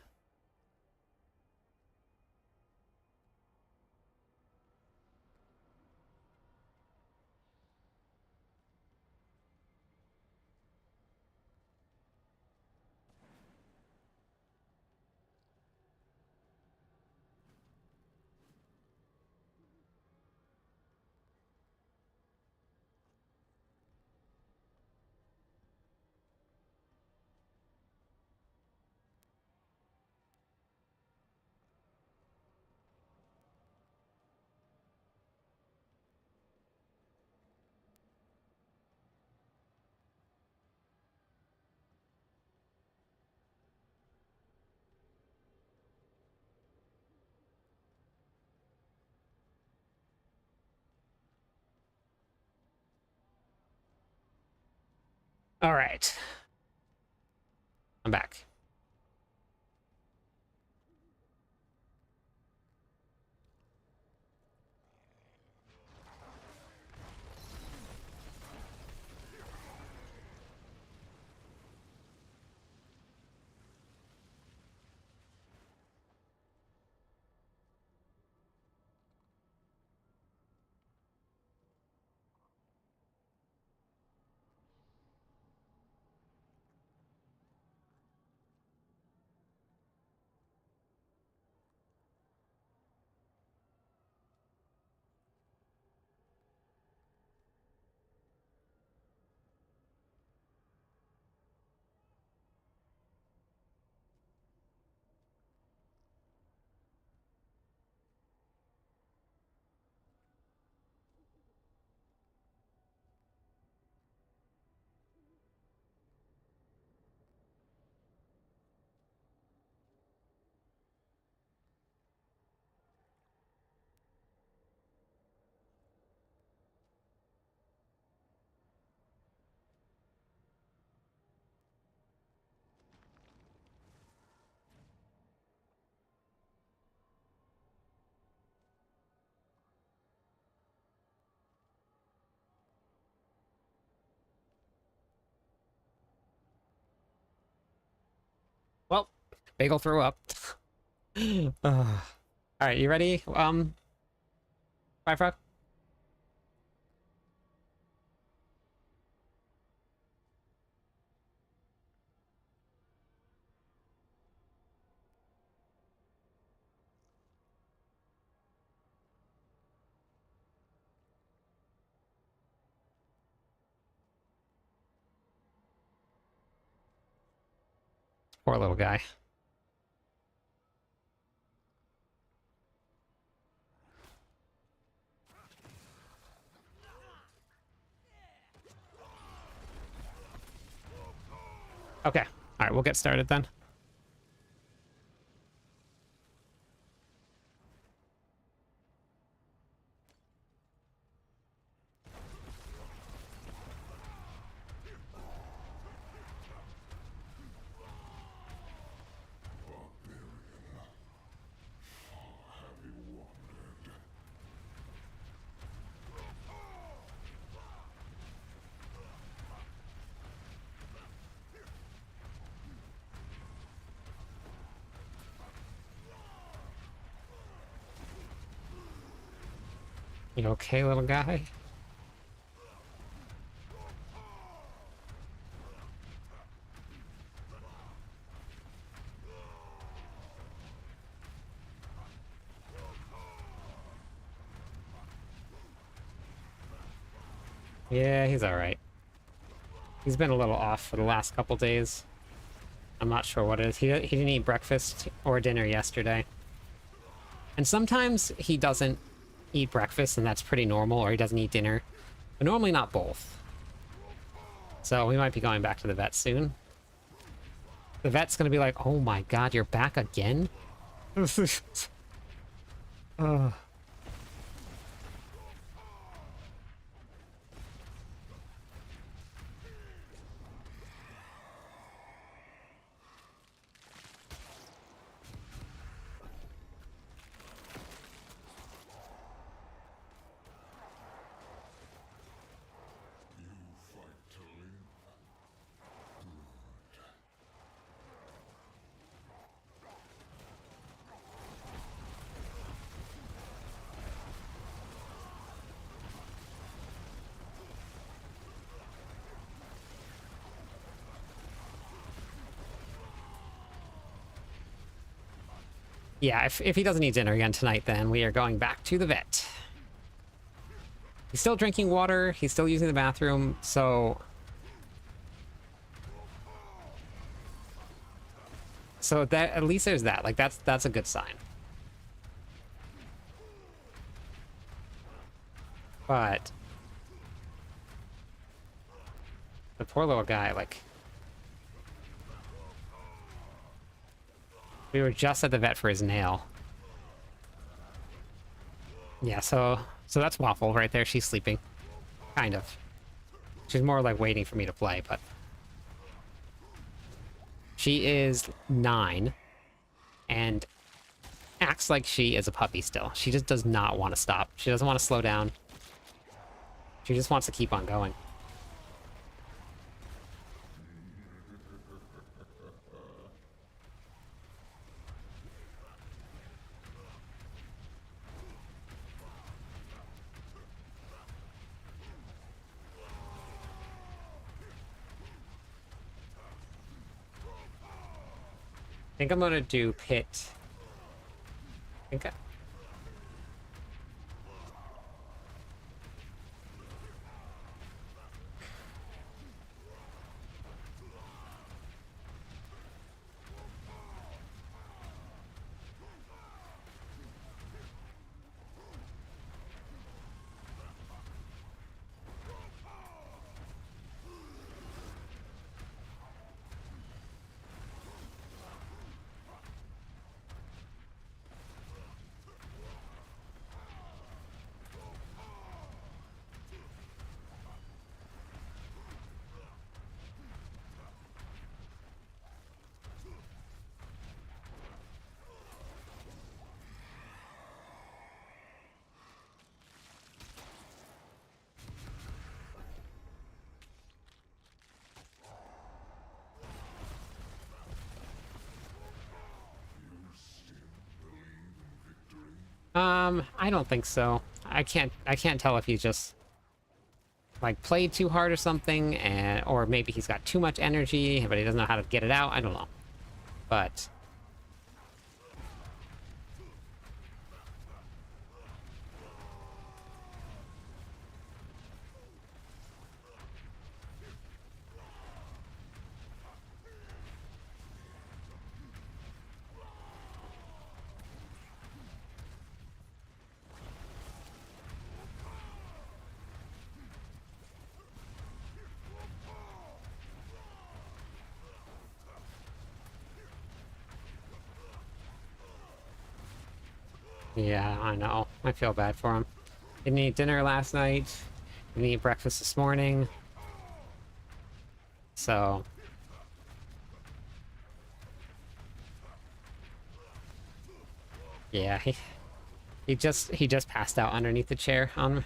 All right. I'm back. Well, Bagel threw up. All right, you ready? Bye, Frog. Poor little guy. Okay. All right, we'll get started then. You okay, little guy? Yeah, he's all right. He's been a little off for the last couple days. I'm not sure what it is. He didn't eat breakfast or dinner yesterday. And sometimes he doesn't eat breakfast, and that's pretty normal, or he doesn't eat dinner. But normally not both. So we might be going back to the vet soon. The vet's gonna be like, oh my god, you're back again? Ugh. Yeah, if he doesn't eat dinner again tonight, then we are going back to the vet. He's still drinking water. He's still using the bathroom. So that at least there's that. Like that's a good sign. But the poor little guy, like, we were just at the vet for his nail. Yeah, so that's Waffle right there. She's sleeping. Kind of. She's more like waiting for me to play, but she is 9 and acts like she is a puppy still. She just does not want to stop. She doesn't want to slow down. She just wants to keep on going. I think I'm gonna do pit. I don't think so. I can't tell if he's just like played too hard or something, or maybe he's got too much energy, but he doesn't know how to get it out. I don't know. But yeah, I know. I feel bad for him. Didn't eat dinner last night. Didn't eat breakfast this morning. So yeah, he just passed out underneath the chair on.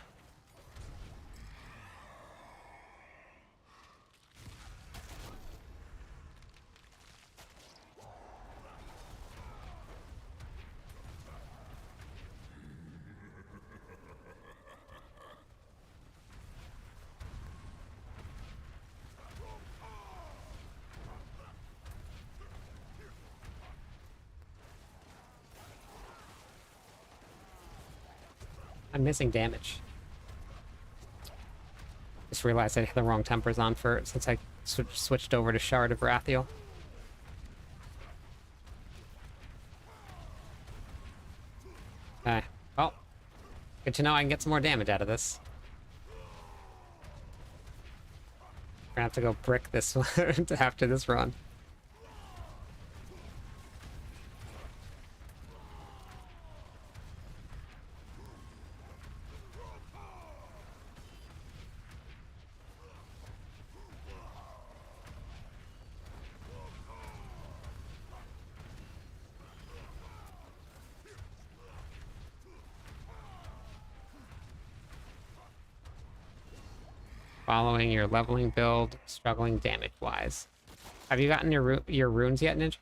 I'm missing damage. Just realized I had the wrong tempers on for since I switched over to Shard of Rathiel. Okay, well, good to know I can get some more damage out of this. I'm gonna have to go brick this one after this run. Following your leveling build, struggling damage-wise. Have you gotten your runes yet, Ninja?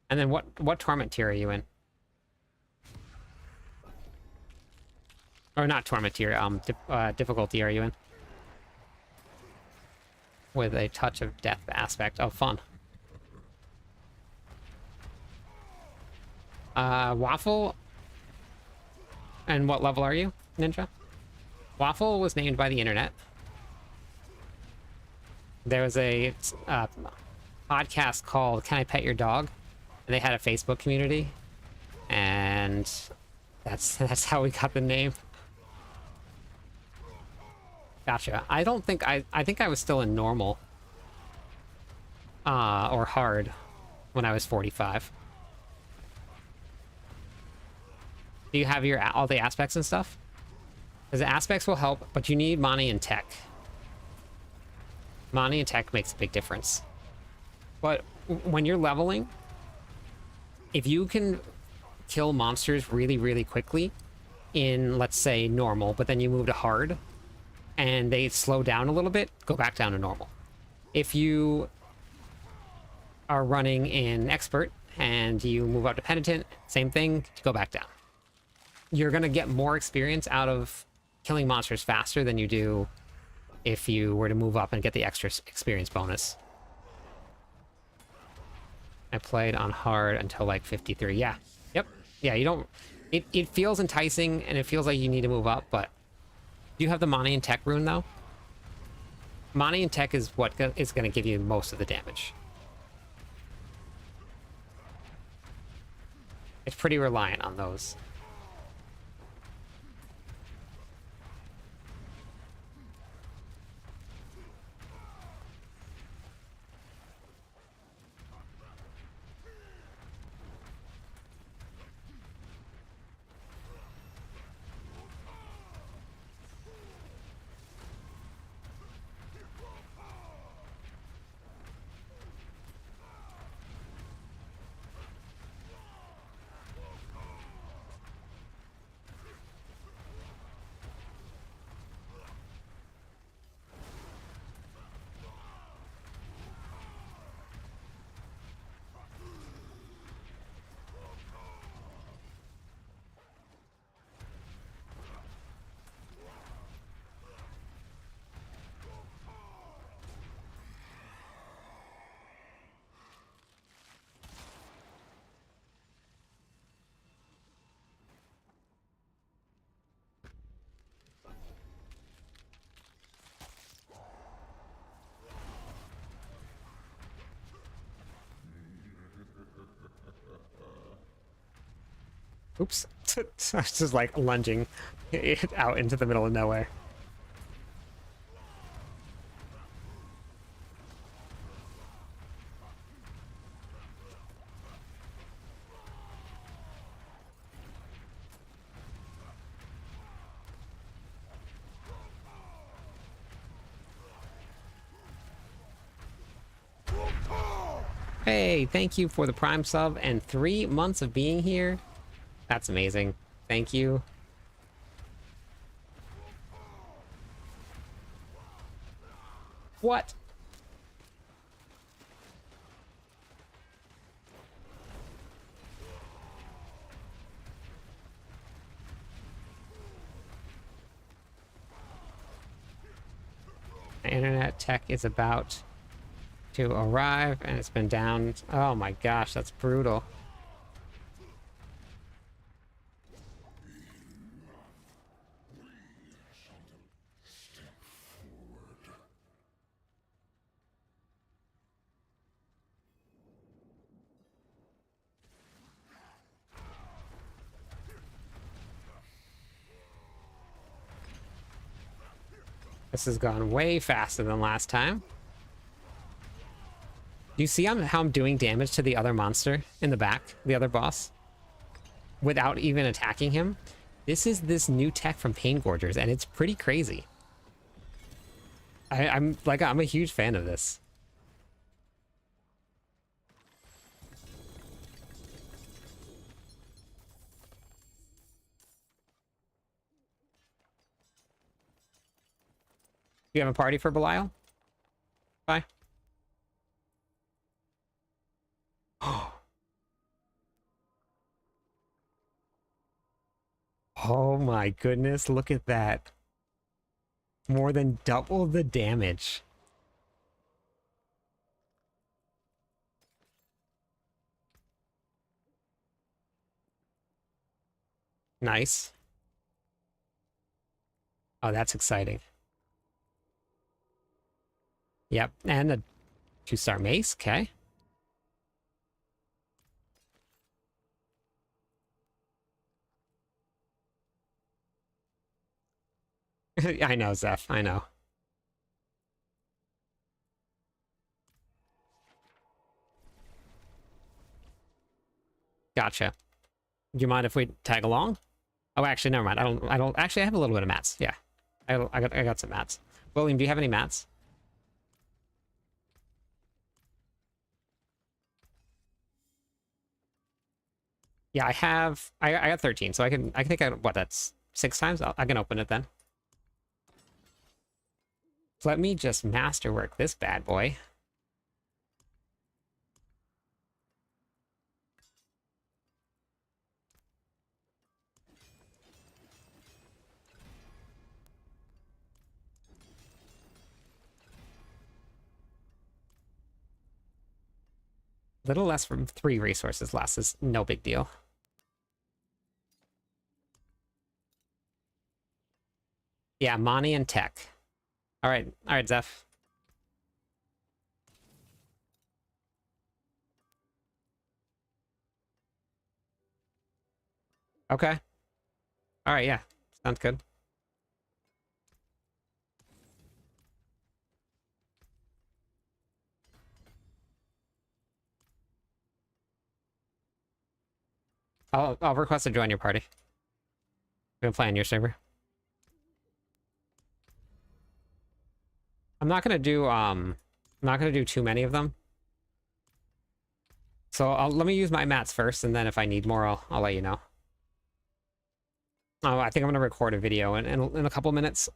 And then what torment tier are you in? Or not torment tier, difficulty are you in? With a touch of death aspect. Oh, fun. Waffle. And what level are you, Ninja? Waffle was named by the internet. There was a podcast called Can I Pet Your Dog? And they had a Facebook community. And that's how we got the name. Gotcha. I don't think I think I was still in normal. Or hard when I was 45. Do you have your all the aspects and stuff? Because the aspects will help, but you need money and tech. Money and tech makes a big difference. But when you're leveling, if you can kill monsters really, really quickly in, let's say, normal, but then you move to hard, and they slow down a little bit, go back down to normal. If you are running in expert and you move up to penitent, same thing, go back down. You're going to get more experience out of killing monsters faster than you do if you were to move up and get the extra experience bonus. I played on hard until like 53. Yeah. Yep. Yeah, you don't... It feels enticing and it feels like you need to move up, but... Do you have the Mani and Tech rune, though? Mani and Tech is what is going to give you most of the damage. It's pretty reliant on those. Oops. I was just like lunging out into the middle of nowhere. Hey, thank you for the Prime sub and 3 months of being here. That's amazing. Thank you. What? Internet tech is about to arrive and it's been down. Oh my gosh, that's brutal. This has gone way faster than last time. Do you see how I'm doing damage to the other monster in the back, the other boss, without even attacking him? This is this new tech from Pain Gorgers, and it's pretty crazy. I'm a huge fan of this. Do you have a party for Belial? Bye. Oh my goodness, look at that. More than double the damage. Nice. Oh, that's exciting. Yep, and a 2-star mace, okay. I know, Zeph, I know. Gotcha. Do you mind if we tag along? Oh, actually, never mind. I don't actually I have a little bit of mats. Yeah. I got some mats. William, do you have any mats? Yeah, I got 13, so I think what, that's 6 times? I can open it then. So let me just masterwork this bad boy. Little less from 3 resources less is no big deal. Yeah, Money and Tech. All right, Zeph. Okay. All right, yeah, sounds good. I'll request to join your party. We're gonna play on your server. I'm not gonna do too many of them. So let me use my mats first, and then if I need more, I'll let you know. Oh, I think I'm gonna record a video in a couple minutes.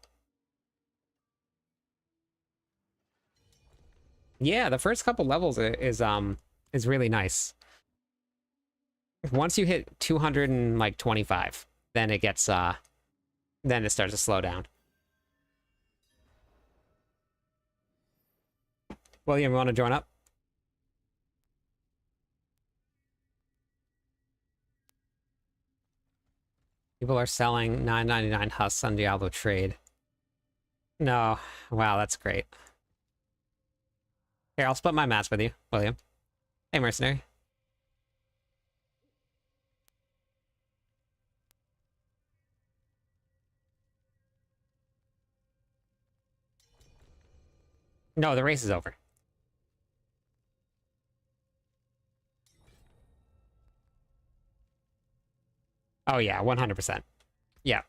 Yeah, the first couple levels is really nice. Once you hit 225, then it gets then it starts to slow down. William, you want to join up? People are selling 9.99 husks on Diablo trade. No, wow, that's great. Here, I'll split my mats with you, William. Hey, mercenary. No, the race is over. Oh yeah, 100%. Yeah.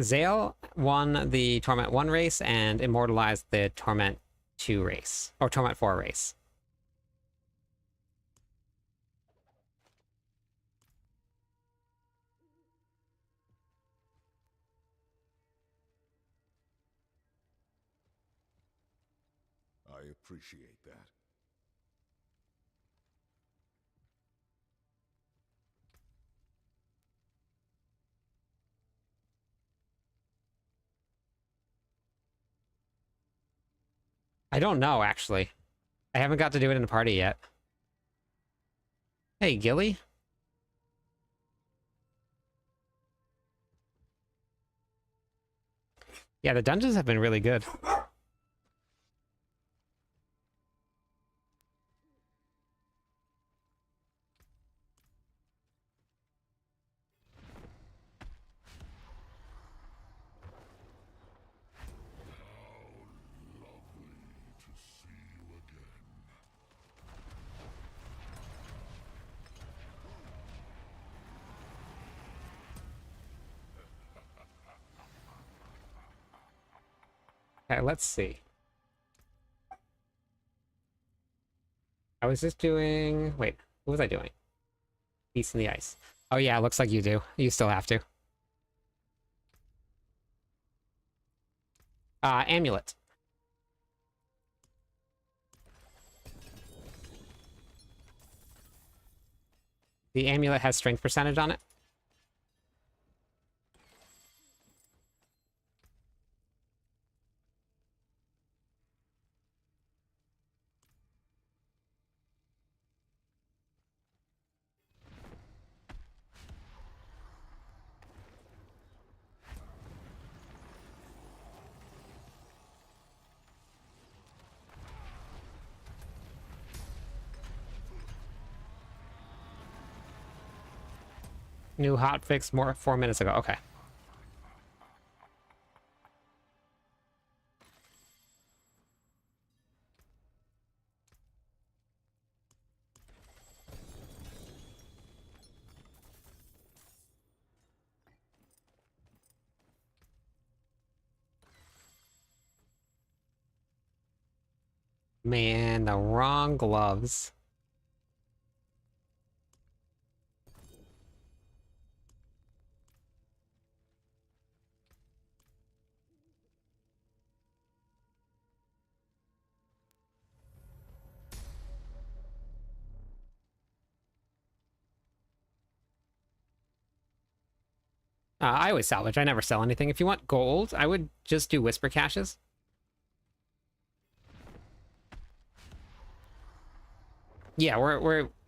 Zale won the Torment 1 race and immortalized the Torment 2 race, or Torment 4 race. I appreciate that. I don't know, actually. I haven't got to do it in a party yet. Hey, Gilly? Yeah, the dungeons have been really good. Okay, let's see. I was just doing... Wait, what was I doing? Beast in the Ice. Oh yeah, looks like you do. You still have to. Amulet. The amulet has strength percentage on it. New hotfix 4 minutes ago. Okay. Man, the wrong gloves. I always salvage. I never sell anything. If you want gold, I would just do whisper caches. Yeah,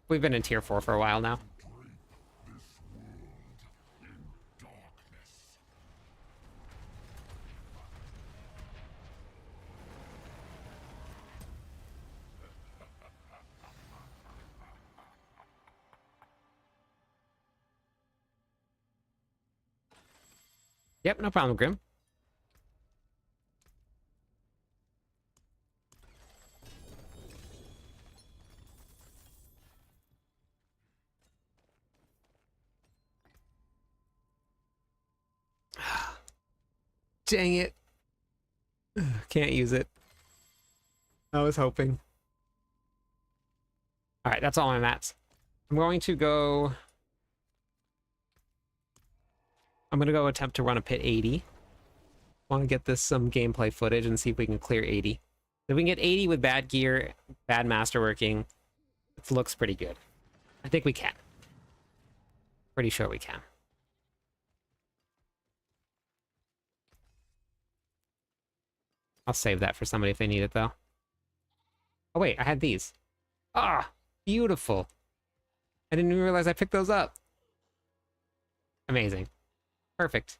we've been in tier 4 for a while now. Yep, no problem, Grim. Dang it. Can't use it. I was hoping. Alright, that's all my mats. I'm going to go attempt to run a pit 80. Want to get this some gameplay footage and see if we can clear 80. If we can get 80 with bad gear, bad masterworking, it looks pretty good. I think we can. Pretty sure we can. I'll save that for somebody if they need it, though. Oh, wait, I had these. Ah, beautiful. I didn't even realize I picked those up. Amazing. Perfect.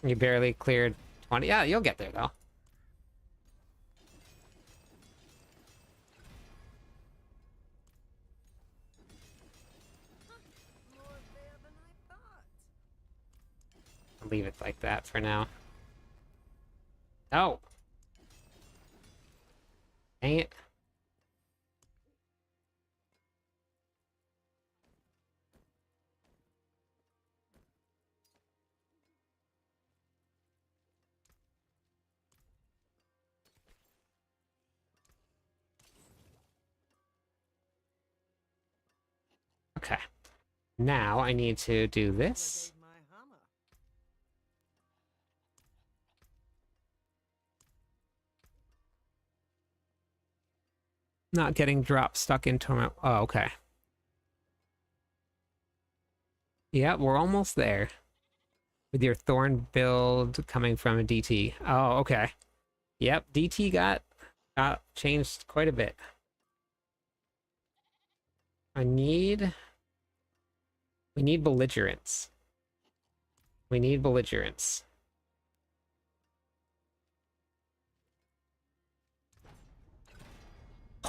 You barely cleared 20. Yeah, you'll get there, though. More there than I thought. I'll leave it like that for now. No! Dang it. Okay. Now I need to do this. Gave my hammer. Not getting dropped stuck into my... Oh, okay. Yeah, we're almost there. With your Thorn build coming from a DT. Oh, okay. Yep, DT got changed quite a bit. We need belligerence. We need belligerence.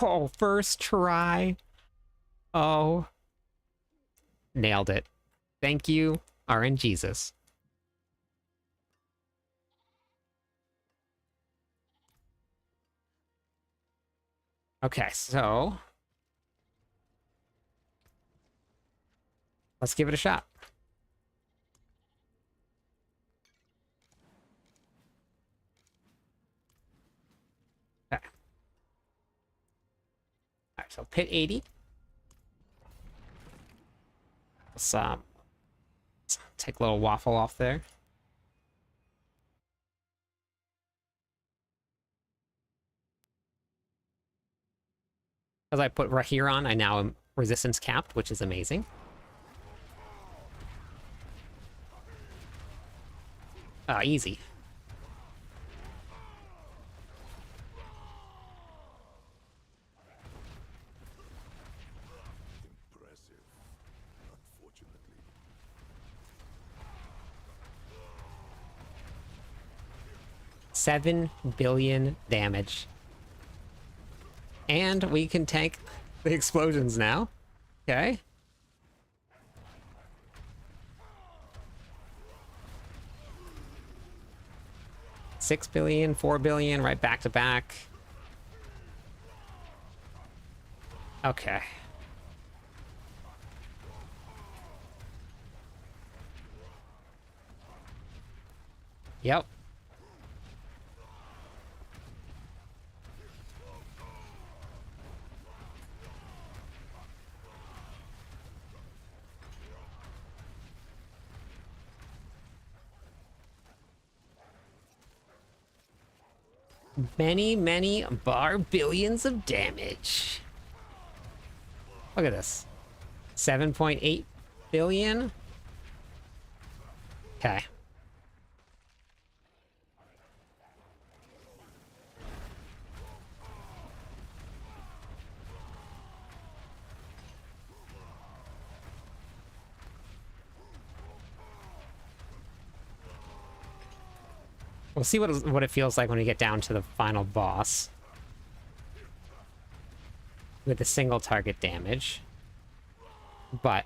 Oh, first try. Oh. Nailed it. Thank you, RNGesus. Okay, so let's give it a shot. Okay. All right, so pit 80. Let's take a little waffle off there. As I put Rahir on, I now am resistance capped, which is amazing. Easy. 7 billion damage. And we can tank the explosions now. Okay. $6 billion, $4 billion, right back to back. Okay. Yep. Many, many billions of damage. Look at this. 7.8 billion. Okay. We'll see what it feels like when we get down to the final boss. With the single target damage. But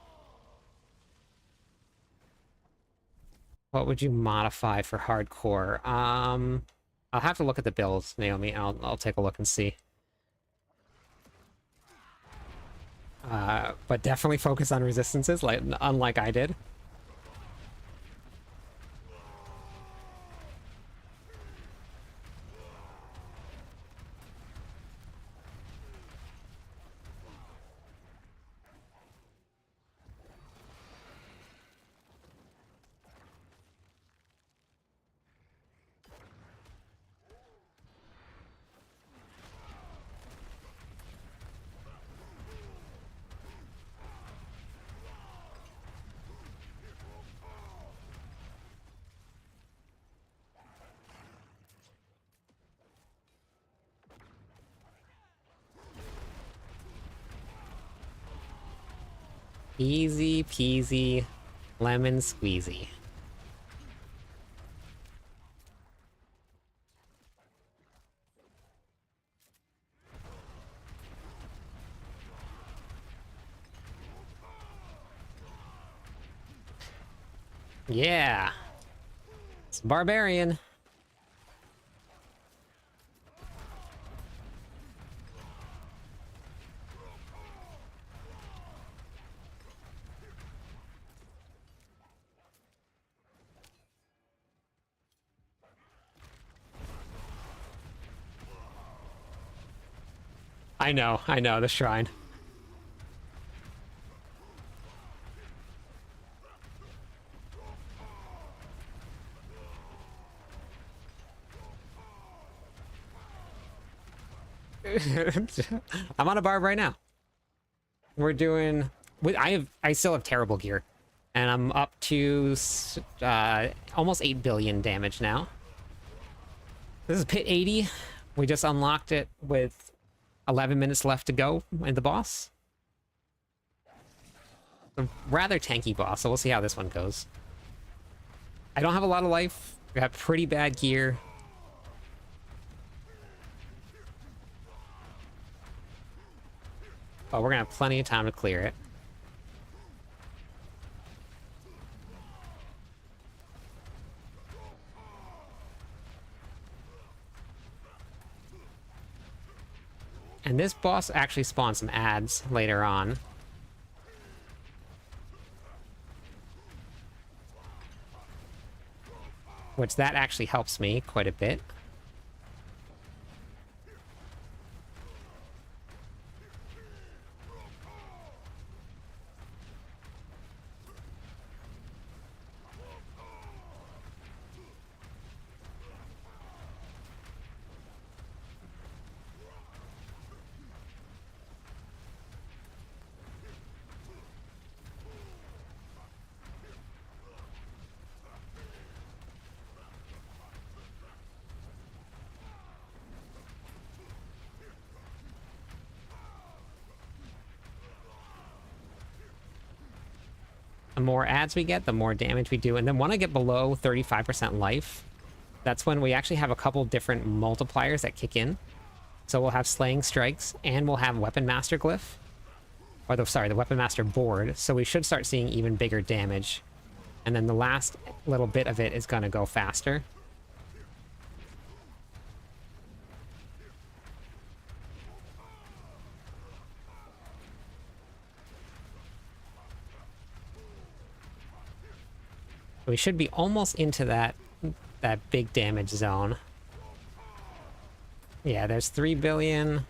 what would you modify for hardcore? I'll have to look at the builds, Naomi. I'll take a look and see. But definitely focus on resistances, like unlike I did. Easy peasy, lemon squeezy. Yeah. It's Barbarian. I know, the shrine. I'm on a barb right now. We're doing... I still have terrible gear. And I'm up to almost 8 billion damage now. This is pit 80. We just unlocked it with 11 minutes left to go in the boss. A rather tanky boss, so we'll see how this one goes. I don't have a lot of life. We have pretty bad gear. Oh, we're gonna have plenty of time to clear it. And this boss actually spawns some ads later on. Which that actually helps me quite a bit. The more ads we get, the more damage we do. And then when I get below 35% life, that's when we actually have a couple different multipliers that kick in. So we'll have Slaying Strikes, and we'll have Weapon Master Glyph. Or the Weapon Master board. So we should start seeing even bigger damage. And then the last little bit of it is going to go faster. We should be almost into that big damage zone. Yeah, there's 3 billion.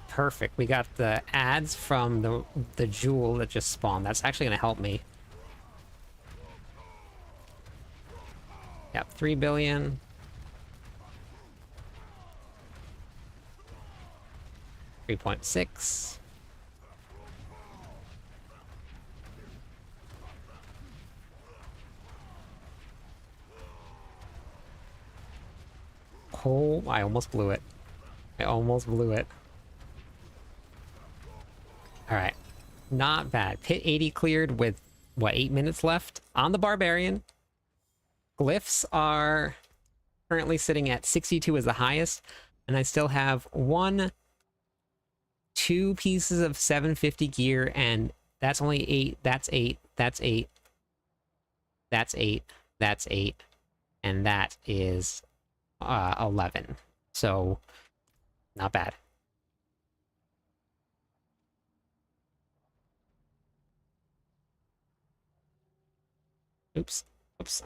Perfect. We got the ads from the jewel that just spawned. That's actually going to help me. Yep, 3 billion. $3.6. Oh, I almost blew it. I almost blew it. Alright. Not bad. Pit 80 cleared with, what, 8 minutes left on the Barbarian. Glyphs are currently sitting at 62 as the highest. And I still have 2 pieces of 750 gear, and that's only 8. That's 8. That's 8. That's 8. That's 8. And that is 11. So, not bad. Oops. Oops.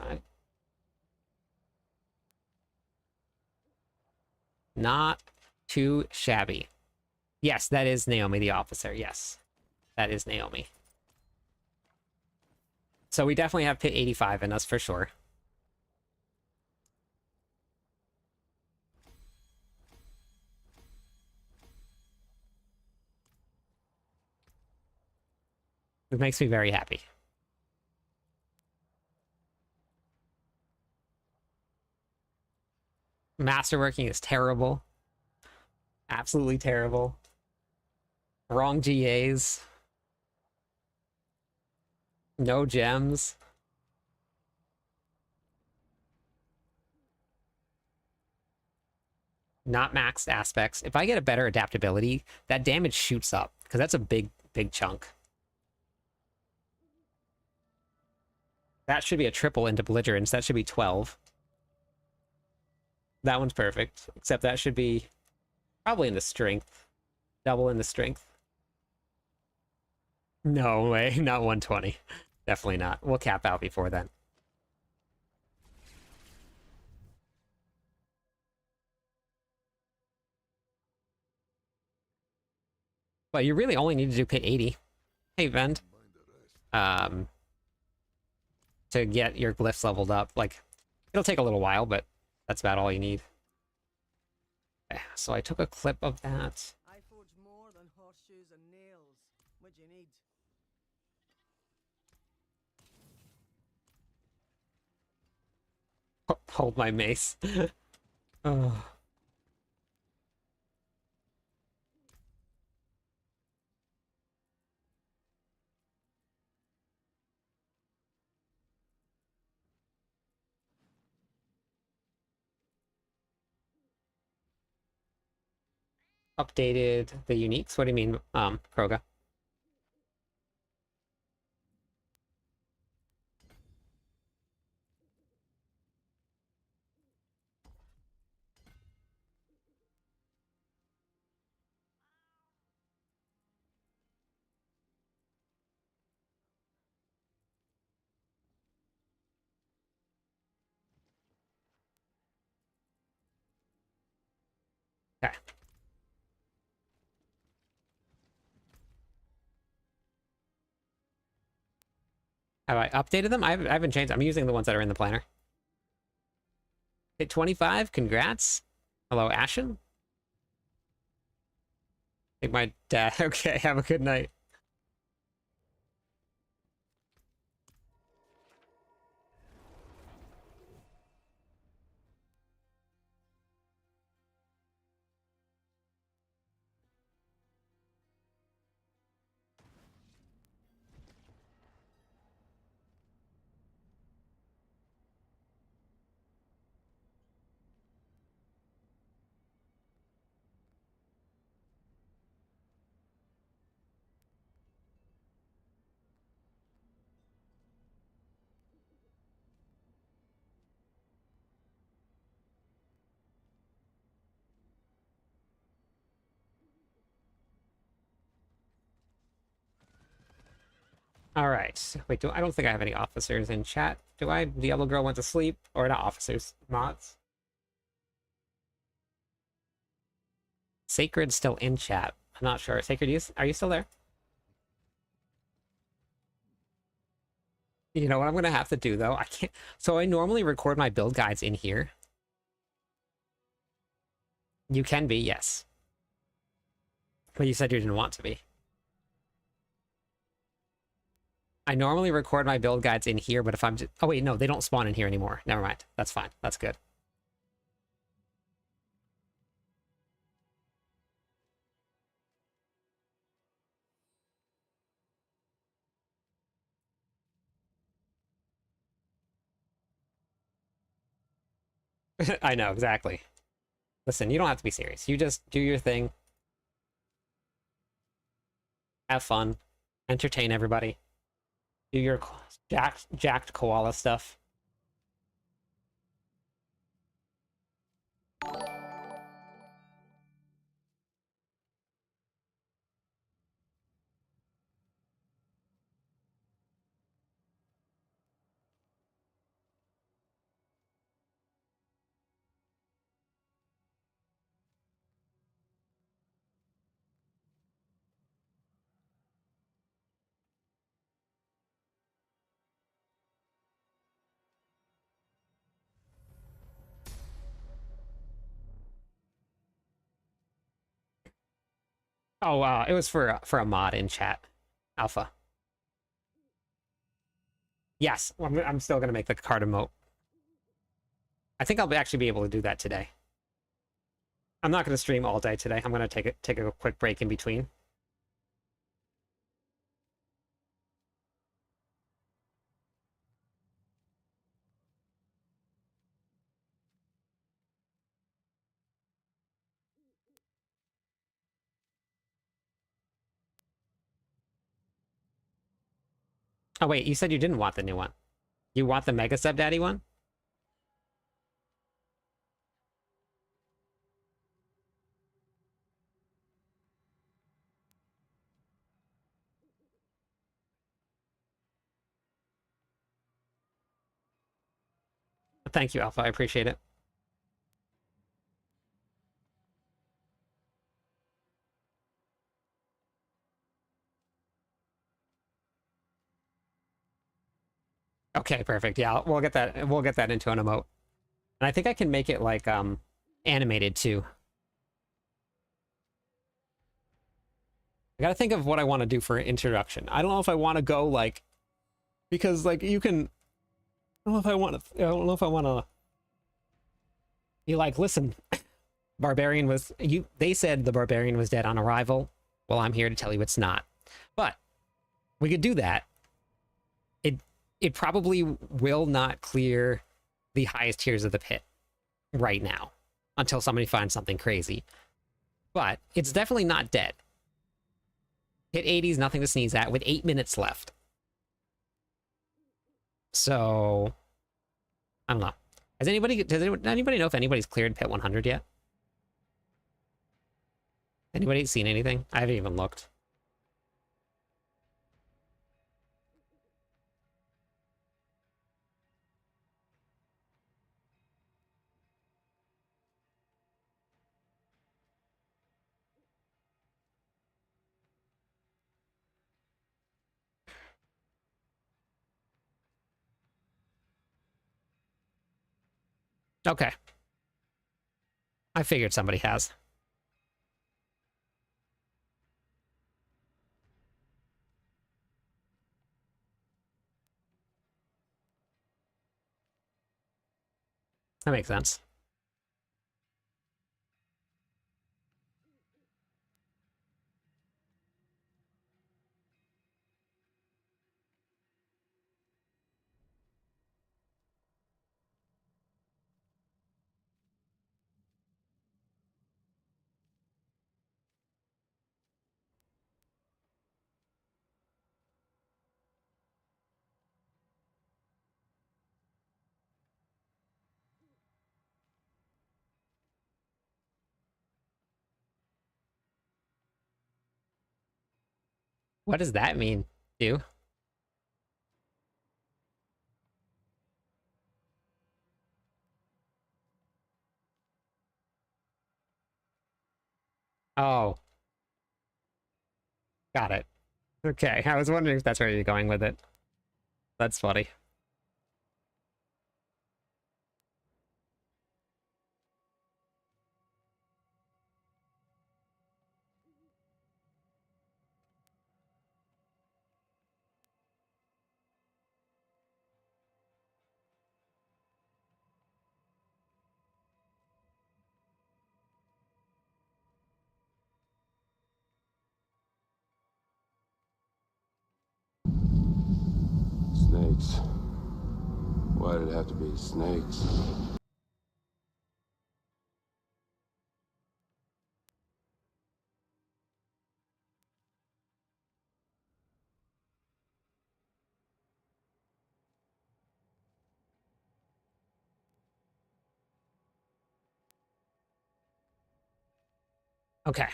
Not too shabby. Yes, that is Naomi the officer. Yes, that is Naomi. So we definitely have pit 85 in us for sure. It makes me very happy. Masterworking is terrible. Absolutely terrible. Wrong GAs. No gems. Not maxed aspects. If I get a better adaptability, that damage shoots up, because that's a big chunk. That should be a triple into belligerence. That should be 12. That one's perfect. Except that should be probably into strength. Double into strength. No way, not 120. Definitely not. We'll cap out before then. But you really only need to do pit 80. Hey, Vend. To get your glyphs leveled up. Like, it'll take a little while, but that's about all you need. Okay, so I took a clip of that. I forge more than horseshoes and nails. What do you need? Hold my mace. Oh. Updated the uniques? What do you mean, Kroga? Okay. Have I updated them? I haven't changed. I'm using the ones that are in the planner. Hit 25. Congrats. Hello, Ashen. I think my dad. Okay, have a good night. All right. Wait, I don't think I have any officers in chat. Do I? Diablo Girl went to sleep, or not officers, mods. Sacred's still in chat. I'm not sure. Sacred, are you still there? You know what I'm gonna have to do though? I can't. So I normally record my build guides in here. You can be, yes. But you said you didn't want to be. I normally record my build guides in here, but if I'm just... Oh wait, no, they don't spawn in here anymore. Never mind. That's fine. That's good. I know, exactly. Listen, you don't have to be serious. You just do your thing. Have fun. Entertain everybody. Do your jacked koala stuff. Oh, it was for a mod in chat. Alpha. Yes, I'm still gonna make the card emote. I think I'll actually be able to do that today. I'm not gonna stream all day today. I'm gonna take a quick break in between. Oh wait, you said you didn't want the new one. You want the Mega Sub Daddy one? Thank you, Alpha. I appreciate it. Okay, perfect. Yeah, we'll get that. We'll get that into an emote, and I think I can make it like animated too. I gotta think of what I want to do for an introduction. I don't know if I want to go like, because like you can. I don't know if I want to. I don't know if I want to. You like listen. Barbarian was you. They said the Barbarian was dead on arrival. Well, I'm here to tell you it's not. But we could do that. It probably will not clear the highest tiers of the pit right now until somebody finds something crazy. But it's definitely not dead. Hit 80 is nothing to sneeze at with 8 minutes left. So I don't know. Does anybody know if anybody's cleared pit 100 yet? Anybody seen anything? I haven't even looked. Okay. I figured somebody has. That makes sense. What does that mean, dude? Oh. Got it. Okay, I was wondering if that's where you're going with it. That's funny. Snakes. Why did it have to be snakes? Okay.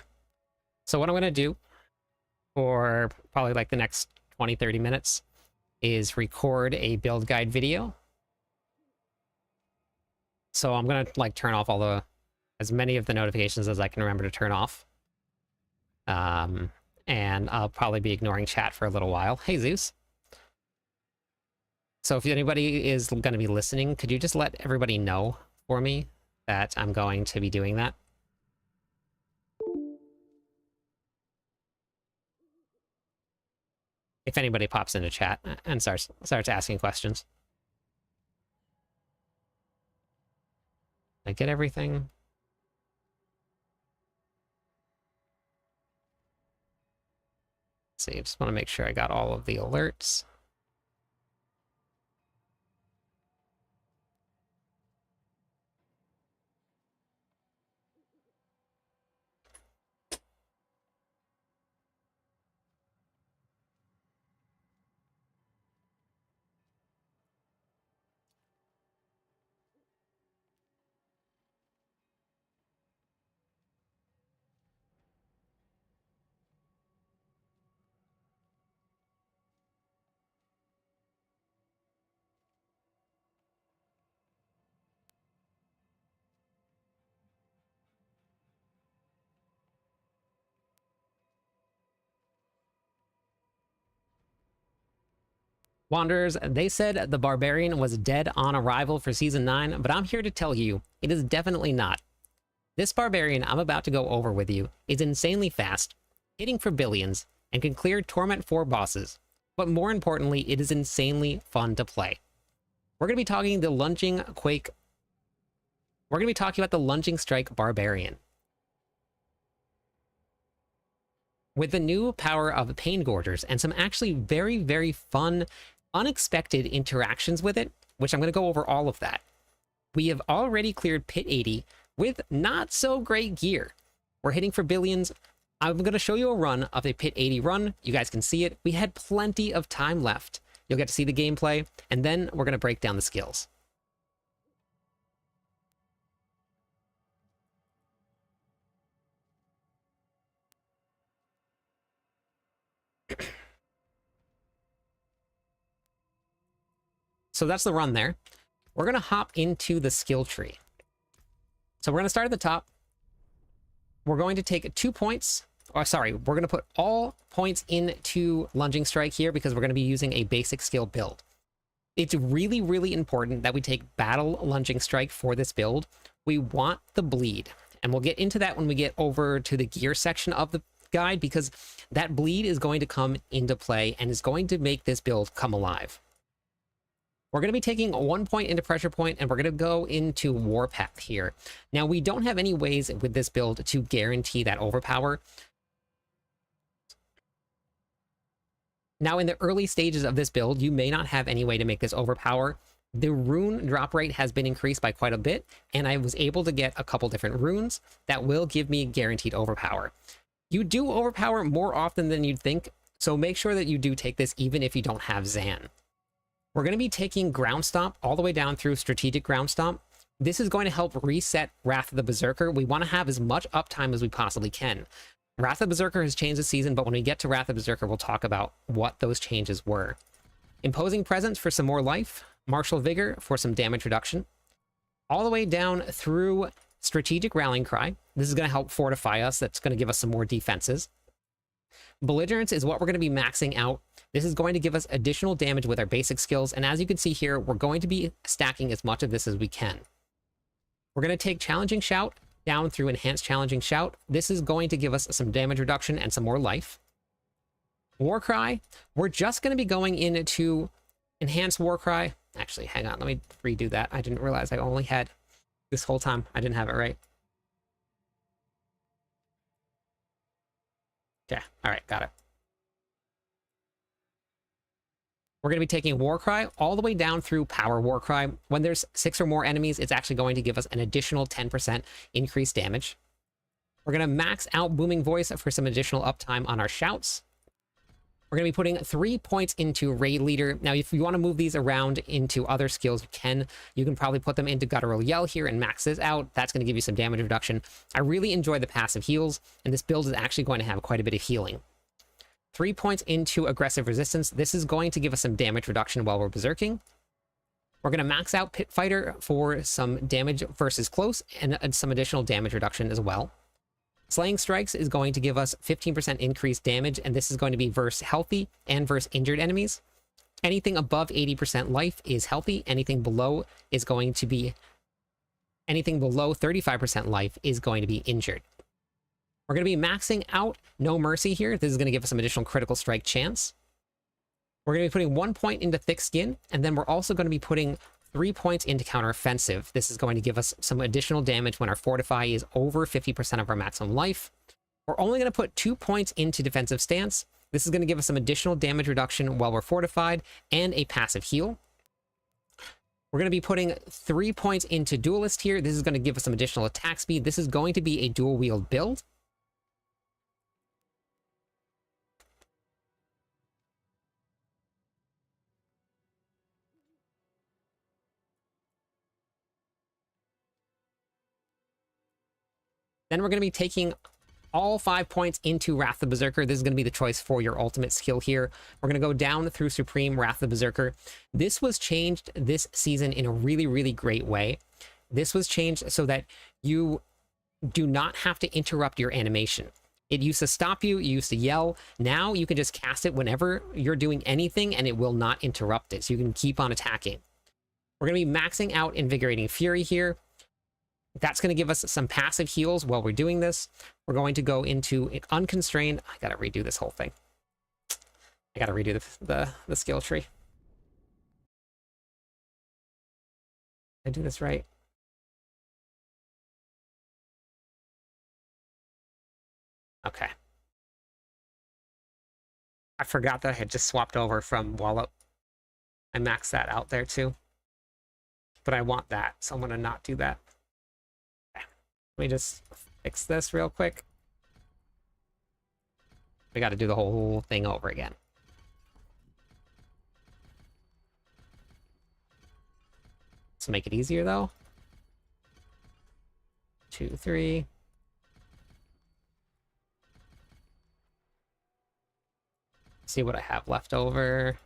So what I'm going to do for probably like the next 20, 30 minutes is record a build guide video. So I'm going to like turn off as many of the notifications as I can remember to turn off. And I'll probably be ignoring chat for a little while. Hey, Zeus. So if anybody is going to be listening, could you just let everybody know for me that I'm going to be doing that? If anybody pops into chat and starts asking questions. Did I get everything? Let's see, I just want to make sure I got all of the alerts. Wanderers, they said the Barbarian was dead on arrival for Season 9, but I'm here to tell you, it is definitely not. This Barbarian I'm about to go over with you is insanely fast, hitting for billions, and can clear Torment 4 bosses. But more importantly, it is insanely fun to play. We're going to be talking the lunging quake. We're going to be talking about the lunging strike Barbarian. With the new power of pain gorgers and some actually very, very fun, unexpected interactions with it, which I'm going to go over all of that. We have already cleared Pit 80 with not so great gear. We're hitting for billions. I'm going to show you a run of a Pit 80 run. You guys can see it. We had plenty of time left. You'll get to see the gameplay, and then we're going to break down the skills. So that's the run there. We're going to hop into the skill tree. So we're going to start at the top. We're going to take 2 points. Or sorry, we're going to put all points into lunging strike here because we're going to be using a basic skill build. It's really, really important that we take battle lunging strike for this build. We want the bleed. And we'll get into that when we get over to the gear section of the guide, because that bleed is going to come into play and is going to make this build come alive. We're going to be taking 1 point into pressure point, and we're going to go into warpath here. Now, we don't have any ways with this build to guarantee that overpower. Now, in the early stages of this build, you may not have any way to make this overpower. The rune drop rate has been increased by quite a bit, and I was able to get a couple different runes that will give me guaranteed overpower. You do overpower more often than you'd think, so make sure that you do take this even if you don't have Zan. We're going to be taking Ground Stomp all the way down through Strategic Ground Stomp. This is going to help reset Wrath of the Berserker. We want to have as much uptime as we possibly can. Wrath of the Berserker has changed this season, but when we get to Wrath of the Berserker, we'll talk about what those changes were. Imposing Presence for some more life. Martial Vigor for some damage reduction. All the way down through Strategic Rallying Cry. This is going to help fortify us. That's going to give us some more defenses. Belligerence is what we're going to be maxing out. This is going to give us additional damage with our basic skills. And as you can see here, we're going to be stacking as much of this as we can. We're going to take Challenging Shout down through Enhanced Challenging Shout. This is going to give us some damage reduction and some more life. War Cry, we're just going to be going into Enhanced War Cry. Actually, hang on, let me redo that. I didn't realize I only had this whole time. I didn't have it right. Okay, all right, got it. We're going to be taking War Cry all the way down through Power War Cry. When there's 6 or more enemies, it's actually going to give us an additional 10% increased damage. We're going to max out Booming Voice for some additional uptime on our shouts. We're going to be putting 3 points into Raid Leader. Now, if you want to move these around into other skills, you can. You can probably put them into Guttural Yell here and max this out. That's going to give you some damage reduction. I really enjoy the passive heals, and this build is actually going to have quite a bit of healing. 3 points into Aggressive Resistance. This is going to give us some damage reduction while we're berserking. We're going to max out Pit Fighter for some damage versus close and some additional damage reduction as well. Slaying Strikes is going to give us 15% increased damage, and this is going to be versus healthy and versus injured enemies. Anything above 80% life is healthy. Anything below 35% life is going to be injured. We're going to be maxing out No Mercy here. This is going to give us some additional critical strike chance. We're going to be putting 1 point into Thick Skin, and then we're also going to be putting 3 points into Counteroffensive. This is going to give us some additional damage when our Fortify is over 50% of our maximum life. We're only going to put 2 points into Defensive Stance. This is going to give us some additional damage reduction while we're fortified and a passive heal. We're going to be putting 3 points into Duelist here. This is going to give us some additional attack speed. This is going to be a dual wield build. Then we're going to be taking all 5 points into Wrath of Berserker. This is going to be the choice for your ultimate skill here. We're going to go down through Supreme Wrath of Berserker. This was changed this season in a really, really great way. This was changed so that you do not have to interrupt your animation. It used to stop you, you used to yell. Now you can just cast it whenever you're doing anything and it will not interrupt it. So you can keep on attacking. We're going to be maxing out Invigorating Fury here. That's going to give us some passive heals while we're doing this. We're going to go into an Unconstrained. I got to redo this whole thing. I got to redo the skill tree. Did I do this right? Okay. I forgot that I had just swapped over from Wallop. I maxed that out there too. But I want that, so I'm going to not do that. Let me just fix this real quick. We got to do the whole thing over again. Let's make it easier though. 2, 3. See what I have left over.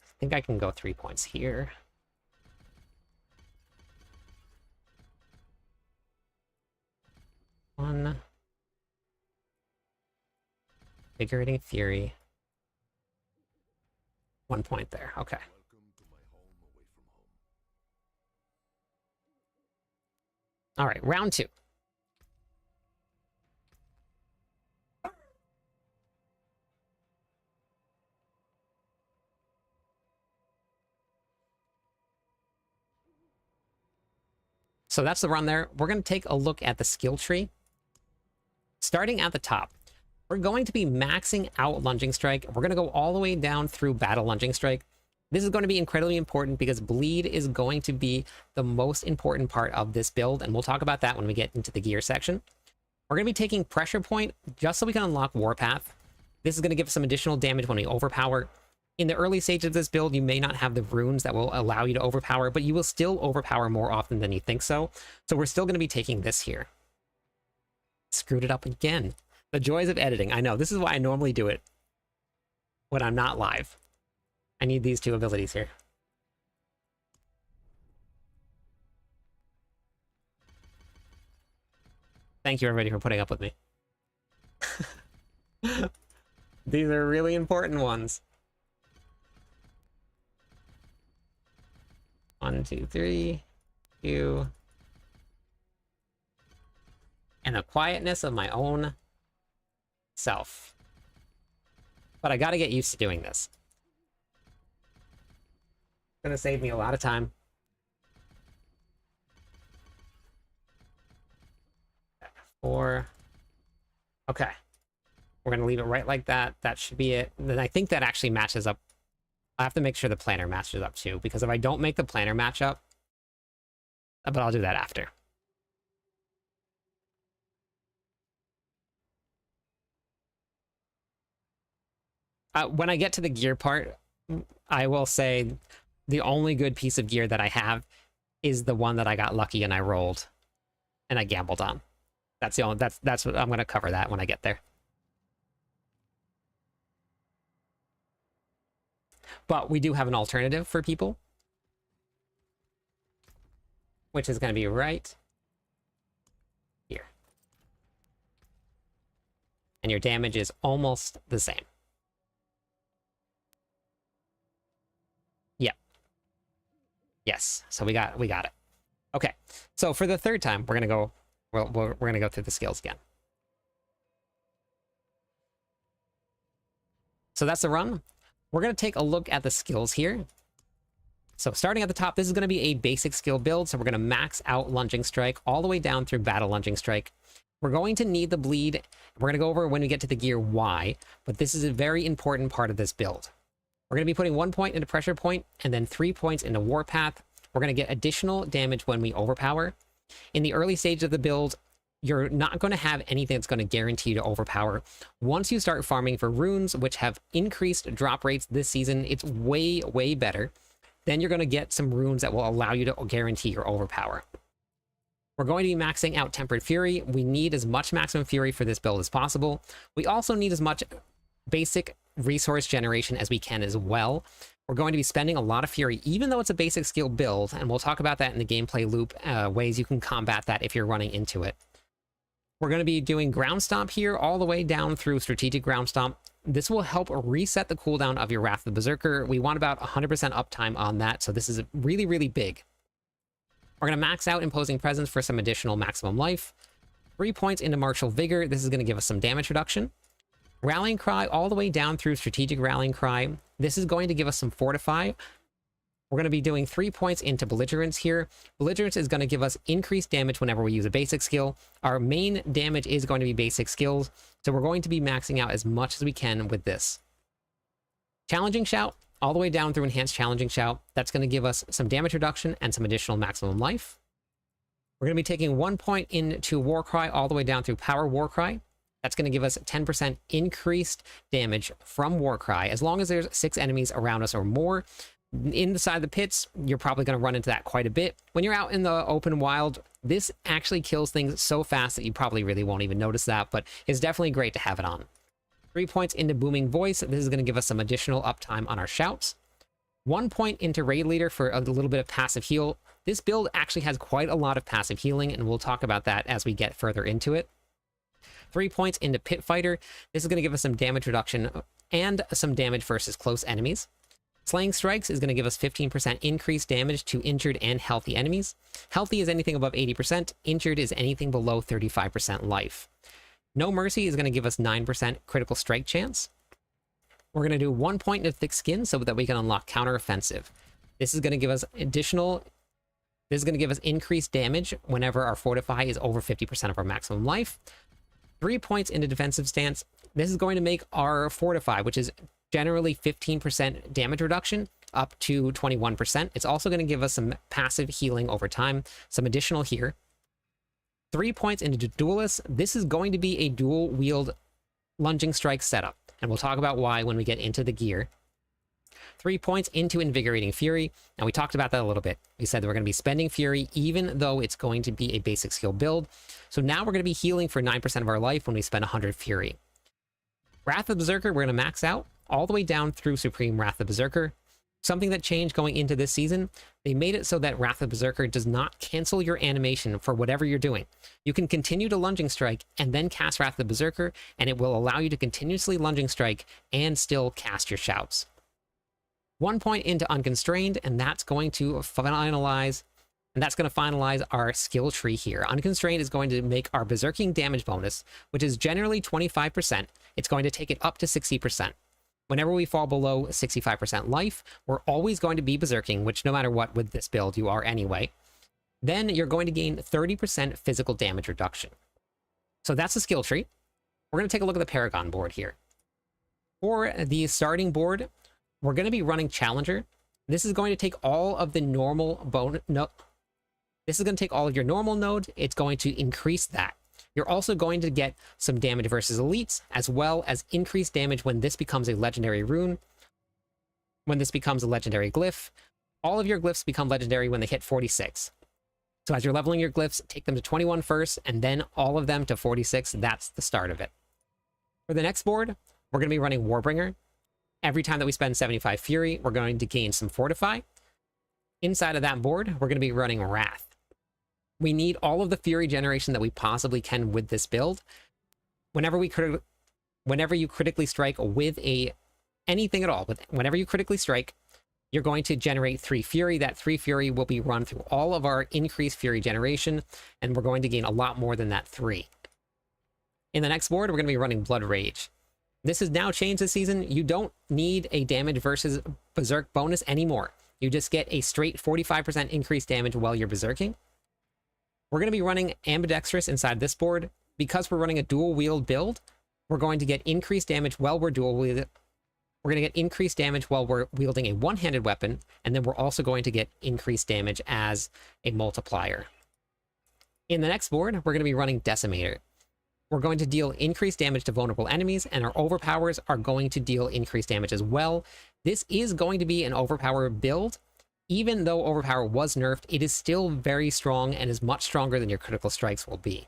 I think I can go 3 points here. One. Invigorating Fury. 1 point there. Okay. All right, round 2. So that's the run there. We're going to take a look at the skill tree. Starting at the top, we're going to be maxing out Lunging Strike. We're going to go all the way down through Battle Lunging Strike. This is going to be incredibly important because bleed is going to be the most important part of this build, and we'll talk about that when we get into the gear section. We're going to be taking Pressure Point just so we can unlock Warpath. This is going to give us some additional damage when we overpower. In the early stages of this build, you may not have the runes that will allow you to overpower, but you will still overpower more often than you think so. So we're still going to be taking this here. Screwed it up again. The joys of editing. I know, this is why I normally do it when I'm not live. I need these 2 abilities here. Thank you, everybody, for putting up with me. These are really important ones. 1, 2, 3. You. And the quietness of my own self. But I gotta get used to doing this. It's gonna save me a lot of time. Four. Okay. We're gonna leave it right like that. That should be it. And then I think that actually matches up. I have to make sure the planner matches up too, because if I don't make the planner match up, but I'll do that after. When I get to the gear part, I will say the only good piece of gear that I have is the one that I got lucky and I rolled and I gambled on. That's the only, that's what I'm going to cover that when I get there. But we do have an alternative for people, which is going to be right here. And your damage is almost the same. Yep. Yes. So we got it. Okay. So for the third time, we're gonna go through the skills again. So that's the run. We're gonna take a look at the skills here. So starting at the top, this is gonna be a basic skill build. So we're gonna max out lunging strike all the way down through battle lunging strike. We're going to need the bleed. We're gonna go over when we get to the gear why, but this is a very important part of this build. We're going to be putting 1 point into pressure point and then 3 points into warpath. We're going to get additional damage when we overpower. In the early stage of the build, you're not going to have anything that's going to guarantee you to overpower. Once you start farming for runes, which have increased drop rates this season, it's way, way better. Then you're going to get some runes that will allow you to guarantee your overpower. We're going to be maxing out Tempered Fury. We need as much maximum fury for this build as possible. We also need as much basic resource generation as we can as well. We're going to be spending a lot of fury, even though it's a basic skill build, and we'll talk about that in the gameplay loop, ways you can combat that if you're running into it. We're going to be doing ground stomp here all the way down through strategic ground stomp. This will help reset the cooldown of your Wrath of the Berserker. We want about 100% uptime on that, so this is really, really big. We're going to max out Imposing Presence for some additional maximum life. 3 points into Martial Vigor. This is going to give us some damage reduction. Rallying Cry all the way down through Strategic Rallying Cry. This is going to give us some Fortify. We're going to be doing 3 points into Belligerence here. Belligerence is going to give us increased damage whenever we use a basic skill. Our main damage is going to be basic skills, so we're going to be maxing out as much as we can with this. Challenging Shout, all the way down through Enhanced Challenging Shout. That's going to give us some damage reduction and some additional maximum life. We're going to be taking 1 point into Warcry all the way down through Power Warcry. That's going to give us 10% increased damage from Warcry. As long as there's 6 enemies around us or more, inside the pits, you're probably going to run into that quite a bit. When you're out in the open wild, this actually kills things so fast that you probably really won't even notice that, but it's definitely great to have it on. 3 points into Booming Voice. This is going to give us some additional uptime on our shouts. 1 point into Raid Leader for a little bit of passive heal. This build actually has quite a lot of passive healing, and we'll talk about that as we get further into it. 3 points into Pit Fighter. This is going to give us some damage reduction and some damage versus close enemies. Slaying Strikes is going to give us 15% increased damage to injured and healthy enemies. Healthy is anything above 80%. Injured is anything below 35% life. No Mercy is going to give us 9% critical strike chance. We're going to do 1 point into Thick Skin so that we can unlock Counteroffensive. This is going to give us increased damage whenever our Fortify is over 50% of our maximum life. 3 points into Defensive Stance. This is going to make our Fortify, which is generally 15% damage reduction, up to 21%. It's also going to give us some passive healing over time, some additional here. 3 points into Duelist. This is going to be a dual wield lunging strike setup, and we'll talk about why when we get into the gear. 3 points into Invigorating Fury, and we talked about that a little bit. We said that we're going to be spending Fury even though it's going to be a basic skill build. So now we're going to be healing for 9% of our life when we spend 100 Fury. Wrath of Berserker, we're going to max out all the way down through Supreme Wrath of Berserker. Something that changed going into this season, they made it so that Wrath of the Berserker does not cancel your animation for whatever you're doing. You can continue to lunging strike and then cast Wrath of the Berserker, and it will allow you to continuously lunging strike and still cast your shouts. 1 point into Unconstrained, and that's going to finalize our skill tree here. Unconstrained is going to make our berserking damage bonus, which is generally 25%. It's going to take it up to 60%. Whenever we fall below 65% life, we're always going to be berserking, which no matter what with this build you are anyway. Then you're going to gain 30% physical damage reduction. So that's the skill tree. We're going to take a look at the Paragon board here. For the starting board, we're going to be running Challenger. This is going to take all of the normal This is going to take all of your normal nodes. It's going to increase that. You're also going to get some damage versus elites, as well as increased damage when this becomes a legendary rune, when this becomes a legendary glyph. All of your glyphs become legendary when they hit 46. So as you're leveling your glyphs, take them to 21 first, and then all of them to 46. That's the start of it. For the next board, we're going to be running Warbringer. Every time that we spend 75 Fury, we're going to gain some Fortify. Inside of that board, we're going to be running Wrath. We need all of the Fury generation that we possibly can with this build. Whenever you critically strike with anything at all, whenever you critically strike, you're going to generate 3 Fury. That 3 Fury will be run through all of our increased Fury generation, and we're going to gain a lot more than that 3. In the next board, we're going to be running Blood Rage. This has now changed this season. You don't need a damage versus Berserk bonus anymore. You just get a straight 45% increased damage while you're berserking. We're going to be running Ambidextrous inside this board. Because we're running a dual wield build, we're going to get increased damage while we're dual wielding. We're going to get increased damage while we're wielding a one-handed weapon, and then we're also going to get increased damage as a multiplier. In the next board, we're going to be running Decimator. We're going to deal increased damage to vulnerable enemies, and our overpowers are going to deal increased damage as well. This is going to be an overpower build. Even though overpower was nerfed, it is still very strong and is much stronger than your critical strikes will be.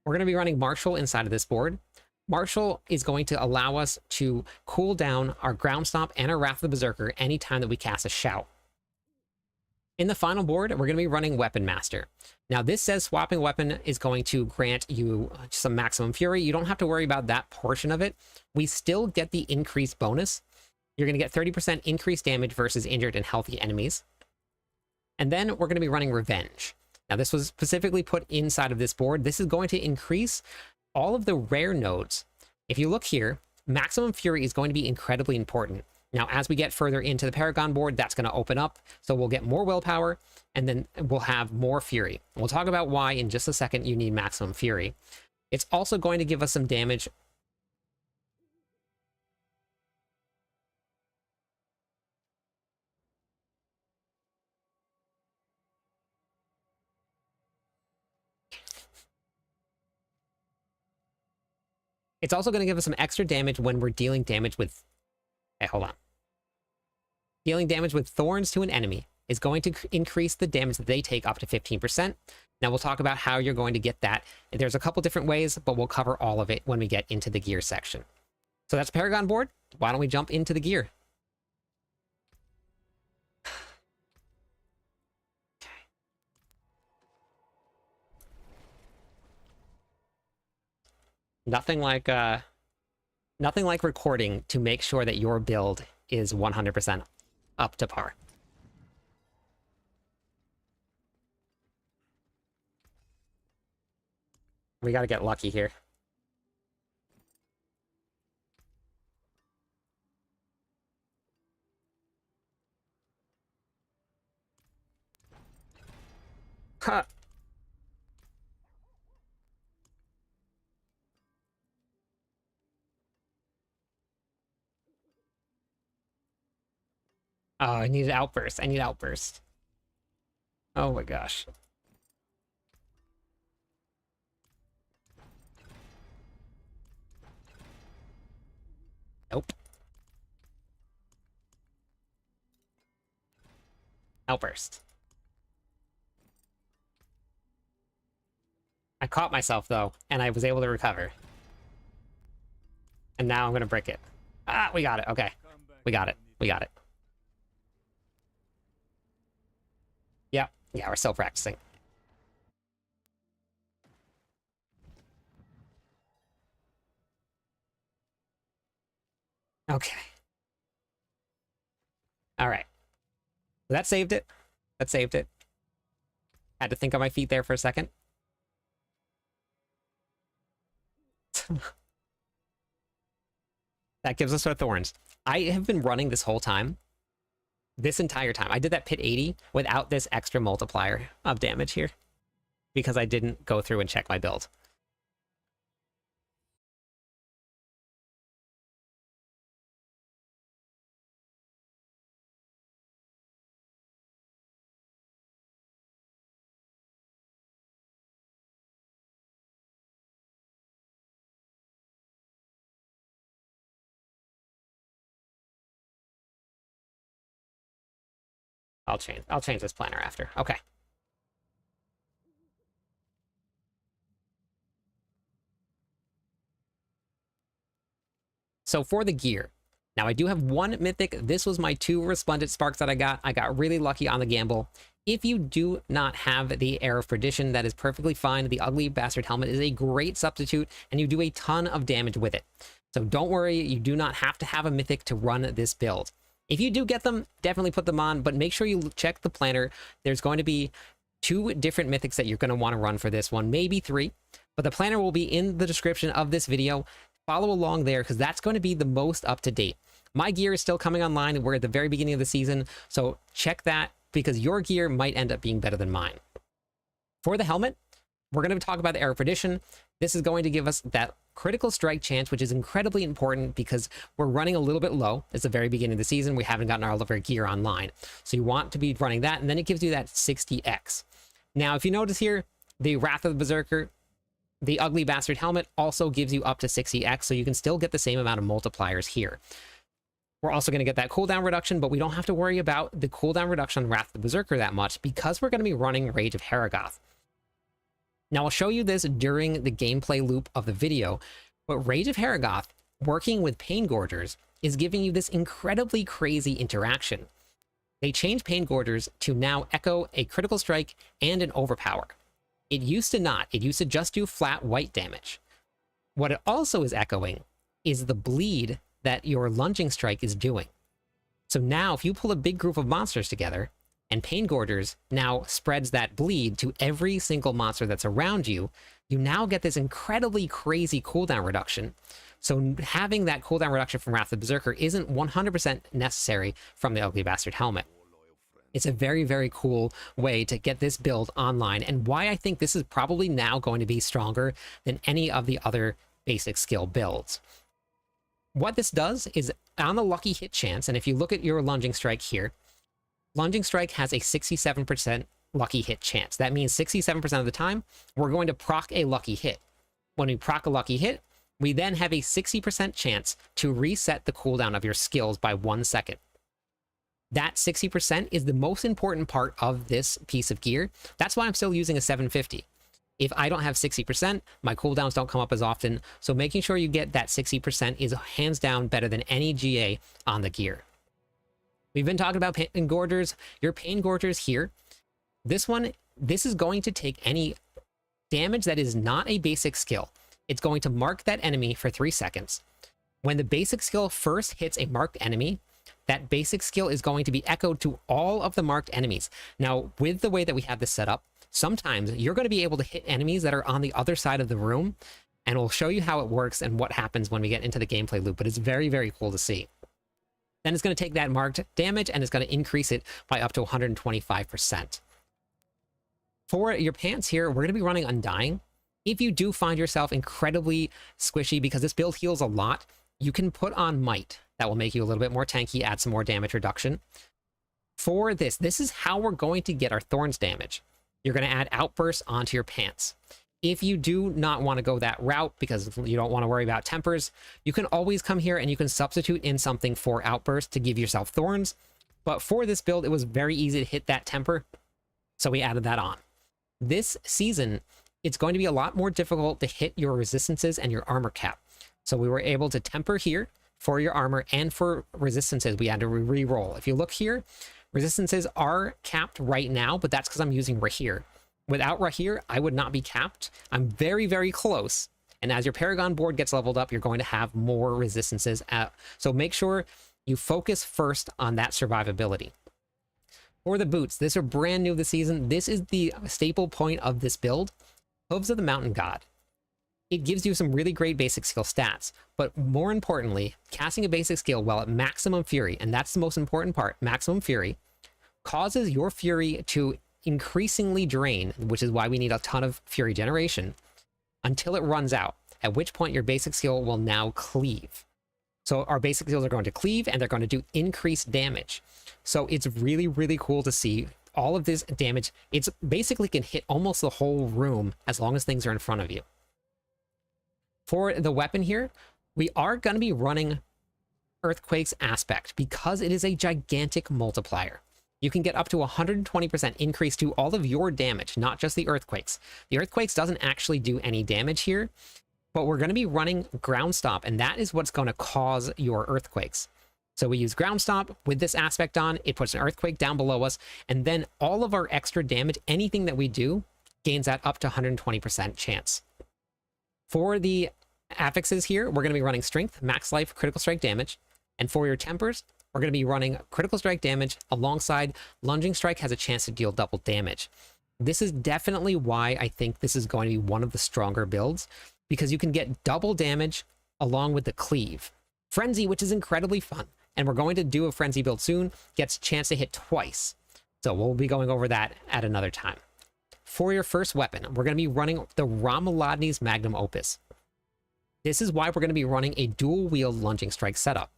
We're going to be running Martial inside of this board. Martial is going to allow us to cool down our Ground Stomp and our Wrath of the Berserker anytime that we cast a Shout. In the final board, we're going to be running Weapon Master. Now, this says swapping weapon is going to grant you some maximum fury. You don't have to worry about that portion of it. We still get the increased bonus. You're going to get 30% increased damage versus injured and healthy enemies. And then we're going to be running Revenge. Now, this was specifically put inside of this board. This is going to increase all of the rare nodes. If you look here, maximum fury is going to be incredibly important. Now, as we get further into the Paragon board, that's going to open up. So we'll get more willpower, and then we'll have more fury. We'll talk about why in just a second you need maximum fury. It's also going to give us some damage. It's also going to give us some extra damage when we're dealing damage with... Hey, hold on. Dealing damage with Thorns to an enemy is going to increase the damage that they take up to 15%. Now, we'll talk about how you're going to get that. There's a couple different ways, but we'll cover all of it when we get into the gear section. So that's Paragon board. Why don't we jump into the gear? Nothing like recording to make sure that your build is 100% up to par. We got to get lucky here. Huh. Oh, I need an outburst. I need outburst. Oh my gosh. Nope. Outburst. I caught myself, though, and I was able to recover. And now I'm going to brick it. Ah, we got it. Okay. We got it. We got it. Yeah, we're still practicing. Okay. All right. That saved it. That saved it. Had to think on my feet there for a second. That gives us our Thorns. I have been running this whole time. This entire time. I did that pit 80 without this extra multiplier of damage here. Because I didn't go through and check my build. I'll change this planner after. Okay. So for the gear, now I do have one mythic. This was my 2 resplendent sparks that I got. I got really lucky on the gamble. If you do not have the Air of Perdition, that is perfectly fine. The Ugly Bastard Helmet is a great substitute, and you do a ton of damage with it. So don't worry, you do not have to have a mythic to run this build. If you do get them, definitely put them on, but make sure you check the planner. There's going to be 2 different mythics that you're going to want to run for this one, maybe 3, but the planner will be in the description of this video. Follow along there because that's going to be the most up to date. My gear is still coming online. We're at the very beginning of the season, so check that because your gear might end up being better than mine. For the helmet, we're going to talk about the Air of Perdition. This is going to give us that critical strike chance, which is incredibly important because we're running a little bit low. It's the very beginning of the season. We haven't gotten all of our gear online. So you want to be running that, and then it gives you that 60x. Now, if you notice here, the Wrath of the Berserker, the Ugly Bastard Helmet also gives you up to 60x, so you can still get the same amount of multipliers here. We're also going to get that cooldown reduction, but we don't have to worry about the cooldown reduction on Wrath of the Berserker that much because we're going to be running Rage of Haragoth. Now, I'll show you this during the gameplay loop of the video, but Rage of Haragoth, working with Pain Gorgers, is giving you this incredibly crazy interaction. They changed Pain Gorgers to now echo a critical strike and an overpower. It used to not. It used to just do flat white damage. What it also is echoing is the bleed that your lunging strike is doing. So now if you pull a big group of monsters together, and Pain Gorgers now spreads that bleed to every single monster that's around you, you now get this incredibly crazy cooldown reduction. So having that cooldown reduction from Wrath of the Berserker isn't 100% necessary from the Ugly Bastard Helmet. It's a very, very cool way to get this build online, and why I think this is probably now going to be stronger than any of the other basic skill builds. What this does is on the lucky hit chance, and if you look at your lunging strike here, lunging strike has a 67% lucky hit chance. That means 67% of the time, we're going to proc a lucky hit. When we proc a lucky hit, we then have a 60% chance to reset the cooldown of your skills by 1 second. That 60% is the most important part of this piece of gear. That's why I'm still using a 750. If I don't have 60%, my cooldowns don't come up as often, so making sure you get that 60% is hands down better than any GA on the gear. We've been talking about Pain Gorgers. Your Pain Gorgers here, this is going to take any damage that is not a basic skill. It's going to mark that enemy for 3 seconds. When the basic skill first hits a marked enemy, that basic skill is going to be echoed to all of the marked enemies. Now, with the way that we have this set up, sometimes you're going to be able to hit enemies that are on the other side of the room, and we'll show you how it works and what happens when we get into the gameplay loop, but it's very, very cool to see. Then it's going to take that marked damage and it's going to increase it by up to 125%. For your pants here, we're going to be running Undying. If you do find yourself incredibly squishy, because this build heals a lot, you can put on Might. That will make you a little bit more tanky, add some more damage reduction. For this is how we're going to get our Thorns damage. You're going to add Outburst onto your pants. If you do not want to go that route because you don't want to worry about tempers, you can always come here and you can substitute in something for Outburst to give yourself Thorns. But for this build, it was very easy to hit that temper, so we added that on. This season, it's going to be a lot more difficult to hit your resistances and your armor cap. So we were able to temper here for your armor, and for resistances, we had to re-roll. If you look here, Resistances are capped right now, but that's because I'm using Rahir. Without Rahir, I would not be capped. I'm very, very close. And as your Paragon board gets leveled up, you're going to have more resistances. So make sure you focus first on that survivability. For the boots, these are brand new this season. This is the staple point of this build. Hooves of the Mountain God. It gives you some really great basic skill stats, but more importantly, casting a basic skill while at maximum fury, and that's the most important part, maximum fury, causes your fury to increasingly drain, which is why we need a ton of fury generation, until it runs out, at which point your basic skill will now cleave. So our basic skills are going to cleave, and they're going to do increased damage. So it's really, really cool to see all of this damage. It's basically can hit almost the whole room as long as things are in front of you. For the weapon here, we are going to be running Earthquake's Aspect because it is a gigantic multiplier. You can get up to 120% increase to all of your damage, not just the Earthquakes. The Earthquakes doesn't actually do any damage here, but we're going to be running Ground Stomp, and that is what's going to cause your Earthquakes. So we use Ground Stomp with this aspect on, it puts an Earthquake down below us, and then all of our extra damage, anything that we do, gains that up to 120% chance. For the affixes here, we're going to be running Strength, Max Life, Critical Strike Damage. And for your Tempers, we're going to be running Critical Strike Damage alongside Lunging Strike has a chance to deal double damage. This is definitely why I think this is going to be one of the stronger builds, because you can get double damage along with the Cleave. Frenzy, which is incredibly fun, and we're going to do a Frenzy build soon, gets a chance to hit twice. So we'll be going over that at another time. For your first weapon, we're going to be running the Ramaladni's Magnum Opus. This is why we're going to be running a dual-wield Lunging Strike setup.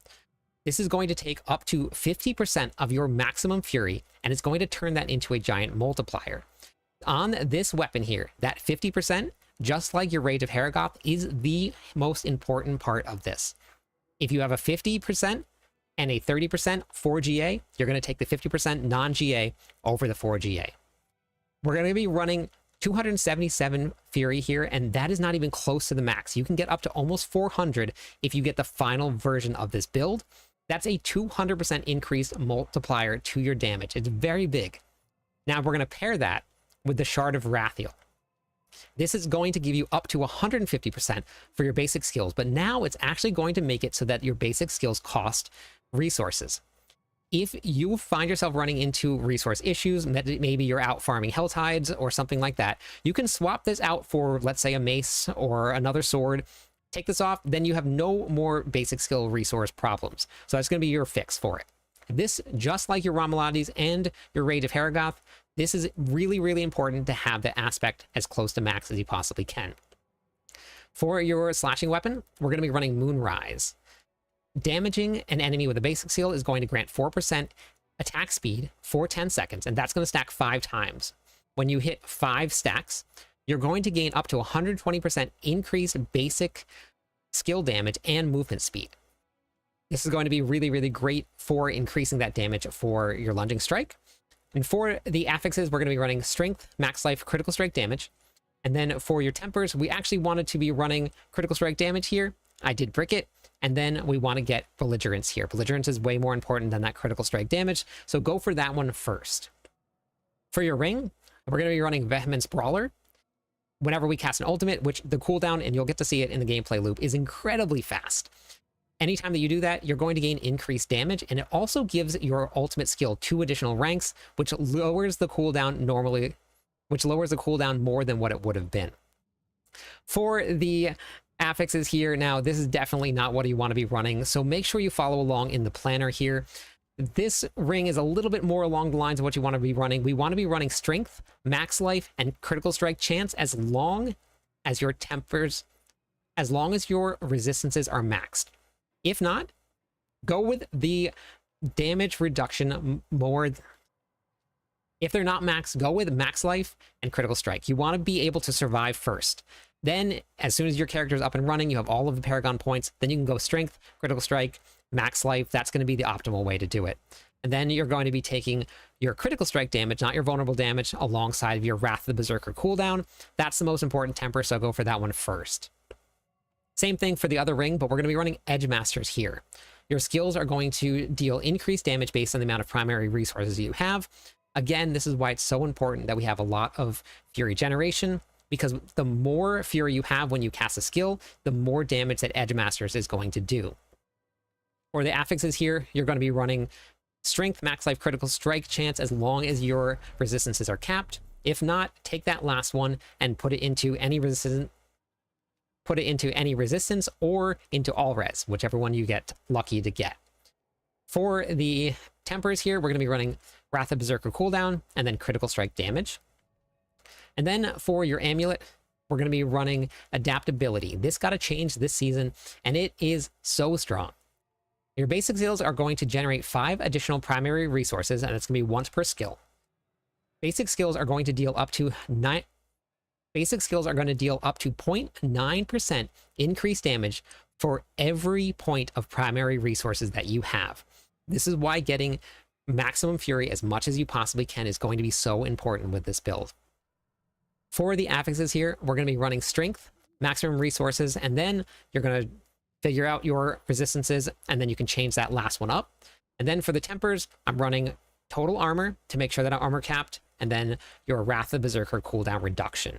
This is going to take up to 50% of your maximum fury, and it's going to turn that into a giant multiplier. On this weapon here, that 50%, just like your Rage of Haragoth, is the most important part of this. If you have a 50% and a 30% 4GA, you're going to take the 50% non-GA over the 4GA. We're going to be running 277 Fury here, and that is not even close to the max. You can get up to almost 400 if you get the final version of this build. That's a 200% increased multiplier to your damage. It's very big. Now we're going to pair that with the Shard of Rathiel. This is going to give you up to 150% for your basic skills, but now it's actually going to make it so that your basic skills cost resources. If you find yourself running into resource issues, maybe you're out farming Hell Tides or something like that, you can swap this out for, let's say, a mace or another sword. Take this off, then you have no more basic skill resource problems. So that's going to be your fix for it. This, just like your Ramaladni's and your Rage of Haragoth, this is really, really important to have the aspect as close to max as you possibly can. For your slashing weapon, we're going to be running Moonrise. Damaging an enemy with a basic skill is going to grant 4% attack speed for 10 seconds, and that's going to stack 5 times. When you hit 5 stacks, you're going to gain up to 120% increased basic skill damage and movement speed. This is going to be really, really great for increasing that damage for your Lunging Strike. And for the affixes, we're going to be running Strength, Max Life, Critical Strike Damage. And then for your Tempers, we actually wanted to be running Critical Strike Damage here. I did brick it. And then we want to get Belligerence here. Belligerence is way more important than that Critical Strike Damage, so go for that one first. For your ring, we're going to be running Vehemence Brawler. Whenever we cast an ultimate, which the cooldown, and you'll get to see it in the gameplay loop, is incredibly fast. Anytime that you do that, you're going to gain increased damage, and it also gives your ultimate skill 2 additional ranks, which lowers the cooldown more than what it would have been. For the affixes here, now this is definitely not what you want to be running, so make sure you follow along in the planner here. This ring is a little bit more along the lines of what you want to be running. We want to be running Strength, Max Life, and Critical Strike Chance as long as your Tempers, as long as your resistances are maxed. If not, go with the damage reduction more. If they're not maxed, go with Max Life and Critical Strike. You want to be able to survive first. Then, as soon as your character is up and running, you have all of the Paragon points, then you can go Strength, Critical Strike, Max Life. That's going to be the optimal way to do it. And then you're going to be taking your Critical Strike damage, not your vulnerable damage, alongside of your Wrath of the Berserker cooldown. That's the most important temper, so go for that one first. Same thing for the other ring, but we're going to be running Edge Masters here. Your skills are going to deal increased damage based on the amount of primary resources you have. Again, this is why it's so important that we have a lot of fury generation, because the more fury you have when you cast a skill, the more damage that Edge Masters is going to do. For the affixes here, you're going to be running strength, max life, critical strike chance as long as your resistances are capped. If not, take that last one and put it into any resistance. Put it into any resistance or into all res, whichever one you get lucky to get. For the tempers here, we're going to be running Wrath of Berserker cooldown and then critical strike damage. And then for your amulet, we're going to be running adaptability. This got to change this season, and it is so strong. Your basic skills are going to generate 5 additional primary resources, and it's going to be once per skill. Basic skills are going to deal up to 0.9% increased damage for every point of primary resources that you have. This is why getting maximum fury as much as you possibly can is going to be so important with this build. For the affixes here, we're going to be running strength, maximum resources, and then you're going to figure out your resistances, and then you can change that last one up. And then for the tempers, I'm running total armor to make sure that I'm armor capped, and then your Wrath of Berserker cooldown reduction.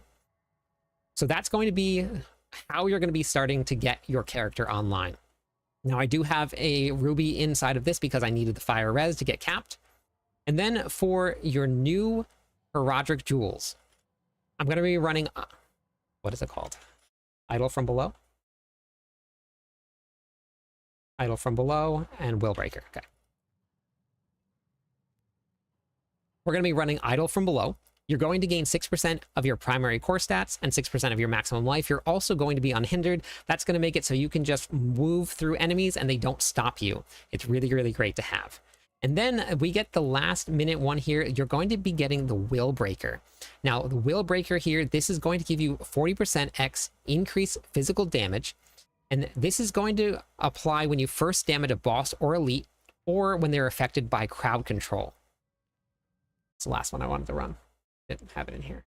So that's going to be how you're going to be starting to get your character online. Now, I do have a ruby inside of this because I needed the fire res to get capped. And then for your new Herodic jewels, I'm going to be running, what is it called? Idol from Below? Idol from Below and Willbreaker. Okay. We're going to be running Idol from Below. You're going to gain 6% of your primary core stats and 6% of your maximum life. You're also going to be unhindered. That's going to make it so you can just move through enemies and they don't stop you. It's really, really great to have. And then we get the last minute one here. You're going to be getting the Willbreaker. Now, the Willbreaker here, this is going to give you 40% X increased physical damage. And this is going to apply when you first damage a boss or elite, or when they're affected by crowd control. It's the last one I wanted to run. Didn't have it in here.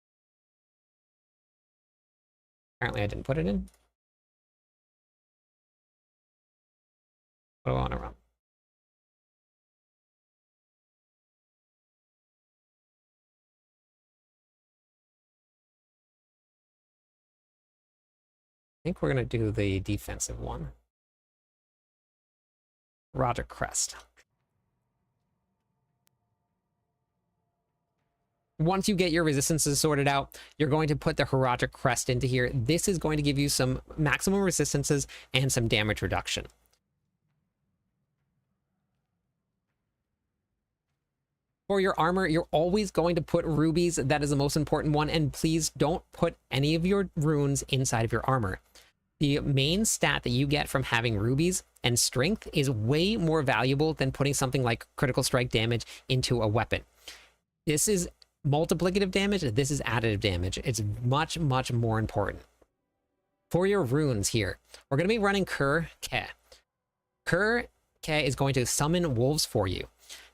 Apparently I didn't put it in. What do I want to run? I think we're going to do the defensive one. Roger Crest. Once you get your resistances sorted out, you're going to put the Herodic Crest into here. This is going to give you some maximum resistances and some damage reduction. For your armor, you're always going to put rubies. That is the most important one. And please don't put any of your runes inside of your armor. The main stat that you get from having rubies and strength is way more valuable than putting something like critical strike damage into a weapon. This is multiplicative damage. This is additive damage. It's much, much more important. For your runes here, we're going to be running Kur Ke. Kur Ke is going to summon wolves for you.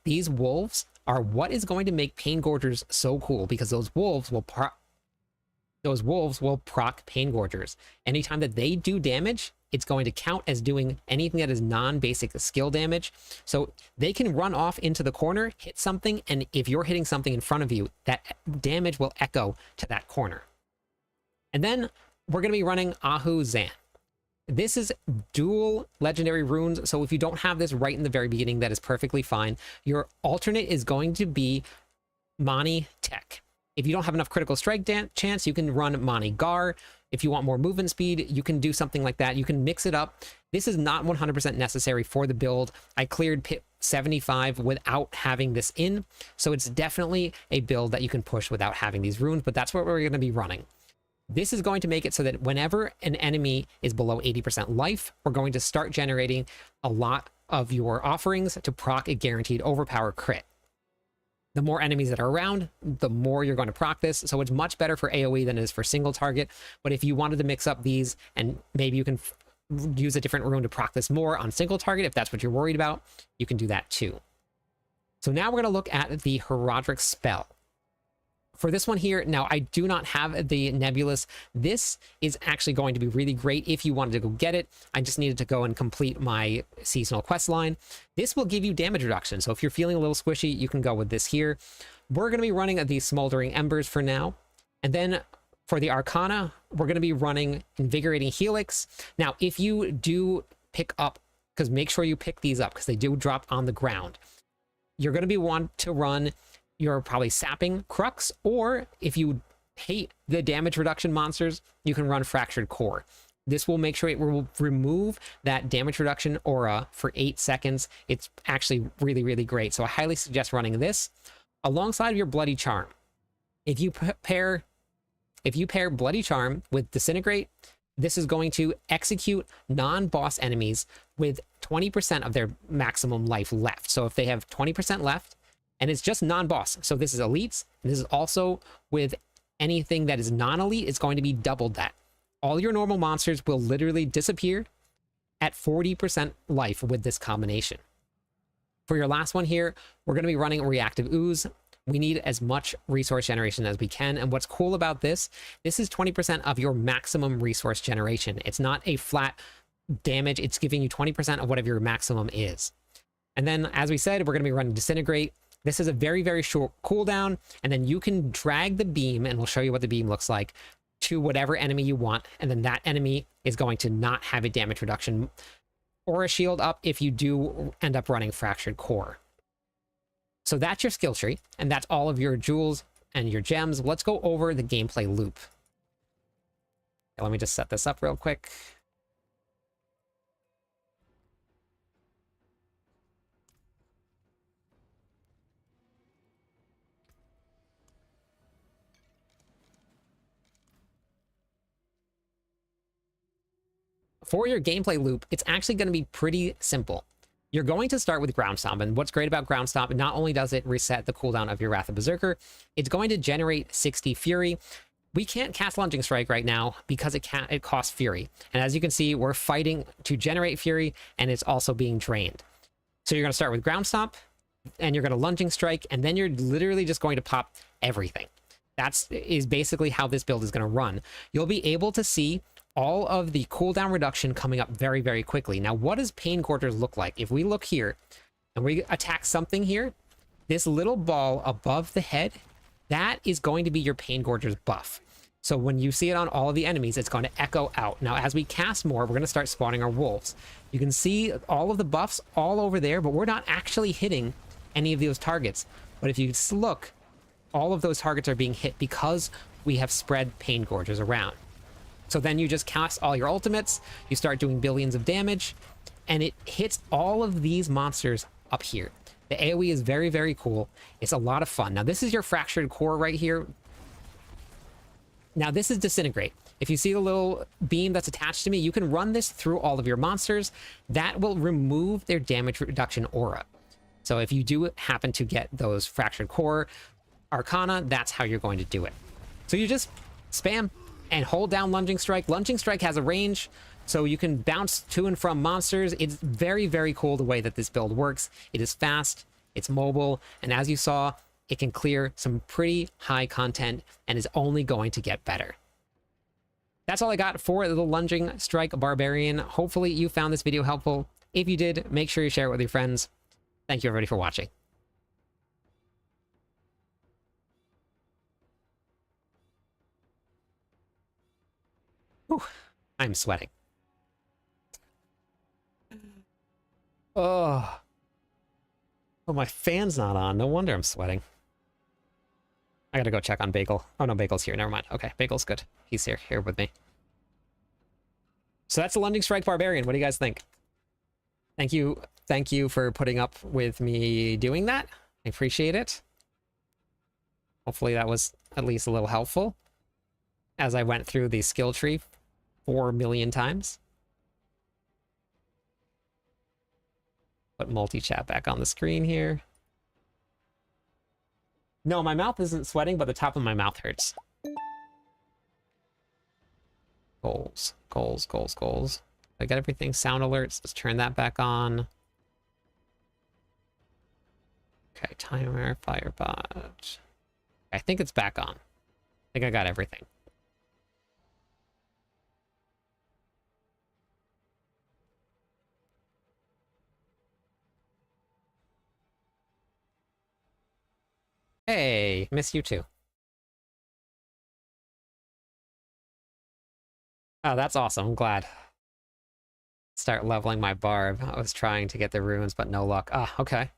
These wolves are what is going to make Pain Gorgers so cool, because those wolves will proc Pain Gorgers. Anytime that they do damage, it's going to count as doing anything that is non-basic skill damage. So they can run off into the corner, hit something, and if you're hitting something in front of you, that damage will echo to that corner. And then we're going to be running Ahu Zan. This is dual legendary runes, so if you don't have this right in the very beginning, that is perfectly fine. Your alternate is going to be Mani Tech. If you don't have enough critical strike chance, you can run Mani Gar. If you want more movement speed, you can do something like that. You can mix it up. This is not 100% necessary for the build. I cleared pit 75 without having this in, so it's definitely a build that you can push without having these runes, but that's what we're going to be running. This is going to make it so that whenever an enemy is below 80% life, we're going to start generating a lot of your offerings to proc a guaranteed overpower crit. The more enemies that are around, the more you're going to proc this. So it's much better for AoE than it is for single target. But if you wanted to mix up these, and maybe you can use a different rune to proc this more on single target, if that's what you're worried about, you can do that too. So now we're going to look at the Herodic spell. For this one here, now I do not have the Nebulous. This is actually going to be really great if you wanted to go get it. I just needed to go and complete my seasonal quest line. This will give you damage reduction. So if you're feeling a little squishy, you can go with this here. We're going to be running these Smoldering Embers for now. And then for the Arcana, we're going to be running Invigorating Helix. Now, if you do pick up, because make sure you pick these up because they do drop on the ground, you're going to want to run your probably Sapping Crux, or if you hate the damage reduction monsters, you can run Fractured Core. This will make sure it will remove that damage reduction aura for 8 seconds. It's actually really, really great. So I highly suggest running this alongside of your Bloody Charm. If you pair Bloody Charm with Disintegrate, this is going to execute non-boss enemies with 20% of their maximum life left. So if they have 20% left, and it's just non-boss. So this is elites. And this is also with anything that is non-elite, it's going to be doubled that. All your normal monsters will literally disappear at 40% life with this combination. For your last one here, we're going to be running Reactive Ooze. We need as much resource generation as we can. And what's cool about this is 20% of your maximum resource generation. It's not a flat damage. It's giving you 20% of whatever your maximum is. And then, as we said, we're going to be running Disintegrate. This is a very, very short cooldown, and then you can drag the beam, and we'll show you what the beam looks like, to whatever enemy you want, and then that enemy is going to not have a damage reduction or a shield up if you do end up running Fractured Core. So that's your skill tree, and that's all of your jewels and your gems. Let's go over the gameplay loop. Okay, let me just set this up real quick. For your gameplay loop, it's actually going to be pretty simple. You're going to start with Ground Stomp, and what's great about Ground Stomp, not only does it reset the cooldown of your Wrath of Berserker, it's going to generate 60 Fury. We can't cast Lunging Strike right now because it costs Fury. And as you can see, we're fighting to generate Fury, and it's also being drained. So you're going to start with Ground Stomp, and you're going to Lunging Strike, and then you're literally just going to pop everything. That is basically how this build is going to run. You'll be able to see all of the cooldown reduction coming up very, very quickly. Now, what does Pain Gorgers look like? If we look here and we attack something here, this little ball above the head, that is going to be your Pain Gorgers buff. So when you see it on all of the enemies, it's going to echo out. Now, as we cast more, we're going to start spawning our wolves. You can see all of the buffs all over there, but we're not actually hitting any of those targets. But if you look, all of those targets are being hit because we have spread Pain Gorgers around. So then you just cast all your ultimates, you start doing billions of damage, and it hits all of these monsters up here. The AoE is very, very cool. It's a lot of fun. Now, this is your Fractured Core right here. Now, this is Disintegrate. If you see the little beam that's attached to me, you can run this through all of your monsters. That will remove their damage reduction aura. So if you do happen to get those Fractured Core Arcana, that's how you're going to do it. So you just spam and hold down Lunging Strike. Lunging Strike has a range, so you can bounce to and from monsters. It's very, very cool the way that this build works. It is fast, it's mobile, and as you saw, it can clear some pretty high content and is only going to get better. That's all I got for the Lunging Strike Barbarian. Hopefully you found this video helpful. If you did, make sure you share it with your friends. Thank you everybody for watching. Whew, I'm sweating. Oh, my fan's not on. No wonder I'm sweating. I gotta go check on Bagel. Oh no, Bagel's here. Never mind. Okay, Bagel's good. He's here with me. So that's the Lunging Strike Barbarian. What do you guys think? Thank you for putting up with me doing that. I appreciate it. Hopefully that was at least a little helpful as I went through the skill tree 4 million times. Put multi-chat back on the screen here. No, my mouth isn't sweating, but the top of my mouth hurts. Goals. I got everything. Sound alerts. Let's turn that back on. Okay, timer, firebot. I think it's back on. I think I got everything. Hey, miss you too. Oh, that's awesome. I'm glad. Start leveling my barb. I was trying to get the runes, but no luck. Ah, okay.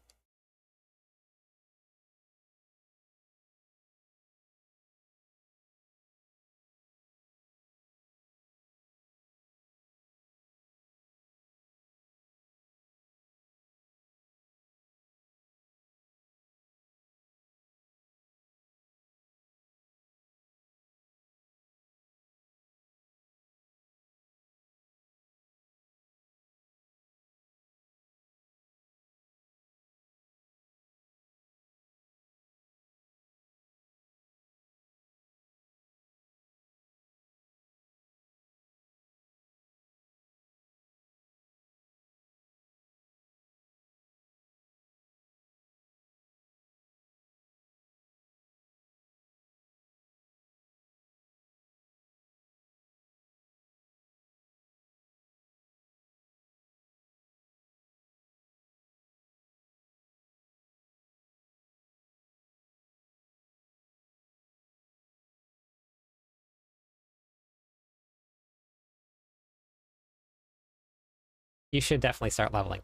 You should definitely start leveling.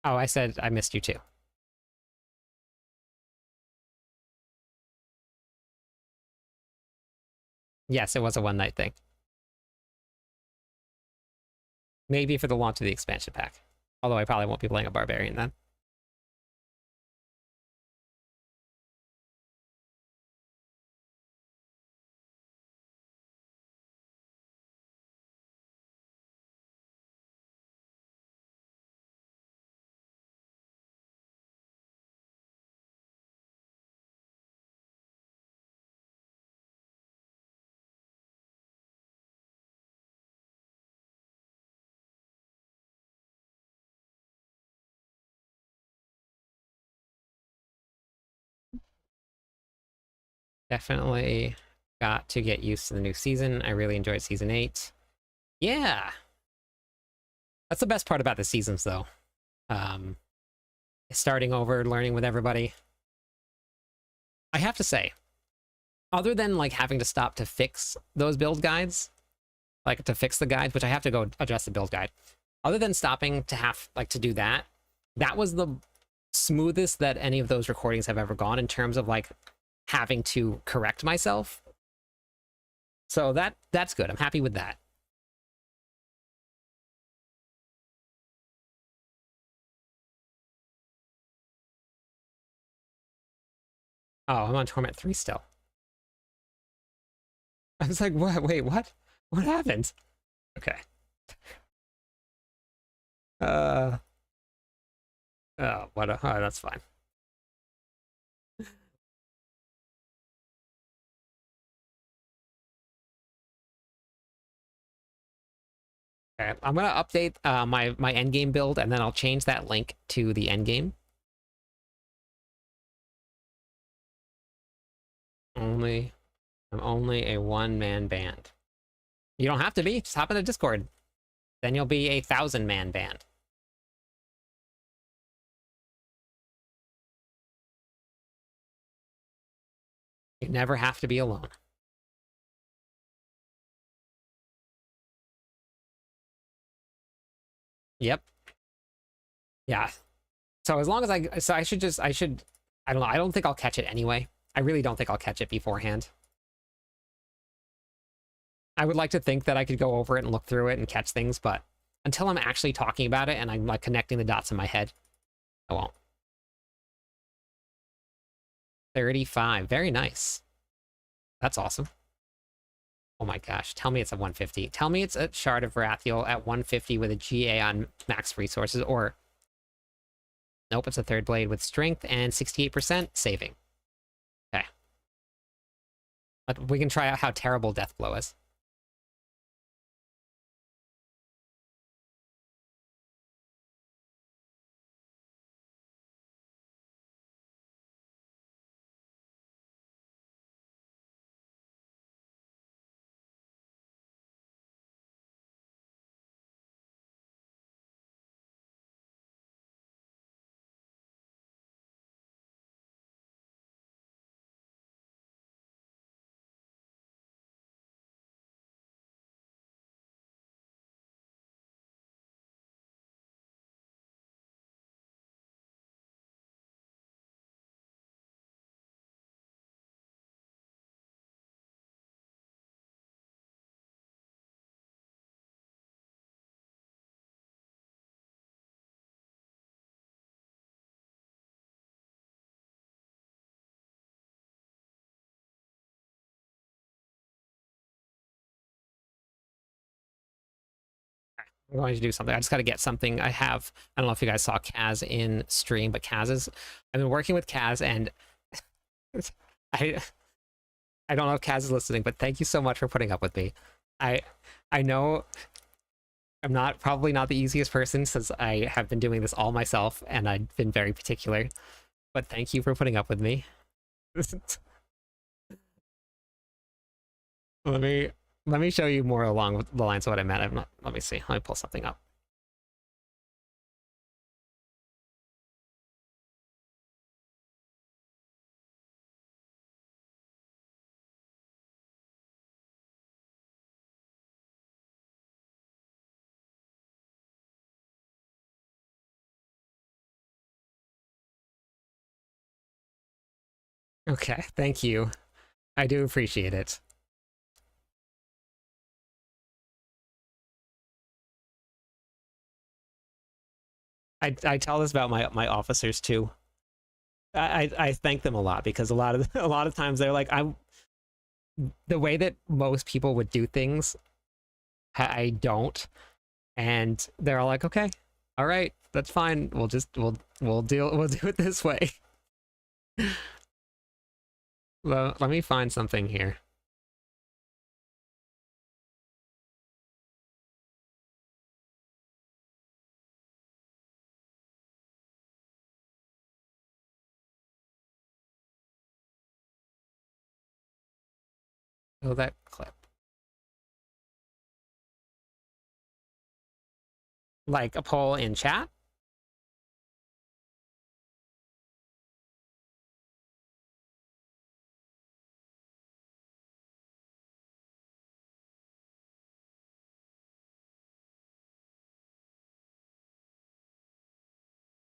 Oh, I said I missed you too. Yes, it was a one-night thing. Maybe for the launch of the expansion pack. Although I probably won't be playing a Barbarian then. Definitely got to get used to the new season. I really enjoyed season 8. Yeah! That's the best part about the seasons, though. Starting over, learning with everybody. I have to say, other than like having to stop to fix those build guides, like to fix the guides, which I have to go adjust the build guide. Other than stopping to have like to do that, that was the smoothest that any of those recordings have ever gone in terms of like having to correct myself. So that's good. I'm happy with that. Oh, I'm on Torment 3 still. I was like, what? Wait, what? What happened? Okay. Oh, what? Oh, that's fine. Okay, I'm gonna update my endgame build, and then I'll change that link to the endgame. I'm only a one-man band. You don't have to be. Just hop in the Discord. Then you'll be a 1,000-man band. You never have to be alone. Yep. Yeah. So as long as I don't know. I don't think I'll catch it anyway. I really don't think I'll catch it beforehand. I would like to think that I could go over it and look through it and catch things, but until I'm actually talking about it and I'm like connecting the dots in my head, I won't. 35. Very nice. That's awesome. Oh my gosh. Tell me it's a 150. Tell me it's a Shard of Varathiel at 150 with a GA on max resources, or... Nope, it's a third blade with strength and 68% saving. Okay. But we can try out how terrible Deathblow is. I'm going to do something. I just got to get something. I don't know if you guys saw Kaz in stream, but I've been working with Kaz, and I don't know if Kaz is listening, but thank you so much for putting up with me. I know I'm probably not the easiest person, since I have been doing this all myself, and I've been very particular, but thank you for putting up with me. Let me show you more along the lines of what I meant. Let me see. Let me pull something up. Okay, thank you. I do appreciate it. I tell this about my officers too. I thank them a lot, because a lot of times they're like, the way that most people would do things, I don't, and they're all like, okay, all right, that's fine. We'll do it this way. Well, let me find something here. Oh, that clip. Like a poll in chat?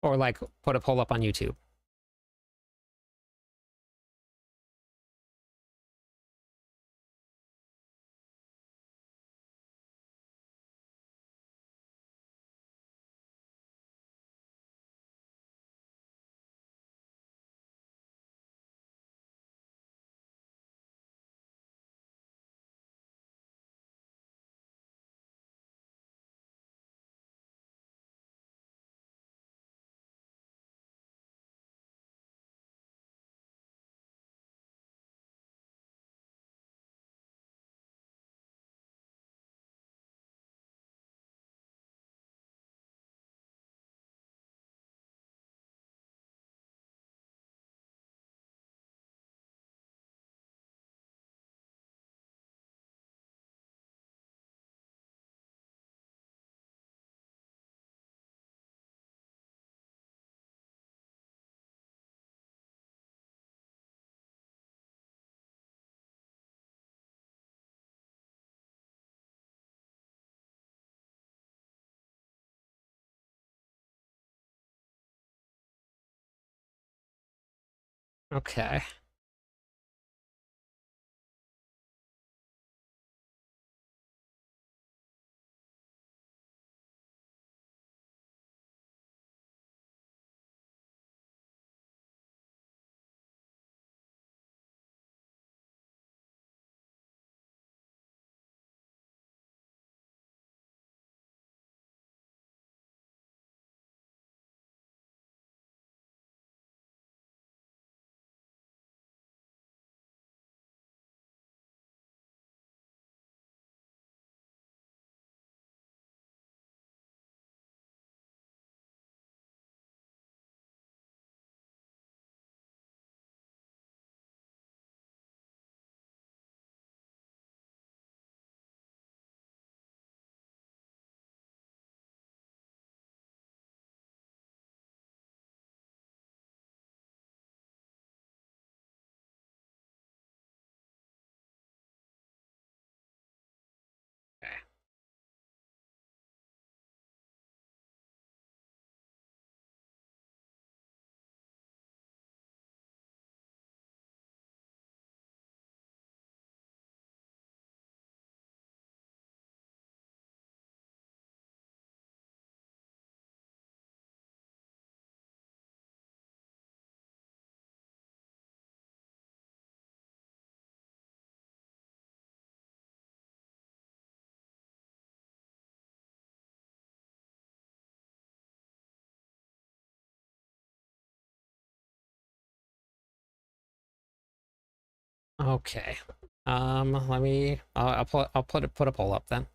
Or like put a poll up on YouTube? Okay. Okay. Let me. I'll put a poll up then.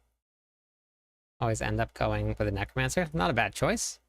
Always end up going for the necromancer. Not a bad choice.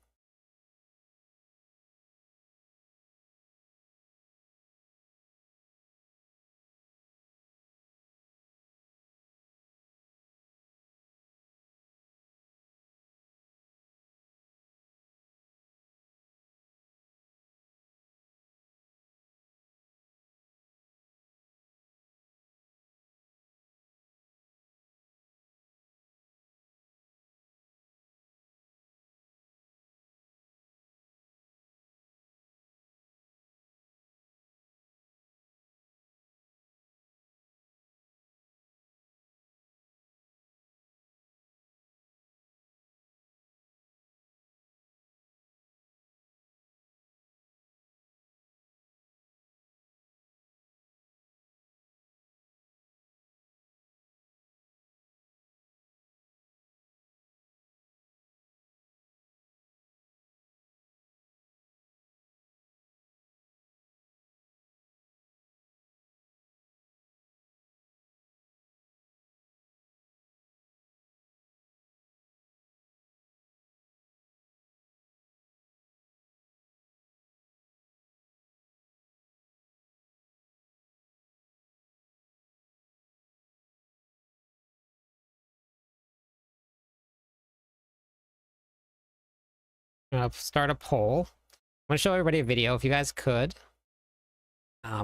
I'm gonna start a poll. I'm gonna show everybody a video if you guys could.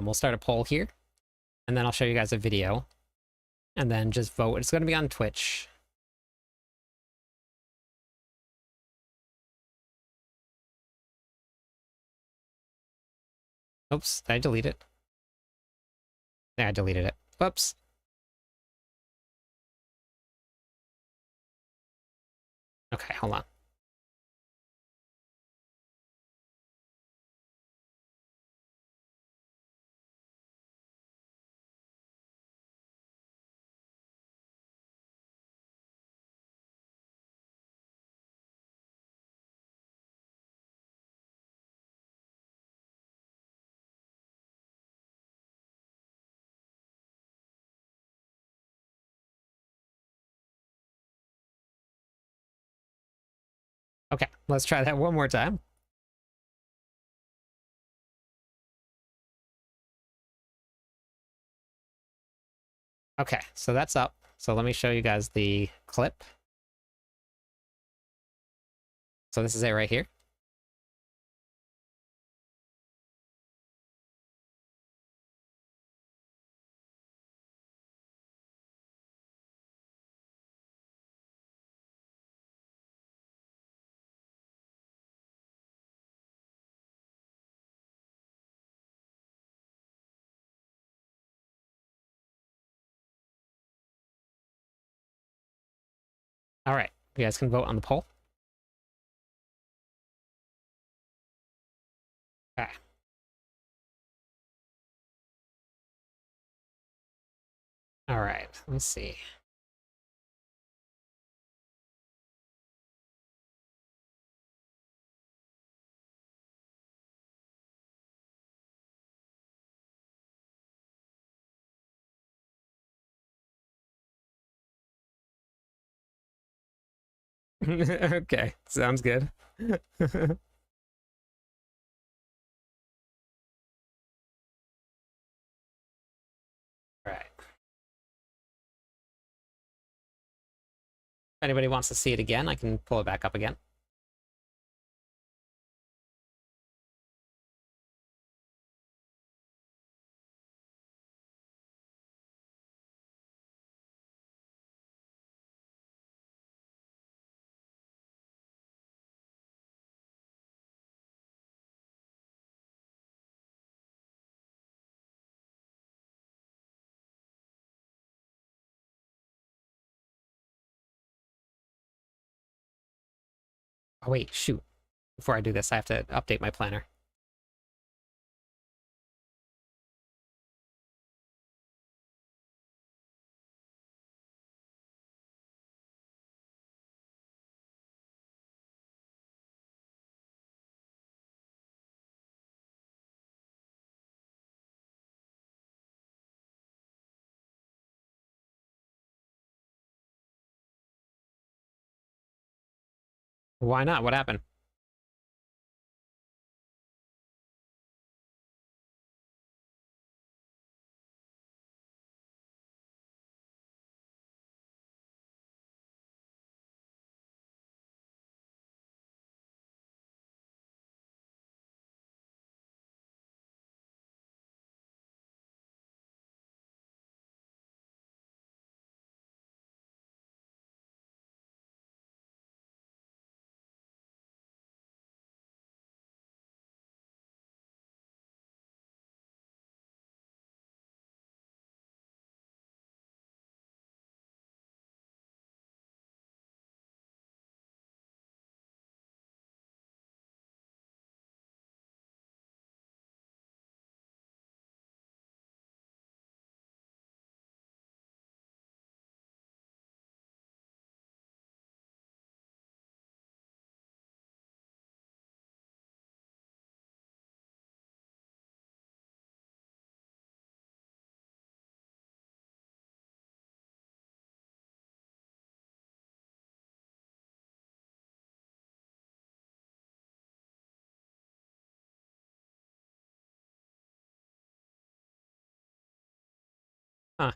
We'll start a poll here, and then I'll show you guys a video, and then just vote. It's gonna be on Twitch. Oops, did I delete it? Yeah, I deleted it. Whoops. Okay, hold on. Okay, let's try that one more time. Okay, so that's up. So let me show you guys the clip. So this is it right here. All right, you guys can vote on the poll. Okay. All right, let's see. Okay, sounds good. All right. If anybody wants to see it again, I can pull it back up again. Oh wait, shoot. Before I do this, I have to update my planner. Why not? What happened? Huh.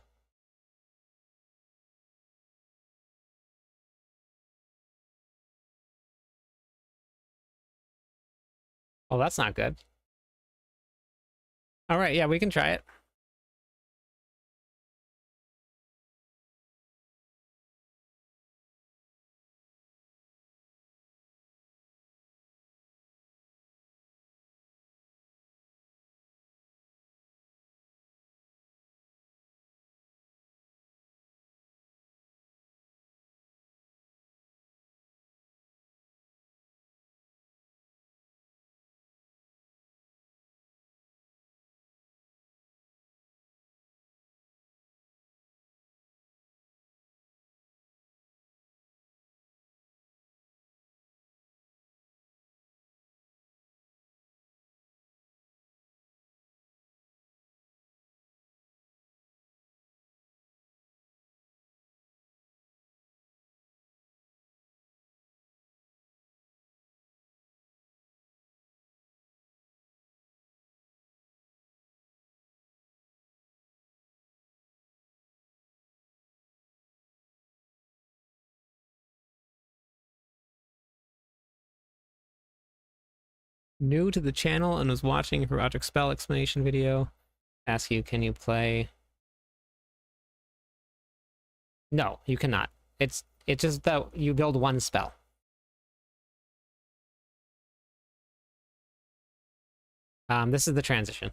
Well, that's not good. All right, yeah, we can try it. New to the channel and was watching her Roderick spell explanation video. Ask you, can you play? No, you cannot. It's just that you build one spell. This is the transition.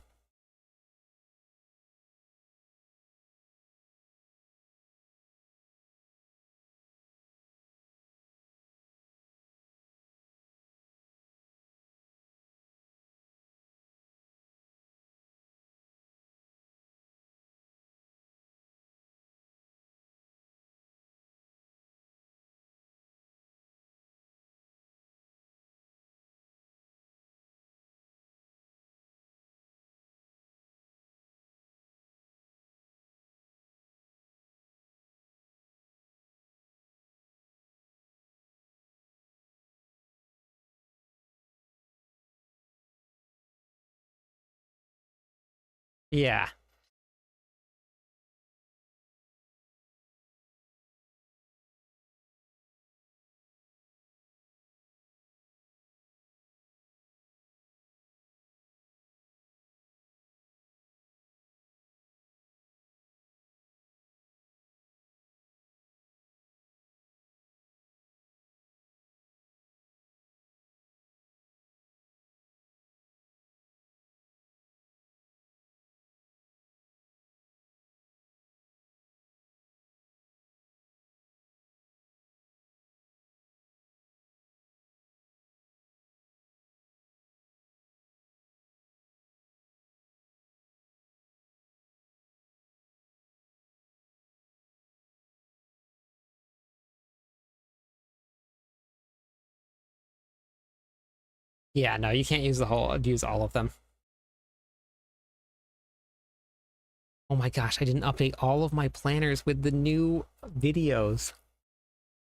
Yeah. Yeah, no, you can't use all of them. Oh my gosh, I didn't update all of my planners with the new videos.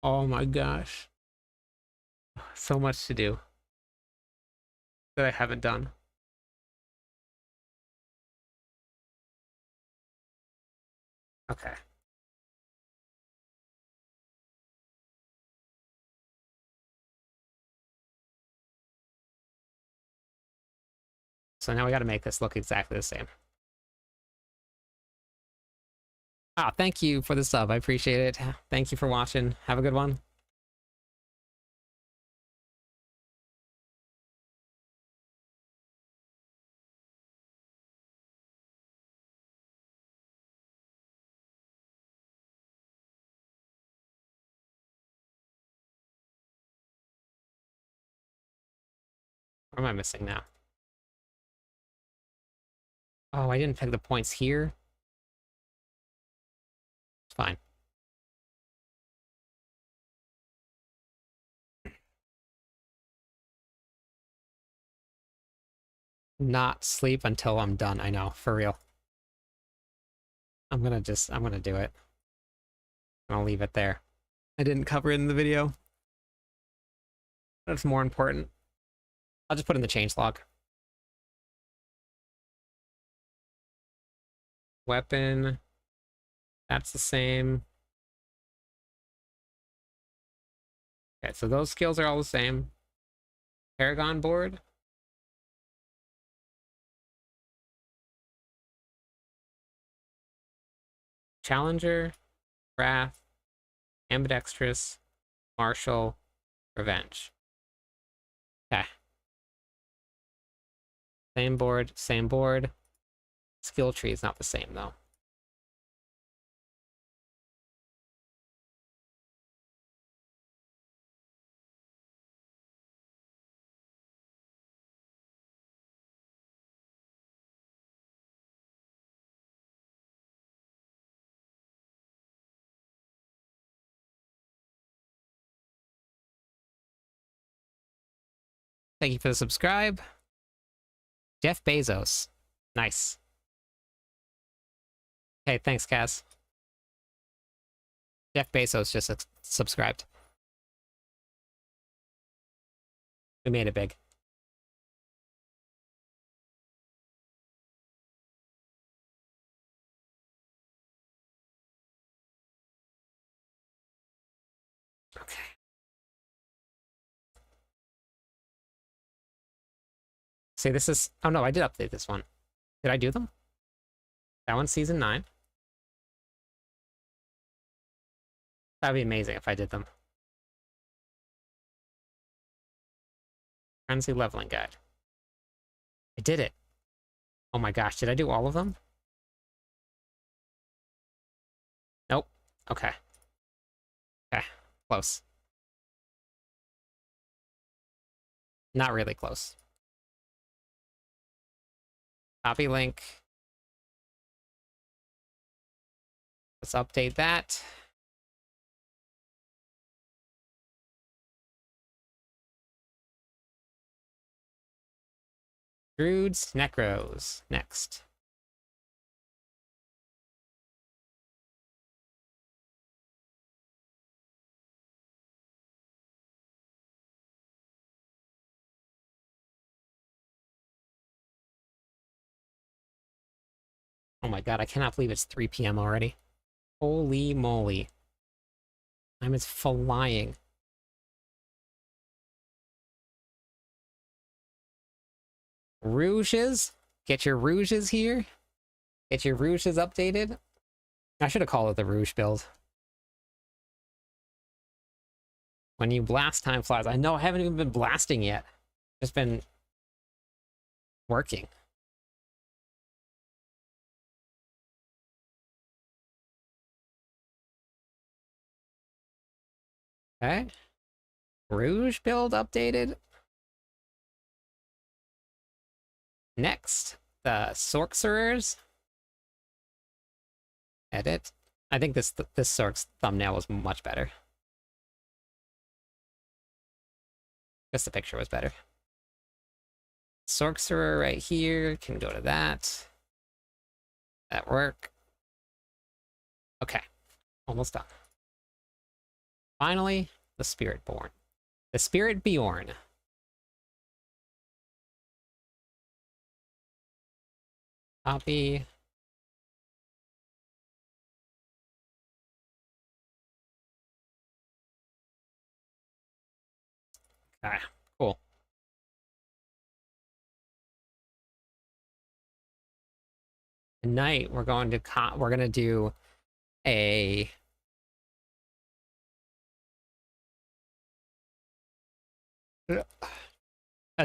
Oh my gosh. So much to do that I haven't done. Okay. So now we got to make this look exactly the same. Ah, thank you for the sub. I appreciate it. Thank you for watching. Have a good one. What am I missing now? Oh, I didn't pick the points here. It's fine. Not sleep until I'm done. I know, for real. I'm gonna do it. I'll leave it there. I didn't cover it in the video. That's more important. I'll just put in the changelog. Weapon. That's the same. Okay, so those skills are all the same. Paragon board. Challenger, Wrath, Ambidextrous, Martial, Revenge. Okay. Same board, same board. Skill tree is not the same, though. Thank you for the subscribe. Jeff Bezos. Nice. Hey, thanks, Kaz. Jeff Bezos just subscribed. We made it big. Okay. See, this is... Oh, no, I did update this one. Did I do them? That one's season 9. That'd be amazing if I did them. Frenzy leveling guide. I did it. Oh my gosh, did I do all of them? Nope. Okay. Okay, close. Not really close. Copy link. Let's update that. Druids, Necros, next. Oh my god, I cannot believe it's 3 p.m. already. Holy moly. Time is flying. Rouges? Get your rouges here. Get your rouges updated. I should have called it the rouge build. When you blast, time flies. I know, I haven't even been blasting yet. Just been working. Okay. Rouge build updated. Next, the sorcerers. Edit. I think this Sork's thumbnail was much better. Guess the picture was better. Sorcerer right here. Can go to that. That work. Okay. Almost done. Finally, the Spirit Born. The Spirit Bjorn. Copy. Okay, cool. Tonight we're going to do a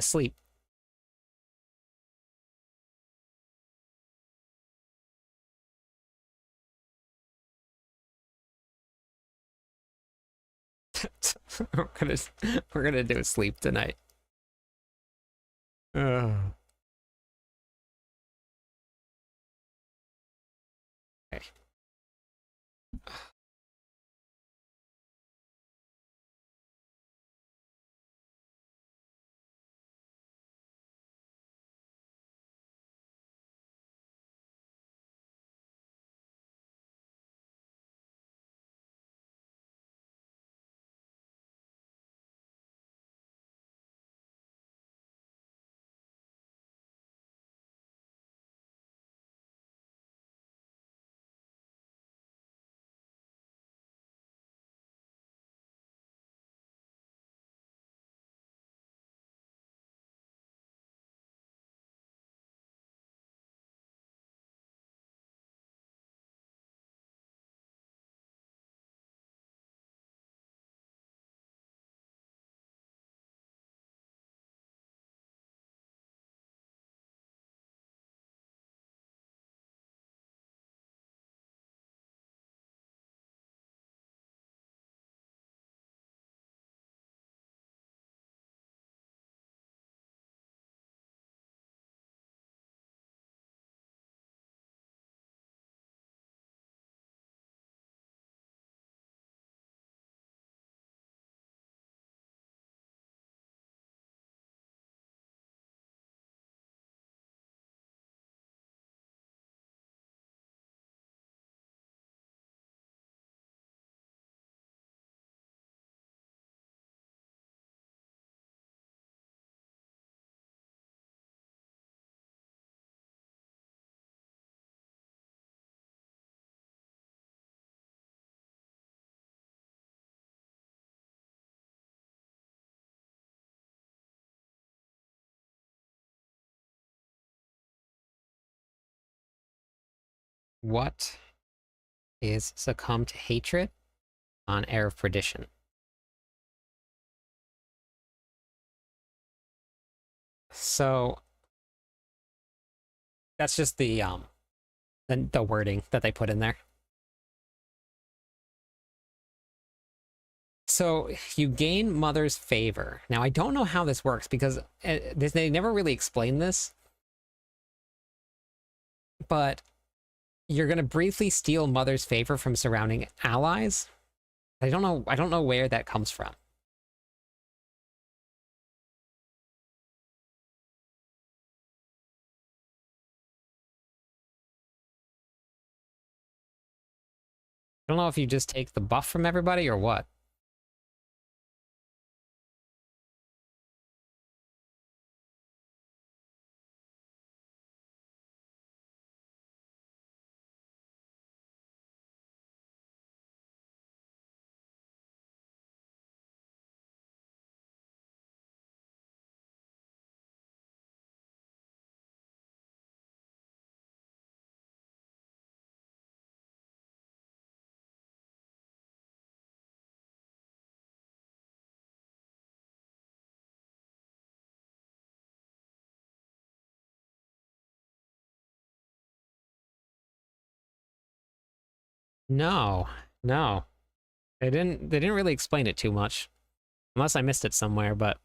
sleep. we're gonna do a sleep tonight. Ugh. Okay. What is Succumb to Hatred on Air of Perdition? So that's just the wording that they put in there. So you gain Mother's favor. Now I don't know how this works because they never really explain this, but you're gonna briefly steal Mother's favor from surrounding allies. I don't know where that comes from. I don't know if you just take the buff from everybody or what. No, no. They didn't really explain it too much. Unless I missed it somewhere, but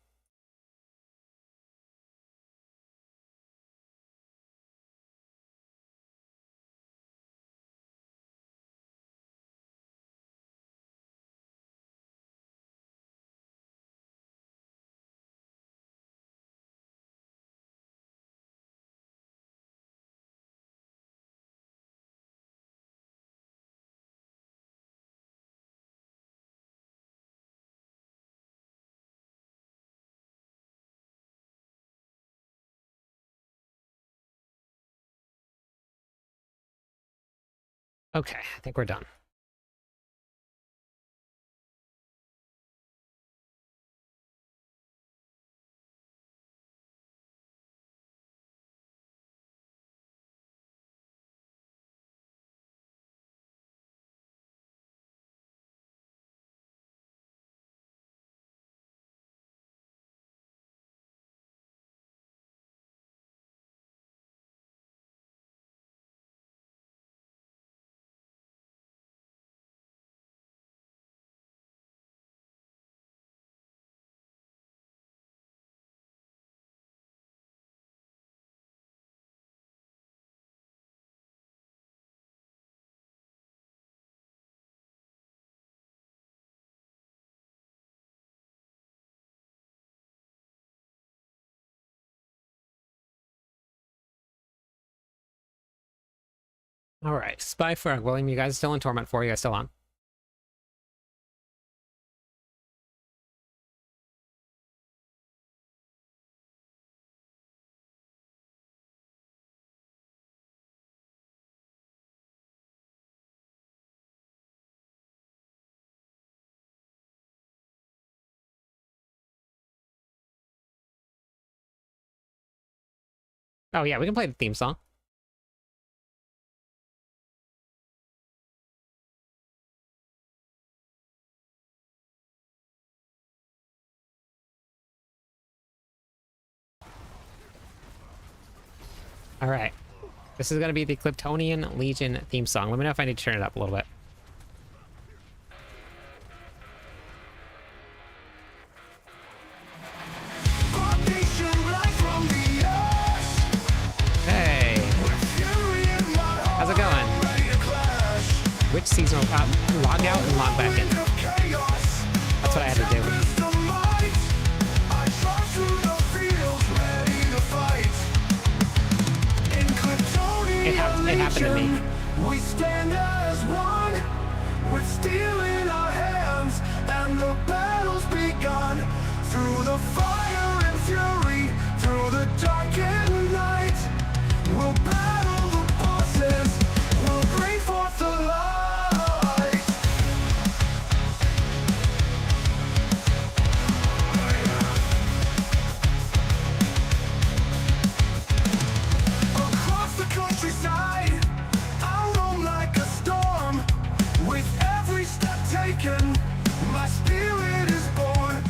Okay, I think we're done. All right, Spy Frog, William, you guys still in Torment 4? You guys still on? Oh yeah, we can play the theme song. All right. This is going to be the Cliptonian Legion theme song. Let me know if I need to turn it up a little bit. Hey. How's it going? Which season will log out and log back in? That's what I had to do. It happened to me. We stand as one, with steel in our hands, and the battle's begun. Through the fire and fury, through the darkened night, we'll battle the bosses, we'll bring forth the light. Across the countryside, I roam like a storm. With every step taken, my spirit is born.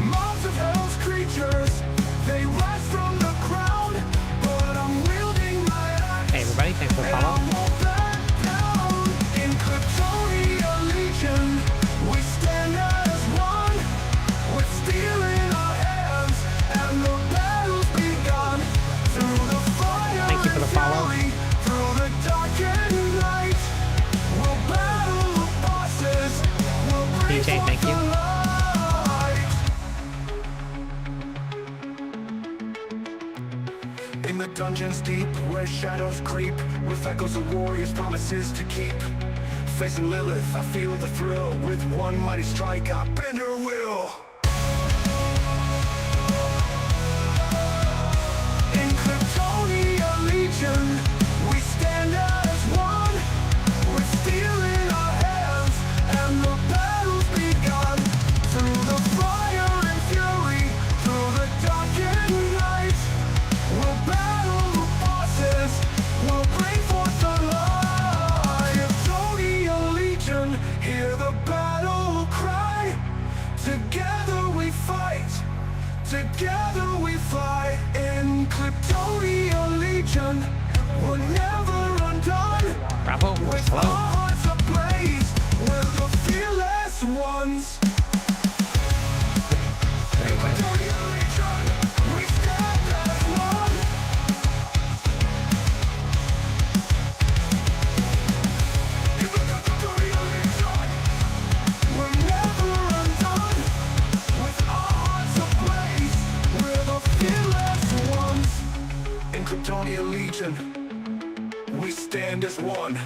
Mobs of hell's creatures, they rise from the ground, but I'm wielding my axe. Hey everybody, thanks for the follow. And I won't back down. In Cliptonia Legion, we stand as one, with steel in our hands, and the battle's begun. Through the fire Thank you for the follow. and fury, through the darkened night, we'll battle the bosses, we'll bring DJ, forth thank you. the light. In the dungeons deep, where shadows creep, with echoes of warriors' promises to keep. Facing Lilith, I feel the thrill. With one mighty strike, I bend her will. In Cliptonia Legion, we stand as one, with steel in our hands, and the battle's begun. Through the fire and fury, through the darkened night, we'll battle the bosses, we'll bring forth the light. Cliptonia Legion, hear the battle cry. Together we fight, together we fly. In Cliptonia Legion, we're never undone. Bravo. With our Hello. hearts ablaze, we're the fearless ones. In Cliptonia Legion, we stand as one. In the Cliptonia Legion, we're never undone. With our hearts ablaze, we're the fearless ones. In Cliptonia Legion, we stand as one.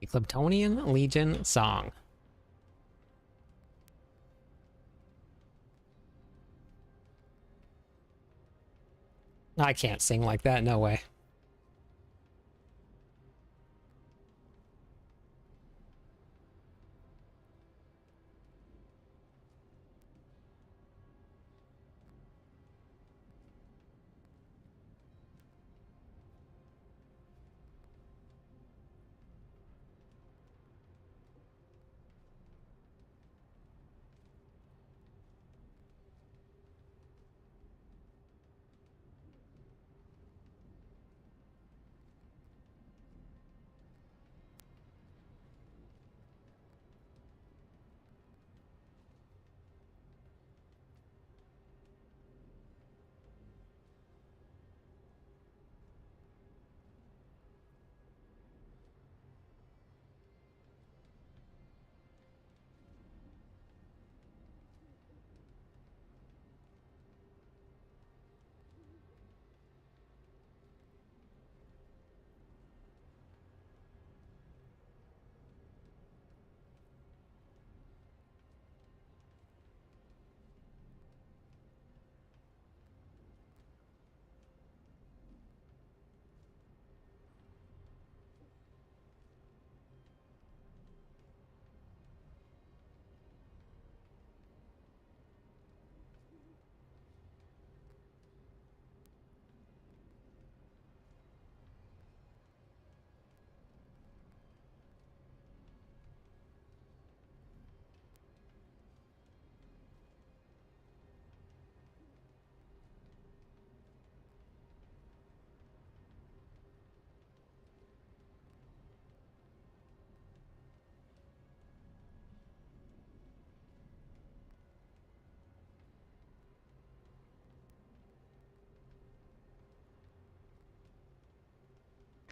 The Klyptonian Legion song. I can't sing like that, no way.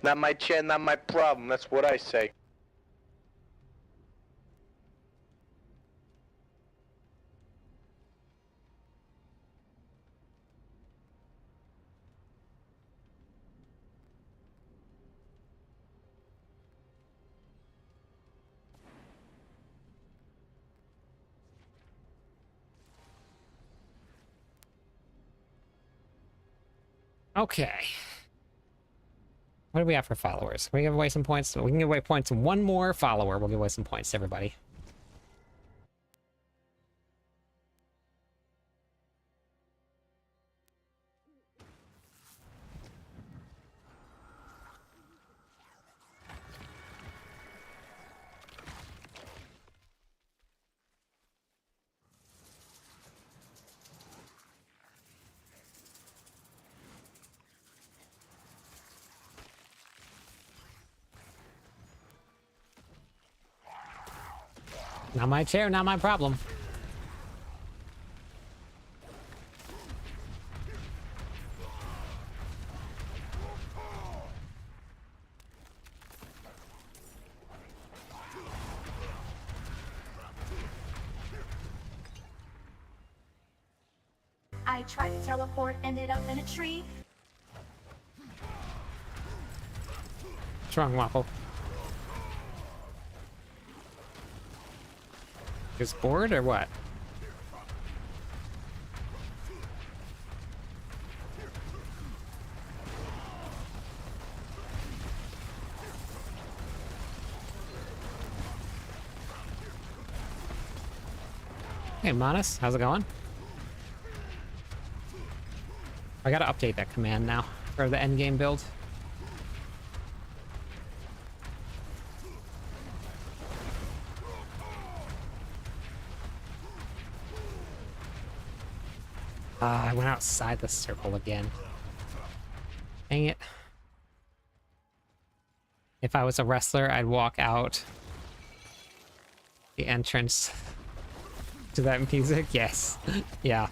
Not my chair, not my problem. That's what I say. Okay. What do we have for followers? Can we give away some points? We can give away points to one more follower. We'll give away some points to everybody. Not my chair, not my problem. I tried to teleport, ended up in a tree. What's wrong, Waffle? Is bored or what? Hey, Manus, how's it going? I gotta update that command now for the endgame build. I went outside the circle again. Dang it. If I was a wrestler, I'd walk out the entrance to that music. Yes. Yeah.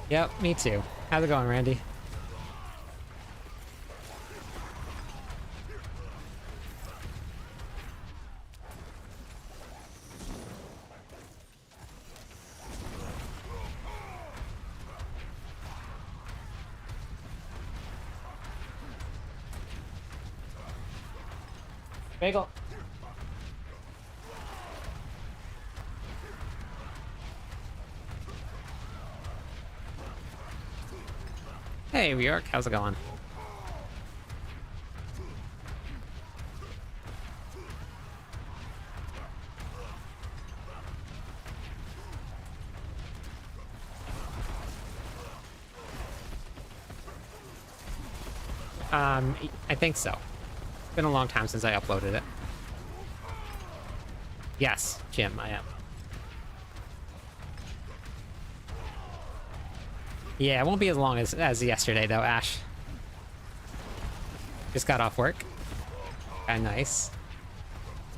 Yep, me too. How's it going, Randy? Bagel. Hey, Bjork, how's it going? I think so. It's been a long time since I uploaded it. Yes, Jim, I am. Yeah, it won't be as long as yesterday, though, Ash. Just got off work. Okay, nice.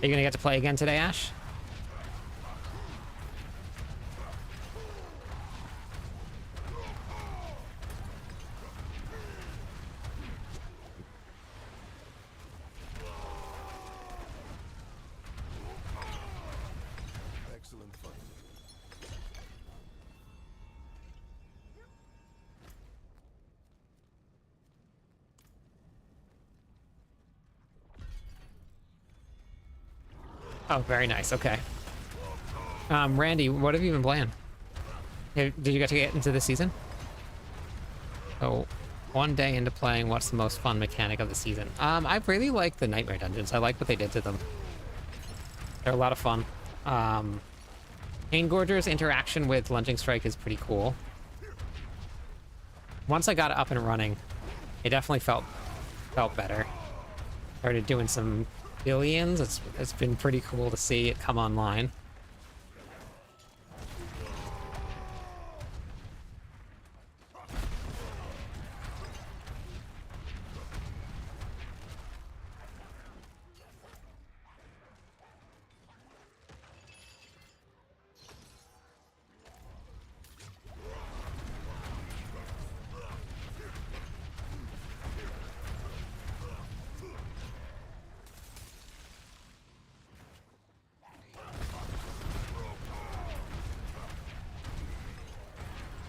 Are you gonna get to play again today, Ash? Excellent fight. Oh, very nice. Okay. Randy, what have you been playing? Did you get to get into the season? Oh, one day into playing, what's the most fun mechanic of the season? I really like the Nightmare Dungeons. I like what they did to them. They're a lot of fun. Pain Gorger's interaction with Lunging Strike is pretty cool. Once I got it up and running, it definitely felt better. Started doing some billions. It's been pretty cool to see it come online.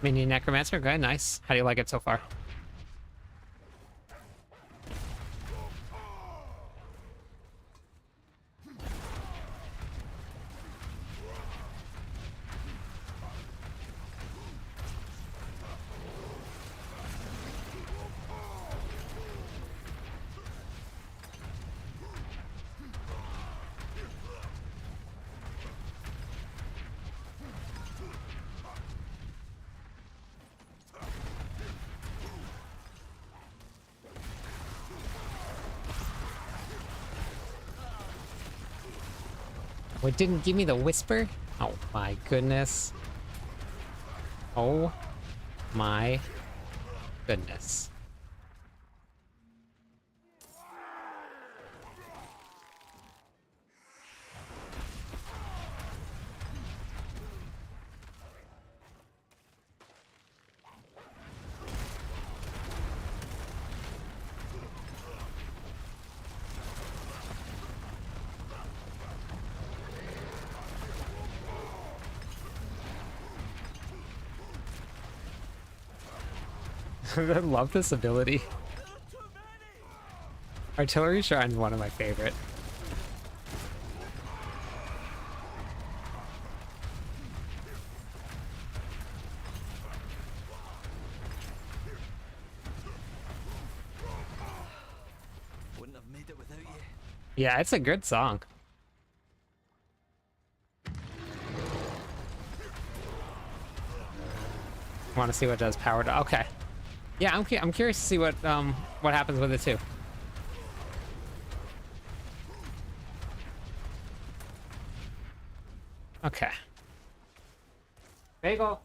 Mini Necromancer, good, nice. How do you like it so far? What didn't give me the whisper? Oh my goodness. Oh my goodness. I love this ability. Artillery Shrine's one of my favorite. Wouldn't have made it without you. Yeah, it's a good song. Want to see what does power to? Okay. Yeah, I'm curious to see what happens with it too. Okay. Bagel.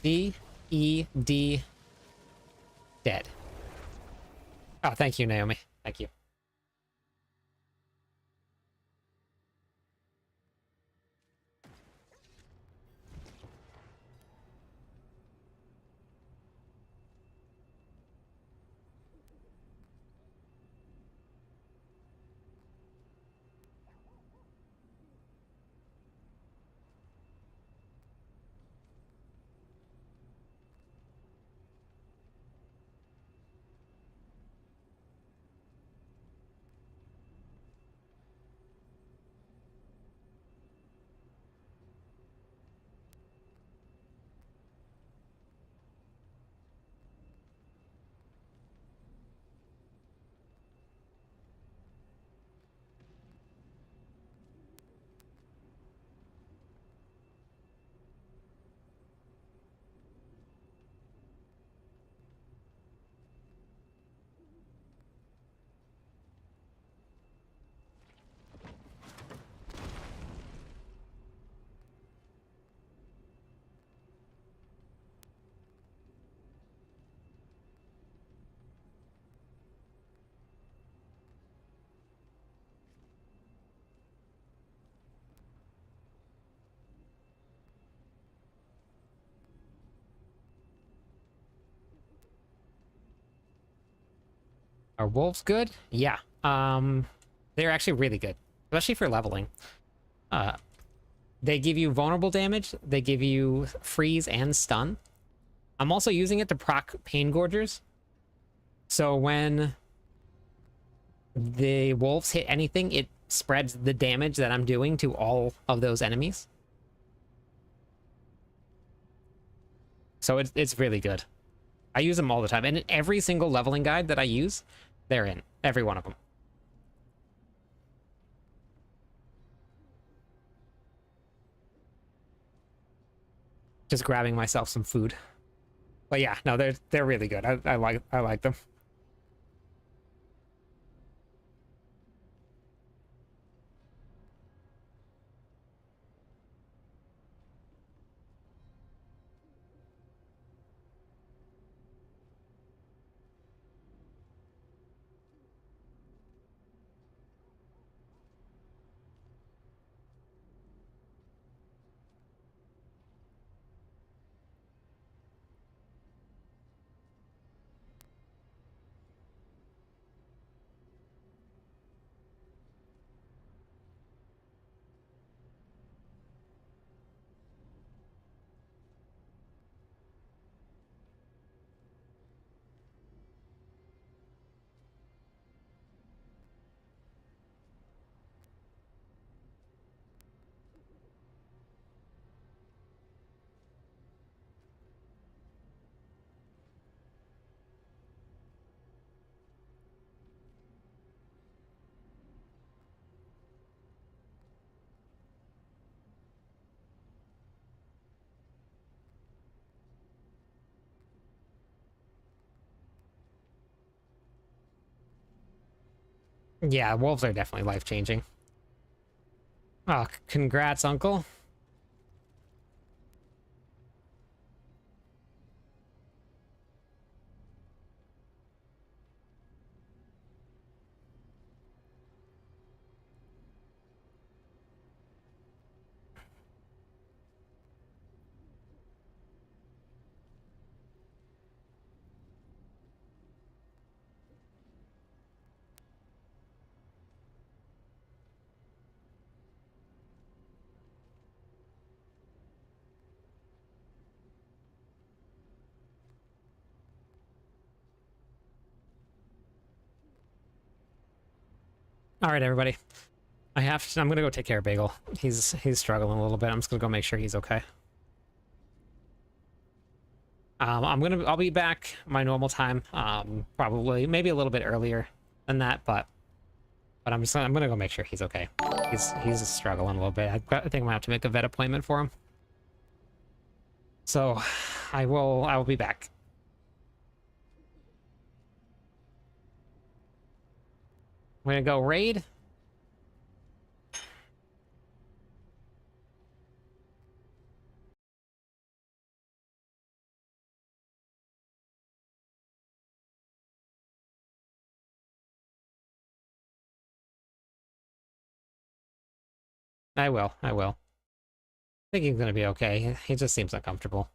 D-E-D dead. Oh, thank you, Naomi. Thank you. Are wolves good? Yeah. They're actually really good, especially for leveling. They give you vulnerable damage. They give you freeze and stun. I'm also using it to proc pain gorgers. So when the wolves hit anything, it spreads the damage that I'm doing to all of those enemies. So it's really good. I use them all the time. And in every single leveling guide that I use, they're in. Every one of them. Just grabbing myself some food. But yeah, no, they're really good. I like them. Yeah, wolves are definitely life-changing. Oh, congrats, Uncle. All right, everybody. I'm gonna go take care of Bagel. He's struggling a little bit. I'm just gonna go make sure he's okay. I'll be back my normal time. Probably maybe a little bit earlier than that, but I'm gonna go make sure he's okay. He's struggling a little bit. I think I'm gonna have to make a vet appointment for him. So I will be back. I'm gonna go raid. I will. I think he's gonna be okay. He just seems uncomfortable.